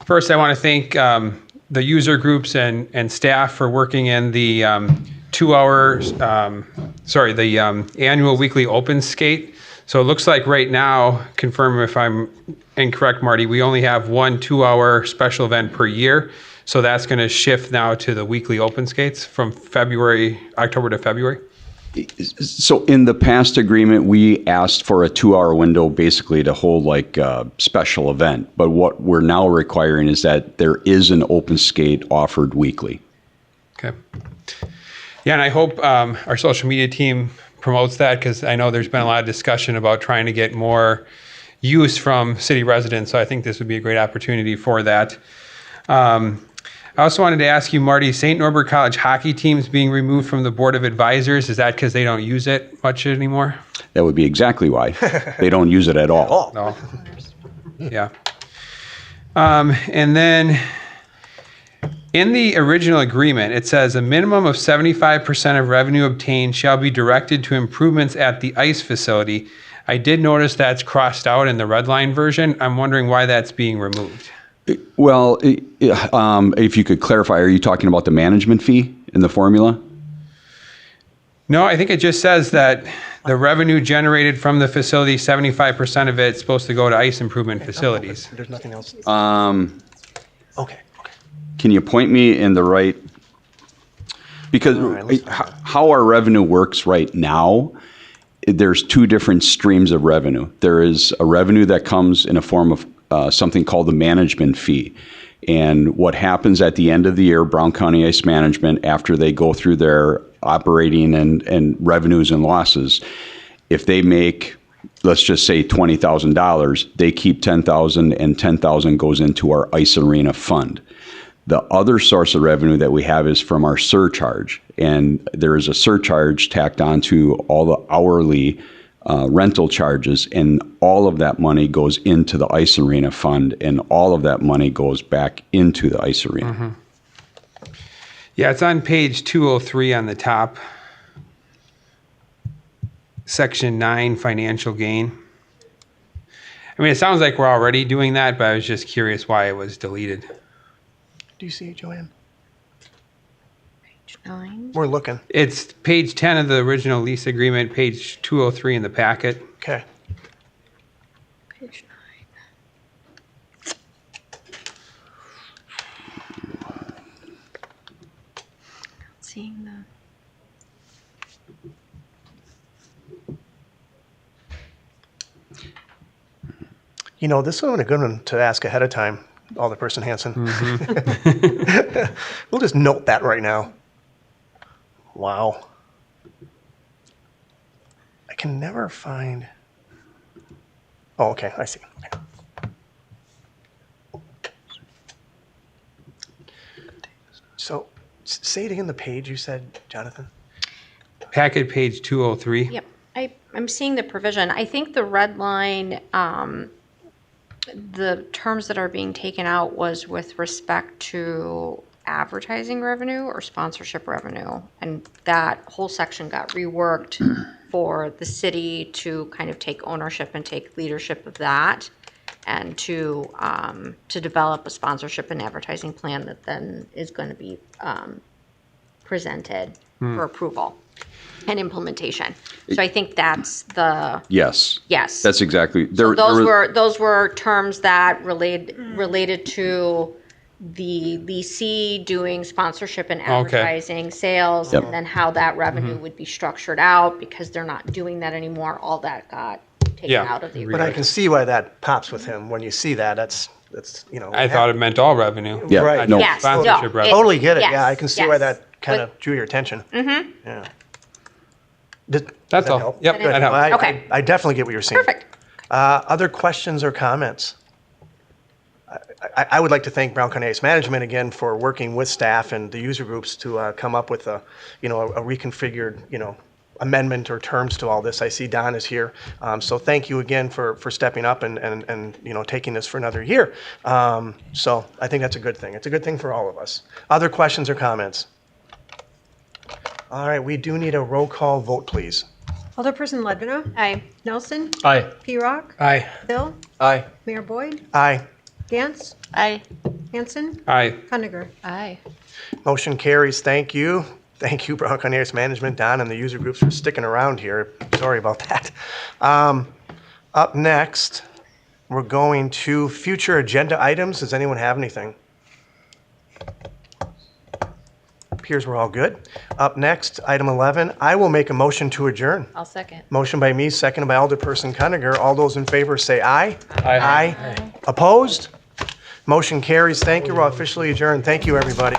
First, I want to thank the user groups and staff for working in the 2 hours, the annual weekly open skate. So it looks like right now, confirm if I'm incorrect, Marty, we only have 1 2-hour special event per year. So that's going to shift now to the weekly open skates from October to February. So in the past agreement, we asked for a 2-hour window basically to hold like a special event. But what we're now requiring is that there is an open skate offered weekly. Okay. Yeah, and I hope our social media team promotes that, because I know there's been a lot of discussion about trying to get more use from city residents. So I think this would be a great opportunity for that. I also wanted to ask you, Marty, St. Norbert College hockey team's being removed from the Board of Advisors. Is that because they don't use it much anymore? That would be exactly why. They don't use it at all. No. Yeah. And then in the original agreement, it says a minimum of 75% of revenue obtained shall be directed to improvements at the ice facility. I did notice that's crossed out in the red line version. I'm wondering why that's being removed. Well, if you could clarify, are you talking about the management fee in the formula? No, I think it just says that the revenue generated from the facility, 75% of it is supposed to go to ice improvement facilities. There's nothing else. Okay. Can you point me in the right? Because how our revenue works right now, there's 2 different streams of revenue. There is a revenue that comes in a form of something called the management fee. And what happens at the end of the year, Brown County Ice Management, after they go through their operating and revenues and losses, if they make, let's just say $20,000, they keep $10,000 and $10,000 goes into our ice arena fund. The other source of revenue that we have is from our surcharge. And there is a surcharge tacked onto all the hourly rental charges, and all of that money goes into the ice arena fund, and all of that money goes back into the ice arena. Mm-hmm. Yeah, it's on page 203 on the top. Section 9, financial gain. I mean, it sounds like we're already doing that, but I was just curious why it was deleted. Do you see it, Joanne? Page 9. We're looking. It's page 10 of the original lease agreement, page 203 in the packet. Okay. Page 9. Seeing the. You know, this would have been a good one to ask ahead of time, Alderperson Hanson. We'll just note that right now. Wow. I can never find. Oh, okay, I see. Okay. So, say it again, the page you said, Jonathan? Packet page 203. Yep, I'm seeing the provision. I think the red line, the terms that are being taken out was with respect to advertising revenue or sponsorship revenue. And that whole section got reworked for the city to kind of take ownership and take leadership of that, and to develop a sponsorship and advertising plan that then is going to be presented for approval and implementation. So I think that's the. Yes. Yes. That's exactly. So those were terms that related to the leasee doing sponsorship and advertising sales, Yep. and then how that revenue would be structured out, because they're not doing that anymore. All that got taken out of the But I can see why that pops with him when you see that. That's you know. I thought it meant all revenue. Yeah, Right. no. Yes, Sponsorship no, revenue. Totally get it. yes, Yeah, I can see yes. why that kind But- of drew your attention. Mm-hmm. Yeah. That's all. Help? Yep, Good. that helps. I, Okay. I definitely get what you're saying. Perfect. Other questions or comments? I would like to thank Brown County Ice Management again for working with staff and the user groups to come up with a reconfigured, amendment or terms to all this. I see Don is here. So thank you again for stepping up and taking this for another year. So I think that's a good thing. It's a good thing for all of us. Other questions or comments? All right, we do need a roll call vote, please. Alderperson Ledvina. Aye. Nelson. Aye. P-Rock. Aye. Hill. Aye. Mayor Boyd. Aye. Gantz. Aye. Hanson. Aye. Kundiger. Aye. Motion carries. Thank you. Thank you, Brown County Area Management, Don, and the user groups for sticking around here. Sorry about that. Up next, we're going to future agenda items. Does anyone have anything? Appears we're all good. Up next, item 11, I will make a motion to adjourn. I'll second. Motion by me, seconded by Alderperson Kundiger. All those in favor say aye. Aye. Opposed? Motion carries. Thank you. We're officially adjourned. Thank you, everybody.